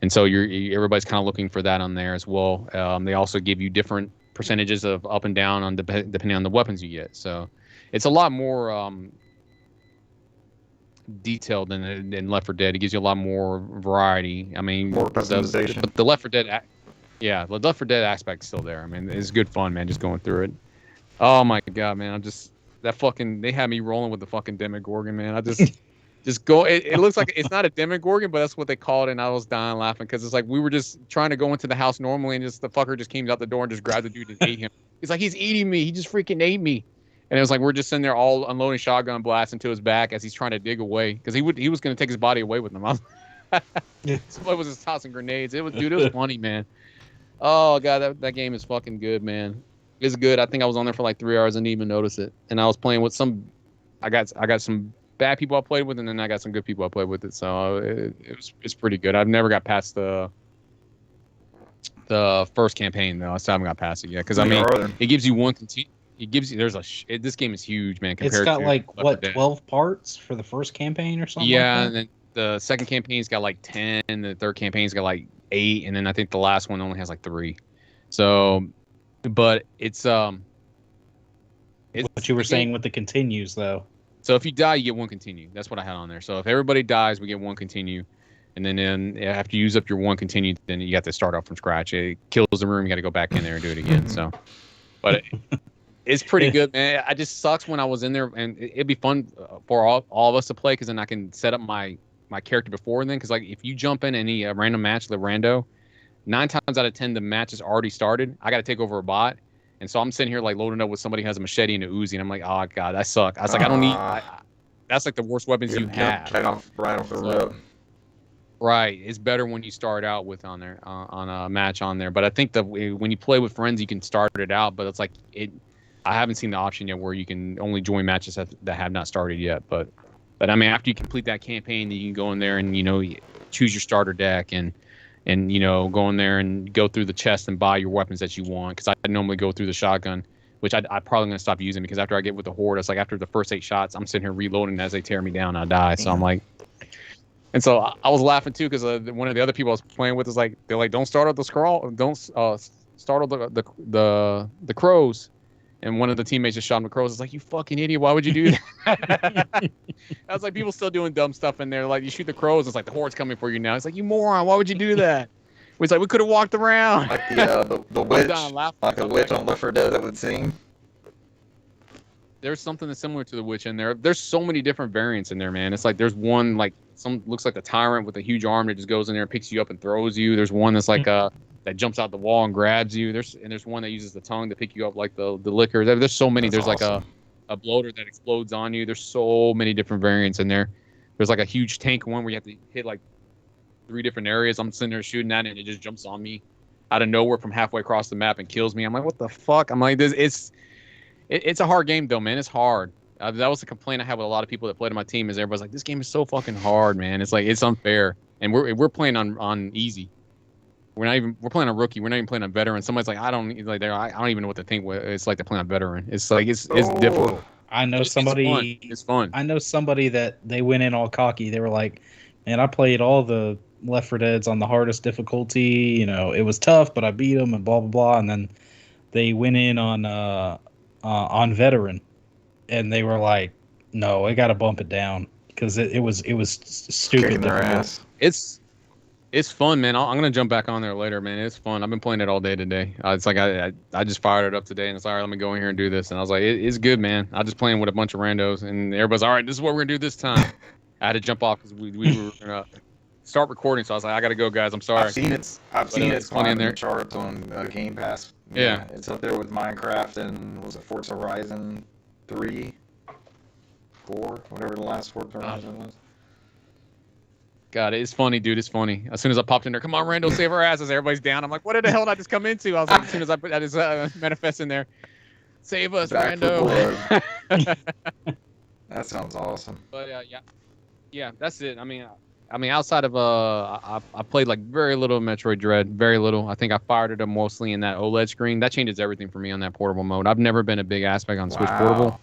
so everybody's kind of looking for that on there as well. They also give you different percentages of up and down on depending on the weapons you get. So it's a lot more detailed than Left 4 Dead. It gives you a lot more variety. I mean, More customization. the Left 4 Dead, the Left 4 Dead aspect's still there. I mean, it's good fun, man, just going through it. Oh my God, man, they had me rolling with the fucking Demogorgon, man. I just go. It looks like it's not a Demogorgon, but that's what they call it, and I was dying laughing because it's like we were just trying to go into the house normally, and just the fucker just came out the door and just grabbed the dude and ate him. He's like, he's eating me. He just freaking ate me. And it was like we're just sitting there all unloading shotgun blasts into his back as he's trying to dig away because he was going to take his body away with him. Somebody was just tossing grenades. It was funny, man. Oh God, that game is fucking good, man. It's good. I think I was on there for like 3 hours and didn't even notice it. And I was playing with I got some bad people I played with, and then I got some good people I played with it. So it's pretty good. I've never got past the first campaign though. I still haven't got past it yet because I mean it gives you one It gives you this game is huge, man. It's got like what 12 parts for the first campaign or something. Yeah, like and then the second campaign's got like 10, the third campaign's got like 8, and then I think the last one only has like 3. So, but it's what you were saying with the continues though. So if you die, you get one continue. That's what I had on there. So if everybody dies, we get one continue. And then after you use up your one continue, then you have to start off from scratch. It kills the room. You got to go back in there and do it again. So, but it's pretty good, man. I just sucks when I was in there, and it'd be fun for all of us to play because then I can set up my character before then. Because like if you jump in any random match, the rando, 9 times out of 10 the match has already started. I got to take over a bot. And so I'm sitting here like loading up with somebody who has a machete and a Uzi, and I'm like, oh god, I suck. I was like, I don't need. That's like the worst weapons you have. Right off the rip. Right, it's better when you start out with on there on a match on there. But I think when you play with friends, you can start it out. But it's like I haven't seen the option yet where you can only join matches that have not started yet. But I mean, after you complete that campaign, you can go in there and choose your starter deck and go in there and go through the chest and buy your weapons that you want. Because I normally go through the shotgun, which I'm probably going to stop using because after I get with the horde, it's like after the first 8 shots, I'm sitting here reloading as they tear me down, I die. So I'm like, and so I was laughing too because one of the other people I was playing with is like, they're like, don't start out the scroll, don't start out the crows. And one of the teammates just shot him with crows. It's like, you fucking idiot! Why would you do that? I was like, people still doing dumb stuff in there. Like, you shoot the crows, it's like the horde's coming for you now. It's like, you moron! Why would you do that? It's like we could have walked around. Like the witch, like a witch on Left 4 Dead that would sing. There's something that's similar to the witch in there. There's so many different variants in there, man. It's like there's one like some looks like a tyrant with a huge arm that just goes in there and picks you up and throws you. There's one that's like that jumps out the wall and grabs you. There's one that uses the tongue to pick you up like the liquor. There's so many. That's there's awesome. Like a bloater that explodes on you. There's so many different variants in there. There's like a huge tank one where you have to hit like 3 different areas. I'm sitting there shooting at it and it just jumps on me out of nowhere from halfway across the map and kills me. I'm like, what the fuck? I'm like, it's a hard game though, man. It's hard. That was the complaint I had with a lot of people that played on my team. Is everybody's like, this game is so fucking hard, man. It's like it's unfair, and we're playing on easy. We're playing on rookie. We're not even playing on veteran. Somebody's like, I don't even know what to think. It's like to play on veteran. It's like it's difficult. I know somebody. It's fun. I know somebody that they went in all cocky. They were like, man, I played all the Left 4 Deads on the hardest difficulty. It was tough, but I beat them and blah blah blah. And then they went in on veteran, and they were like, no, I got to bump it down because it was stupid. Kicking their ass. It's fun, man. I'm gonna jump back on there later, man. It's fun. I've been playing it all day today. It's like I just fired it up today, and it's all right. Let me go in here and do this. And I was like, it's good, man. I'm just playing with a bunch of randos, and everybody's all right. This is what we're gonna do this time. I had to jump off because we were gonna start recording, so I was like, I gotta go, guys. I'm sorry. I've seen it funny in there. Charts on Game Pass. Yeah, it's up there with Minecraft and was it Forza Horizon 3, 4, whatever the last Forza Horizon was. God, it's funny, dude. It's funny. As soon as I popped in there, come on, Randall, save our asses. Everybody's down. I'm like, what the hell did I just come into? I was like, as soon as I put that manifest in there, save us, Randall. That sounds awesome. But yeah, that's it. I mean, outside of I played like very little Metroid Dread, very little. I think I fired it up mostly in that OLED screen. That changes everything for me on that portable mode. I've never been a big aspect on Switch Portable,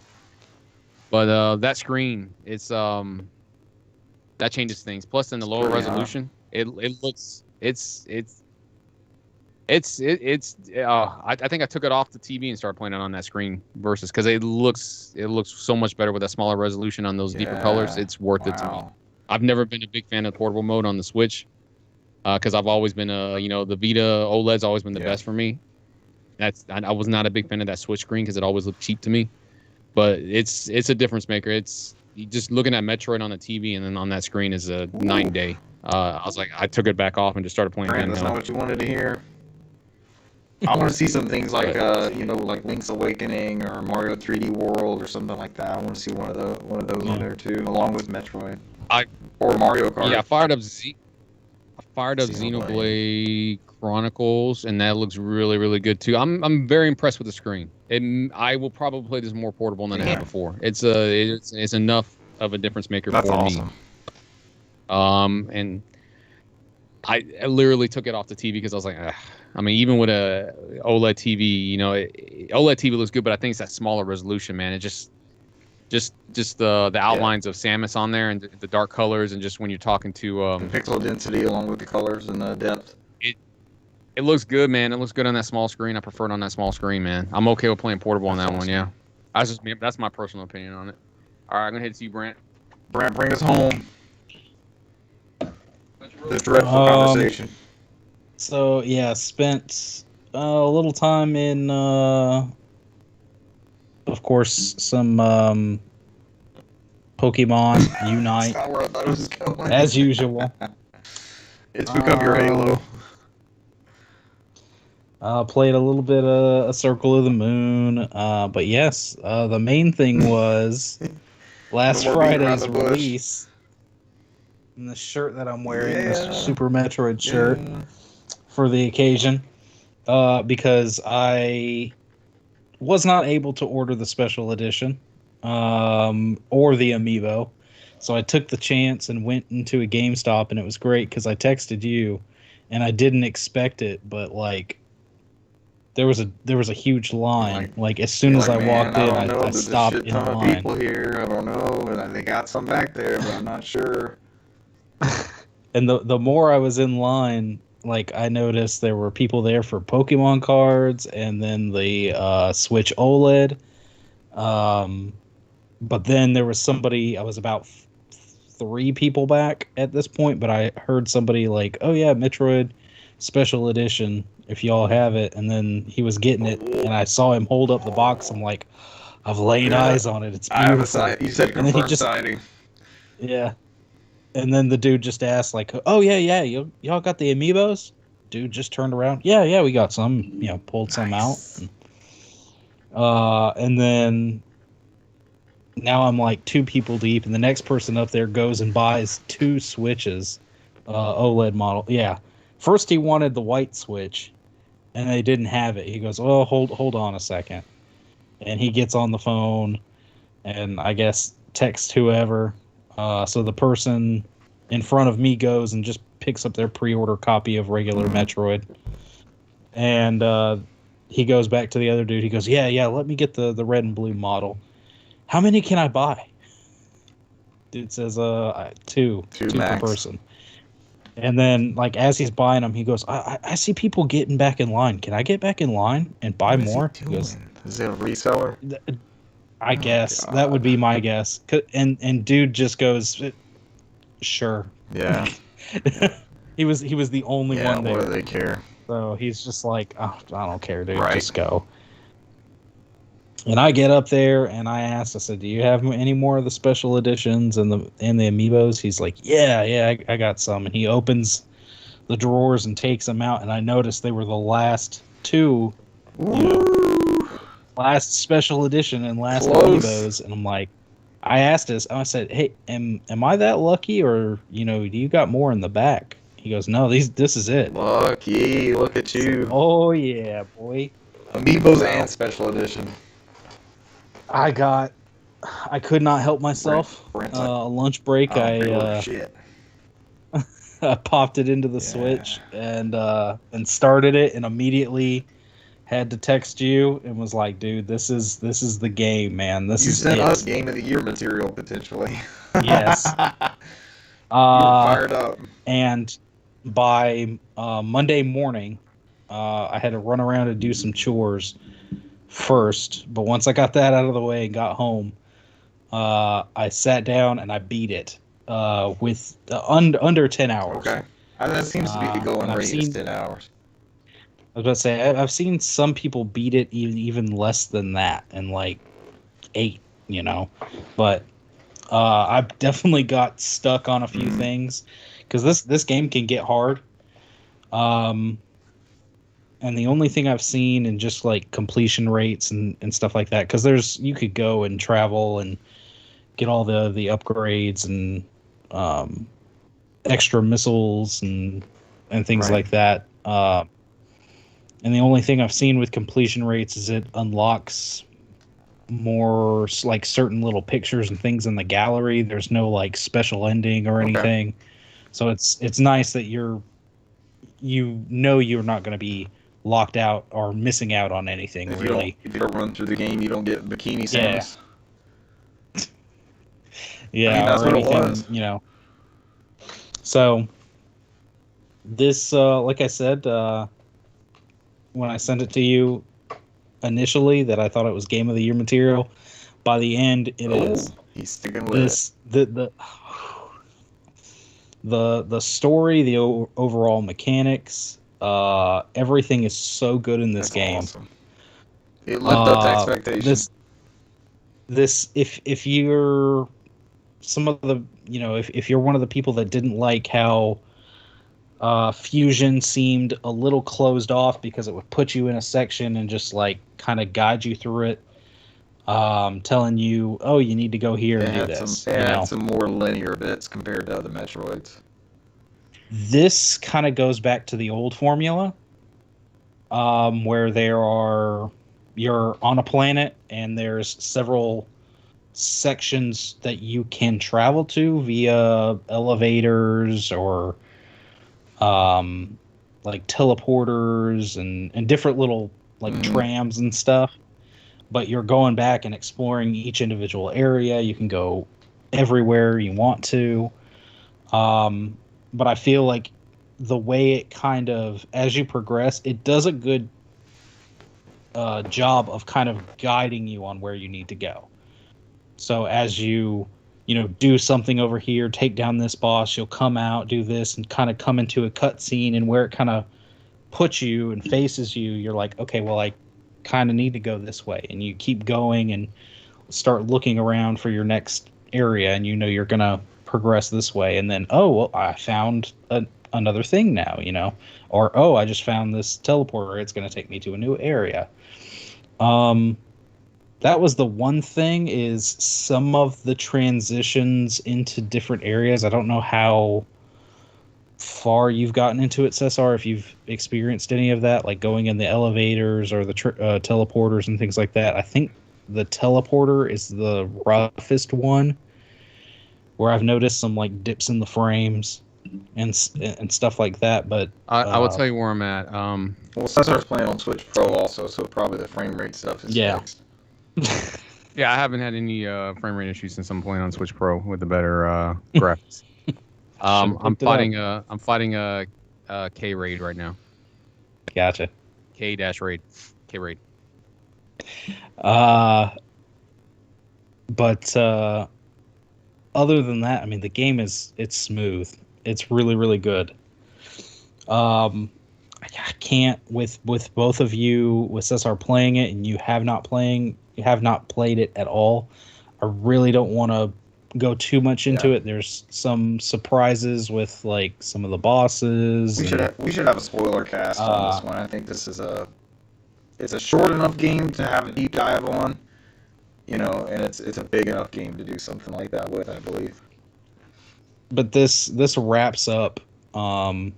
but that screen, it's that changes things. Plus, in the lower resolution, it looks I think I took it off the TV and started playing it on that screen versus because it looks so much better with that smaller resolution on those deeper colors. It's worth it to me. I've never been a big fan of portable mode on the Switch because I've always been the Vita OLED's always been the best for me. I was not a big fan of that Switch screen because it always looked cheap to me. But it's a difference maker. It's just looking at Metroid on the TV and then on that screen is a night and day. I was like, I took it back off and just started playing again. That's not what you wanted to hear. I want to see some things like like Link's Awakening or Mario 3D World or something like that. I want to see one of those on there too, along with Metroid. Or Mario Kart. Yeah, I fired up Xenoblade Chronicles, and that looks really, really good too. I'm very impressed with the screen. I will probably play this more portable than I have before. It's enough of a difference maker for me. And I literally took it off the TV because I was like, ugh. I mean, even with a OLED TV, OLED TV looks good, but I think it's that smaller resolution, man. It just the outlines of Samus on there and the dark colors, and just when you're talking to the pixel density along with the colors and the depth. It looks good, man. It looks good on that small screen. I prefer it on that small screen, man. I'm okay with playing portable on that one. Yeah, that's my personal opinion on it. All right, I'm gonna hit you, Brent. Brent, bring us home. This dreadful conversation. So yeah, spent a little time in, of course, some Pokemon Unite, That's not where I thought it was going. as usual. It's become your Halo. Played a little bit of a Circle of the Moon, but yes, the main thing was last No more beating around Friday's the bush. release. And the shirt that I'm wearing, Yeah. this Super Metroid shirt Yeah. for the occasion, because I was not able to order the special edition or the amiibo. So I took the chance and went into a GameStop, and it was great because I texted you, and I didn't expect it, but like there was a huge line. Like as soon You're as like, I "Man, walked in, don't know. I There's a stopped shit in ton of line. people here. I don't know. And they got some back there, but I'm not sure." And the more I was in line, like I noticed there were people there for Pokemon cards, and then the Switch OLED. But then there was somebody. I was about 3 people back at this point, but I heard somebody like, "Oh yeah, Metroid Special Edition, if y'all have it." And then he was getting it, and I saw him hold up the box. I'm like, "I've laid Yeah. eyes on it. It's I have a beautiful." side. You said And then he confirmed just- sighting. Yeah. And then the dude just asked, like, "Oh yeah, y'all got the amiibos?" Dude just turned around. Yeah, we got some. Pulled some out. Nice. And then now I'm like 2 people deep, and the next person up there goes and buys 2 Switches, OLED model. Yeah, first he wanted the white Switch, and they didn't have it. He goes, "Oh, hold on a second," and he gets on the phone, and I guess text whoever. So the person in front of me goes and just picks up their pre-order copy of regular Metroid, and he goes back to the other dude. He goes, "Yeah, let me get the red and blue model. How many can I buy?" Dude says, 2 per max. person. And then, like, as he's buying them, he goes, I see people getting back in line. Can I get back in line and buy What is he more?" He goes, doing? Is it a reseller? I guess that would be my guess. And dude just goes, "Sure." Yeah. he was the only Yeah. one What there. do they care? So he's just like, "Oh, I don't care, dude. Right. Just go." And I get up there and I asked, I said, "Do you have any more of the special editions and the amiibos?" He's like, yeah, I got some. And he opens the drawers and takes them out. And I noticed they were the last 2, last special edition and last Close. amiibos. And I'm like, I asked this, I said, "Hey, am I that lucky, or do you got more in the back?" He goes, "No, this is it." Lucky. Look at you. Oh yeah, boy. Amiibos and special edition. I could not help myself. Brent's like, Lunch break, I shit. I popped it into the Yeah. Switch and started it, and immediately had to text you and was like, "Dude, this is the game, man. This You is sent it." us Game of the Year material potentially. Yes. You were fired up. And by Monday morning, I had to run around and do some chores first. But once I got that out of the way and got home, I sat down and I beat it with under 10 hours. Okay. That seems to be the going and I've rate is seen- 10 hours. I was about to say, I've seen some people beat it even less than that, in like 8, But I've definitely got stuck on a few things, because this game can get hard. And the only thing I've seen in just like completion rates and stuff like that, because you could go and travel and get all the upgrades and extra missiles and things Right. like that. And the only thing I've seen with completion rates is it unlocks more like certain little pictures and things in the gallery. There's no like special ending or Okay. anything. So it's nice that you're not going to be locked out or missing out on anything, If really. you don't run through the game, you don't get Bikini Samus. Yeah, I mean, that's or what it anything, was. So this, like I said, when I sent it to you initially, that I thought it was Game of the Year material. By the end, it is. He's sticking with This the story, the overall mechanics, everything is so good in it. this That's game. awesome. It lived up to Uh, expectations. this if you're some of the if you're one of the people that didn't like how Fusion seemed a little closed off because it would put you in a section and just like kind of guide you through it, telling you, oh, you need to go here and do this. It had some more linear bits compared to other Metroids. This kind of goes back to the old formula, where you're on a planet and there's several sections that you can travel to via elevators or like teleporters and different little like trams and stuff. But you're going back and exploring each individual area. You can go everywhere you want to. But I feel like the way it kind of, as you progress, it does a good job of kind of guiding you on where you need to go. So as you do something over here, take down this boss, you'll come out, do this, and kind of come into a cutscene, and where it kind of puts you and faces you, you're like, okay, well, I kind of need to go this way, and you keep going and start looking around for your next area, and you're gonna progress this way, and then I found another thing now, or I just found this teleporter, it's gonna take me to a new area. That was the one thing, is some of the transitions into different areas. I don't know how far you've gotten into it, Cesar, if you've experienced any of that, like going in the elevators or the teleporters and things like that. I think the teleporter is the roughest one, where I've noticed some like dips in the frames and stuff like that. But I will tell you where I'm at. Well, Cesar's playing on Switch Pro also, so probably the frame rate stuff is fixed. Yeah, I haven't had any frame rate issues since I'm playing on Switch Pro with the better graphics. I'm fighting a K raid right now. Gotcha. K-raid. But other than that, I mean, the game it's smooth. It's really, really good. I can't with both of you, with Cesar playing it and you have not played it at all. I really don't want to go too much into it. There's some surprises with like some of the bosses. We should have a spoiler cast on this one. I think this is it's a short enough game to have a deep dive on, and it's a big enough game to do something like that with, I believe. But this wraps up a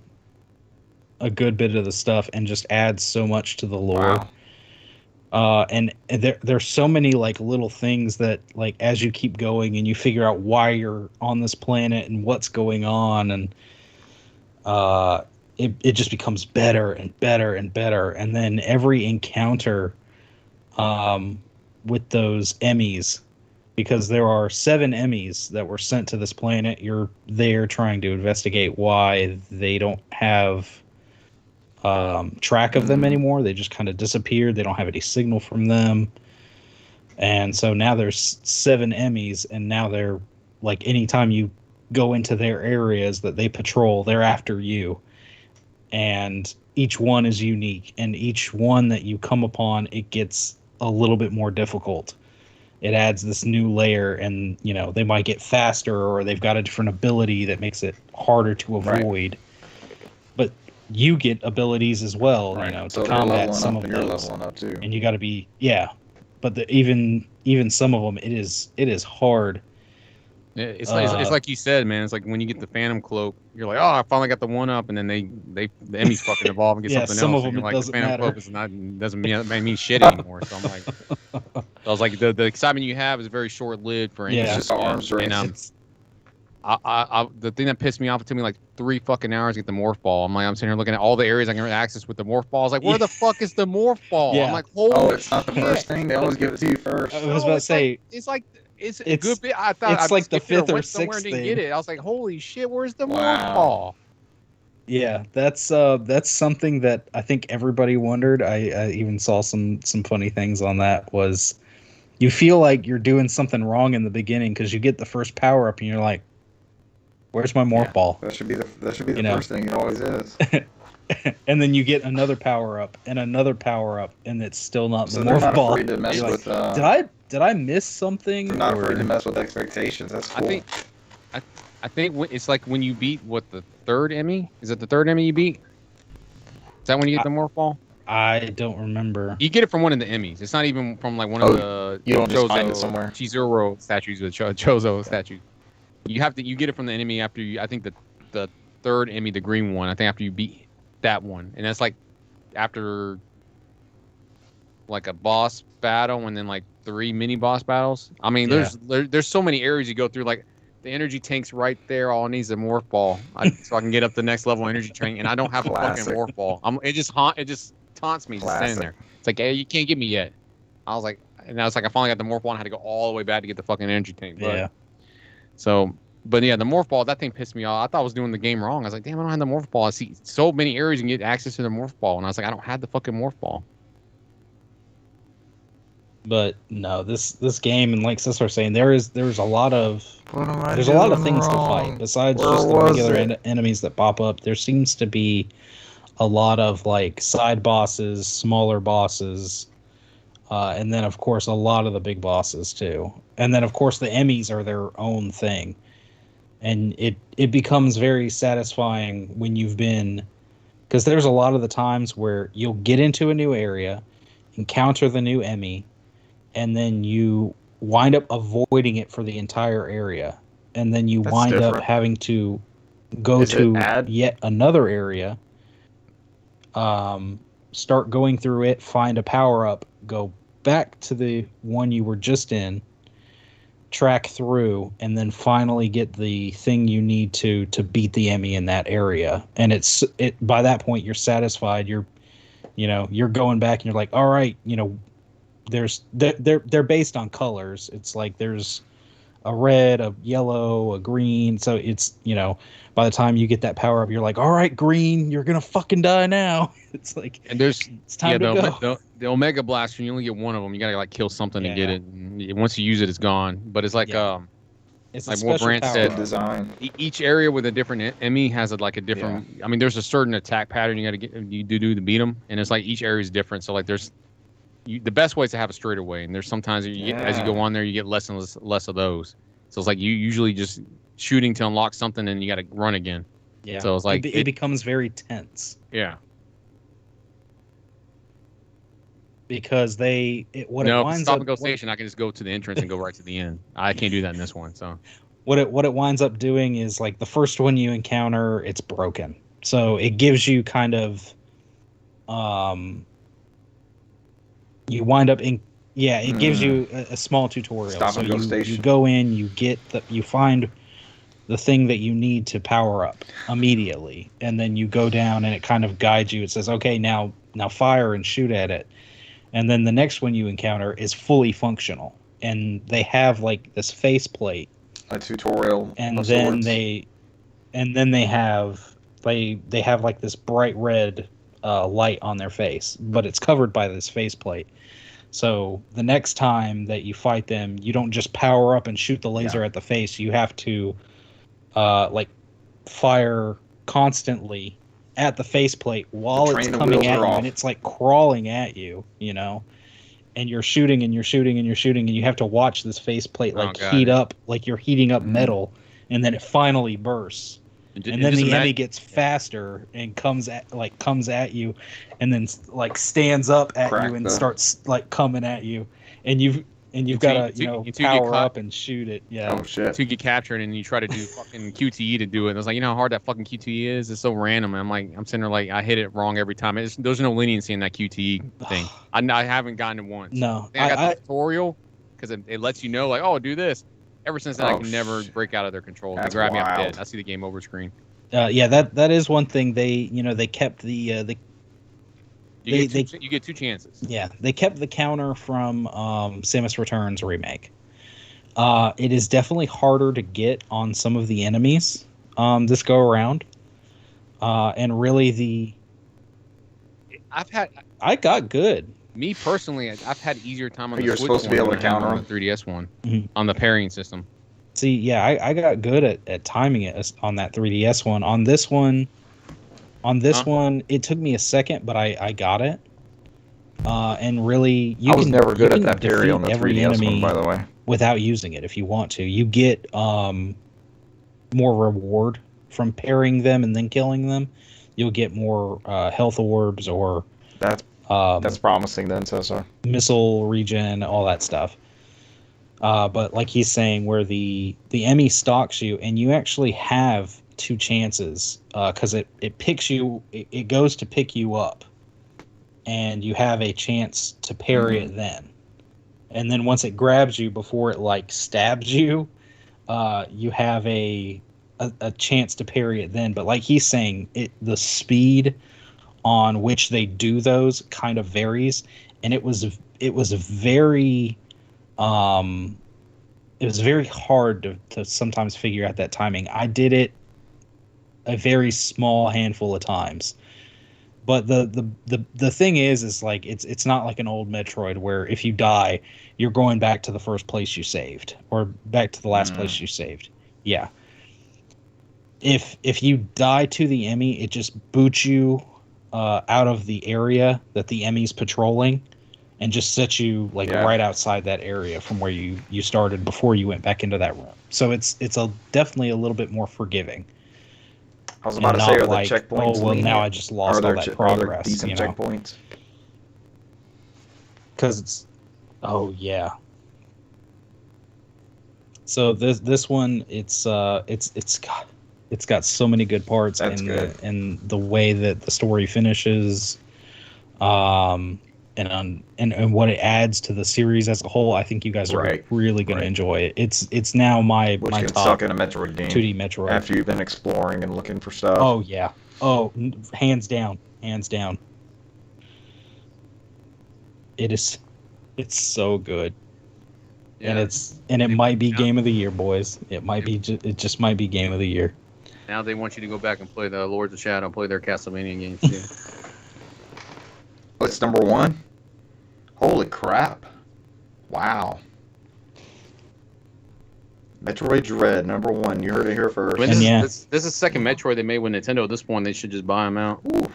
good bit of the stuff and just adds so much to the lore. Wow. And there's so many like little things that, like, as you keep going and you figure out why you're on this planet and what's going on, and it just becomes better and better and better. And then every encounter with those Emmys, because there are 7 Emmys that were sent to this planet, you're there trying to investigate why they don't have track of them anymore. They just kind of disappeared. They don't have any signal from them. And so now there's 7 Emmys, and now they're like, anytime you go into their areas that they patrol, they're after you. And each one is unique, and each one that you come upon, it gets a little bit more difficult. It adds this new layer, and they might get faster, or they've got a different ability that makes it harder to avoid. Right. But you get abilities as well, right. To combat some of those. And you got to be, but even some of them, it is hard. It's like you said, man. It's like when you get the Phantom Cloak, you're like, oh, I finally got the one up, and then the Emmys fucking evolve and get something some else. Of them, and you're it like, doesn't the Phantom matter. Cloak doesn't mean shit anymore. So I'm like, I was like, the excitement you have is very short lived for It's just arms race. And the thing that pissed me off, it took me like 3 fucking hours to get the morph ball. I'm sitting here looking at all the areas I can access with the morph ball. I was like, where the fuck is the morph ball? Yeah. I'm like, holy it's not the first thing. They always give it to you first. I was about to say, it's a good bit. I thought it's like the 5th or 6th somewhere thing. Didn't get it. I was like, holy shit, where's the morph ball? Yeah, that's something that I think everybody wondered. I even saw some funny things on that. Was you feel like you're doing something wrong in the beginning because you get the first power up and you're like, "Where's my morph ball?" That should be the You know? first thing. It always is. And then you get another power up and another power up, and it's still not So the they're morph not ball. afraid to mess You're with. like, did I miss something? They're not Or- afraid to mess with expectations. That's cool. I think it's like when you beat the third Emmy. Is it the third Emmy you beat? Is that when you get the morph ball? I don't remember. You get it from one of the Emmys. It's not even from like one of the you don't just find it somewhere. Chizuru statues with Chozo statue. You get it from the enemy after you. I think the third Emmy, the green one. I think after you beat that one, and that's like after like a boss battle and then like 3 mini boss battles. I mean, there's so many areas you go through. Like the energy tank's right there. All it needs is a morph ball, so I can get up the next level energy tank, and I don't have a fucking morph ball. It just taunts me just standing there. It's like, hey, you can't get me yet. I was like, I finally got the morph ball and I had to go all the way back to get the fucking energy tank. But, Yeah. So, but yeah, the morph ball, that thing pissed me off. I thought I was doing the game wrong. I was like, damn, I don't have the morph ball. I see so many areas you can get access to the morph ball, and I was like, I don't have the fucking morph ball. But no, this game, and like Sister was saying, there's a lot of things to fight besides just the regular enemies that pop up. There seems to be a lot of like side bosses, smaller bosses, and then of course a lot of the big bosses too. And then of course the Emmys are their own thing, and it becomes very satisfying when you've been, because there's a lot of the times where you'll get into a new area, encounter the new Emmy, and then you wind up avoiding it for the entire area, and then you wind up having to go to yet another area, start going through it, find a power up, go back to the one you were just in, track through, and then finally get the thing you need to beat the Emmy in that area. And it's by that point you're satisfied. You're going back and you're like, all right, they're based on colors. It's like there's a red, a yellow, a green. So it's, by the time you get that power up, you're like, all right, green, you're gonna fucking die now. It's like, and it's time to go. The Omega Blast, when you only get one of them, you gotta like kill something to get it. And once you use it, it's gone. But it's like it's like what Brant said. Design. Each area with a different Emmy has a different. Yeah. I mean, there's a certain attack pattern you do to beat them, and it's like each area is different. So like the best way is to have a straightaway, and there's sometimes as you go on there, you get less and less of those. So it's like you usually just shooting to unlock something, and you got to run again. Yeah. So it's like it becomes very tense. Yeah. Because it winds up. Stop and go up, station, I can just go to the entrance and go right to the end. I can't do that in this one. So what it winds up doing is, like, the first one you encounter, it's broken. So it gives you kind of you wind up in it gives you a small tutorial. Stop and go station. You go in, you find the thing that you need to power up immediately, and then you go down and it kind of guides you. It says, okay, now fire and shoot at it. And then the next one you encounter is fully functional, and they have like this faceplate, a tutorial, and then they have like this bright red light on their face, but it's covered by this faceplate. So the next time that you fight them, you don't just power up and shoot the laser at the face. You have to fire constantly at the faceplate while it's coming at you, and it's like crawling at you, and you're shooting and you're shooting and you're shooting, and you have to watch this faceplate heat up, like you're heating up metal, and then it finally bursts. And then the enemy gets faster and comes at you, and then like stands up at you and starts like coming at you, and you've got to power up and shoot it. Yeah. Oh shit. To get captured, and you try to do fucking QTE to do it. And I was like, how hard that fucking QTE is? It's so random. And I'm sitting there like, I hit it wrong every time. There's no leniency in that QTE thing. I haven't gotten it once. No. I got the tutorial because it lets you know, like, oh, do this. Ever since then, I can never break out of their control. They grab me, I'm dead. I see the game over screen. That is one thing. They kept the you get two chances. Yeah, they kept the counter from Samus Returns remake. It is definitely harder to get on some of the enemies this go around, and really I got good. Me personally, I've had easier time on the You're Switch supposed to be one able than to I have counter on the 3DS one, Mhm. on the parrying system. See, yeah, I got good at timing it on that 3DS one. On this one, it took me a second, but I got it. And really, I was never good you at can that parry on the defeat every 3DS one, enemy by the way. without using it if you want to. You get more reward from parrying them and then killing them. You'll get more health orbs or That's promising then, so. missile regen, all that stuff. But like he's saying, where the Emmy stalks you, and you actually have two chances because it picks you, it goes to pick you up, and you have a chance to parry it then. And then once it grabs you before it like stabs you, you have a chance to parry it then. But like he's saying, the speed on which they do those kind of varies, and it was very it was very hard to sometimes figure out that timing. I did it a very small handful of times. But the thing is like it's not like an old Metroid where if you die, you're going back to the first place you saved or back to the last place you saved. Yeah. If you die to the Emmy, it just boots you out of the area that the Emmy's patrolling, and just sets you right outside that area from where you started before you went back into that room. So it's definitely a little bit more forgiving. I was about to say, are the checkpoints oh well, lenient? now I just lost all that progress. Are there decent checkpoints? Because it's, oh yeah. So this one, it's got so many good parts. That's good. And the way that the story finishes, and what it adds to the series as a whole, I think you guys are really going to enjoy it. It's now my can top suck in a Metroid game 2D Metroid after you've been exploring and looking for stuff. Oh yeah, hands down. It's so good. Yeah. And it might be game of the year, boys. It just might be game of the year. Now they want you to go back and play the Lords of Shadow, play their Castlevania games too. It's number 1? Holy crap. Wow. Metroid Dread, number 1. You heard it here first. I mean, this is the second Metroid they made with Nintendo. At this point, they should just buy them out. Oof.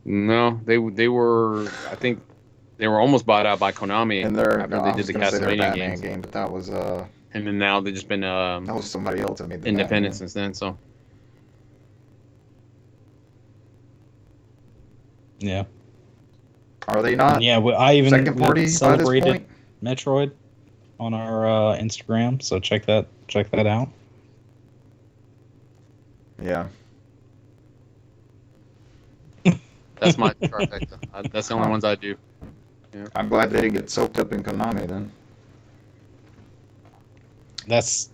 No, they were. I think they were almost bought out by Konami and after they did the Castlevania game. But that was and then now they've just been that was somebody else that made the independent since then. So yeah. Are they not? Yeah, well, I even second party celebrated Metroid on our Instagram, so check that out. Yeah. That's my trifecta. That's the only ones I do. Yeah. I'm glad they didn't get soaked up in Konami then. That's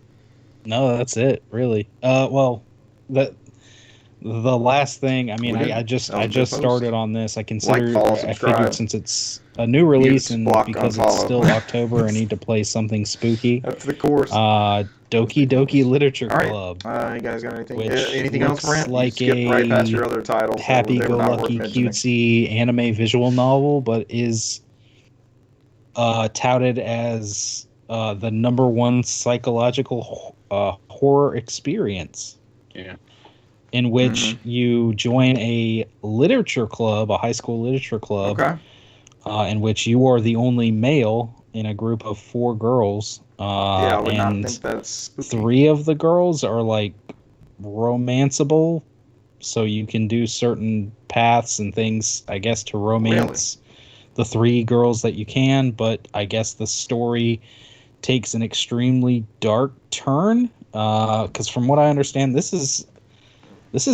it, really. Well, the last thing, I mean, I just started on this. I consider, I figured since it's a new release and because it's still October, I need to play something spooky. That's the course. Doki Doki Literature Club. You guys got anything? Which anything else, Brent? Like you skipped right past your other titles. Happy-go-lucky, cutesy anime visual novel, but is touted as the number 1 psychological horror experience. Yeah. In which you join a literature club, a high school literature club, in which you are the only male in a group of 4 girls. I would and not think that's spooky. 3 of the girls are like romanceable, so you can do certain paths and things, I guess, to romance the 3 girls that you can. But I guess the story takes an extremely dark turn, because from what I understand, this is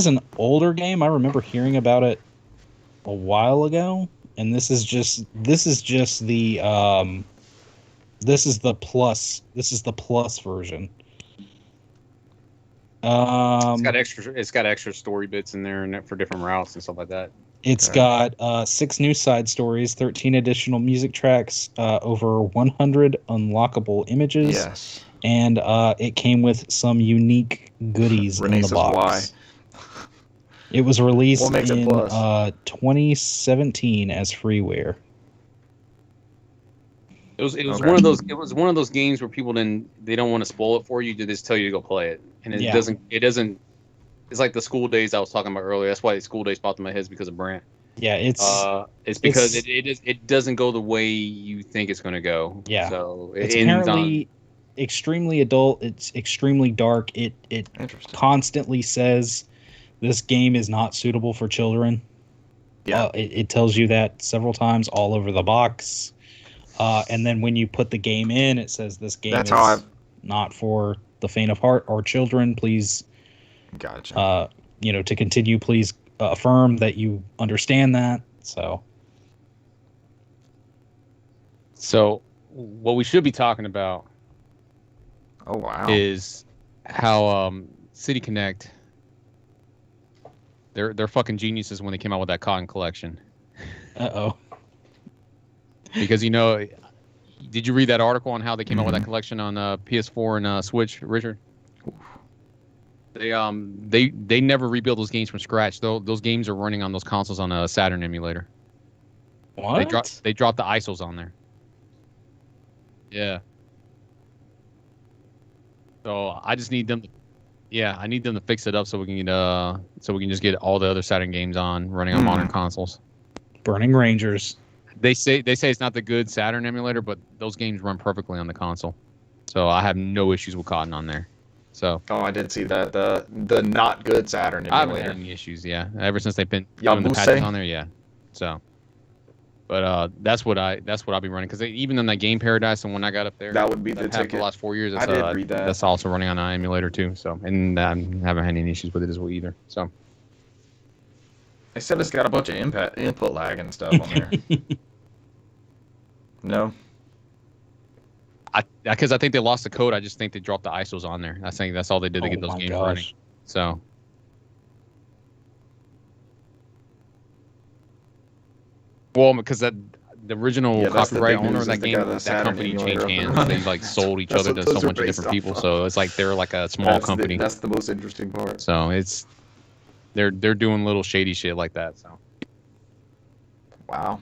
an older game. I remember hearing about it a while ago, and this is the plus version. It's got extra story bits in there and for different routes and stuff like that. It's got 6 new side stories, 13 additional music tracks, over 100 unlockable images. Yes. And it came with some unique goodies in the box. Why? It was released What makes it in plus? 2017 as freeware. It was Okay. one of those games where people they don't want to spoil it for you. They just tell you to go play it, and it Yeah. doesn't. It's like the school days I was talking about earlier. That's why school days popped in my head, is because of Brant. Yeah, It's because it doesn't go the way you think it's going to go. Yeah. So it's it ends apparently extremely adult. It's extremely dark. It Interesting. constantly says this game is not suitable for children. Yeah. It tells you that several times all over the box. And then when you put the game in, it says this game That's is how I've not for the faint of heart or children. Please, gotcha. to continue, please affirm that you understand that. So what we should be talking about Oh wow. is how City Connect, they're fucking geniuses when they came out with that Cotton collection. uh-oh. Because did you read that article on how they came out with that Mhm. collection on PS4 and Switch, Richard? They never rebuild those games from scratch. Those games are running on those consoles on a Saturn emulator. What? They dropped the ISOs on there. Yeah. So I just need them. I need them to fix it up so we can just get all the other Saturn games running on modern consoles. Burning Rangers. They say it's not the good Saturn emulator, but those games run perfectly on the console. So I have no issues with Cotton on there. So Oh, I did see that the not good Saturn I haven't emulator. had any issues. Yeah, ever since they've been Y'all doing the must patches say? on there. Yeah. So, but that's what I'll be running, because even in that Game Paradise, and when I got up there, That would be that the I've had for ticket. the last 4 years. I did read that. That's also running on an emulator too. So, and I haven't had any issues with it as well either. So. They said it's got a bunch of input lag and stuff on there. No. Because I think they lost the code. I just think they dropped the ISOs on there. I think that's all they did to get those games running. So. Well, because the original that's the copyright big owner news of is that they game, got the that Saturn company emulator changed up and hands. running. They sold each That's other what to so those are bunch of based different people. off of. So it's like they're like a small company. That's the most interesting part. So they're doing little shady shit like that. So. Wow.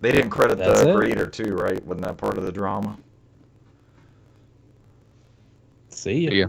They didn't credit That's the it? creator too, right? Wasn't that part of the drama? See ya. Yeah.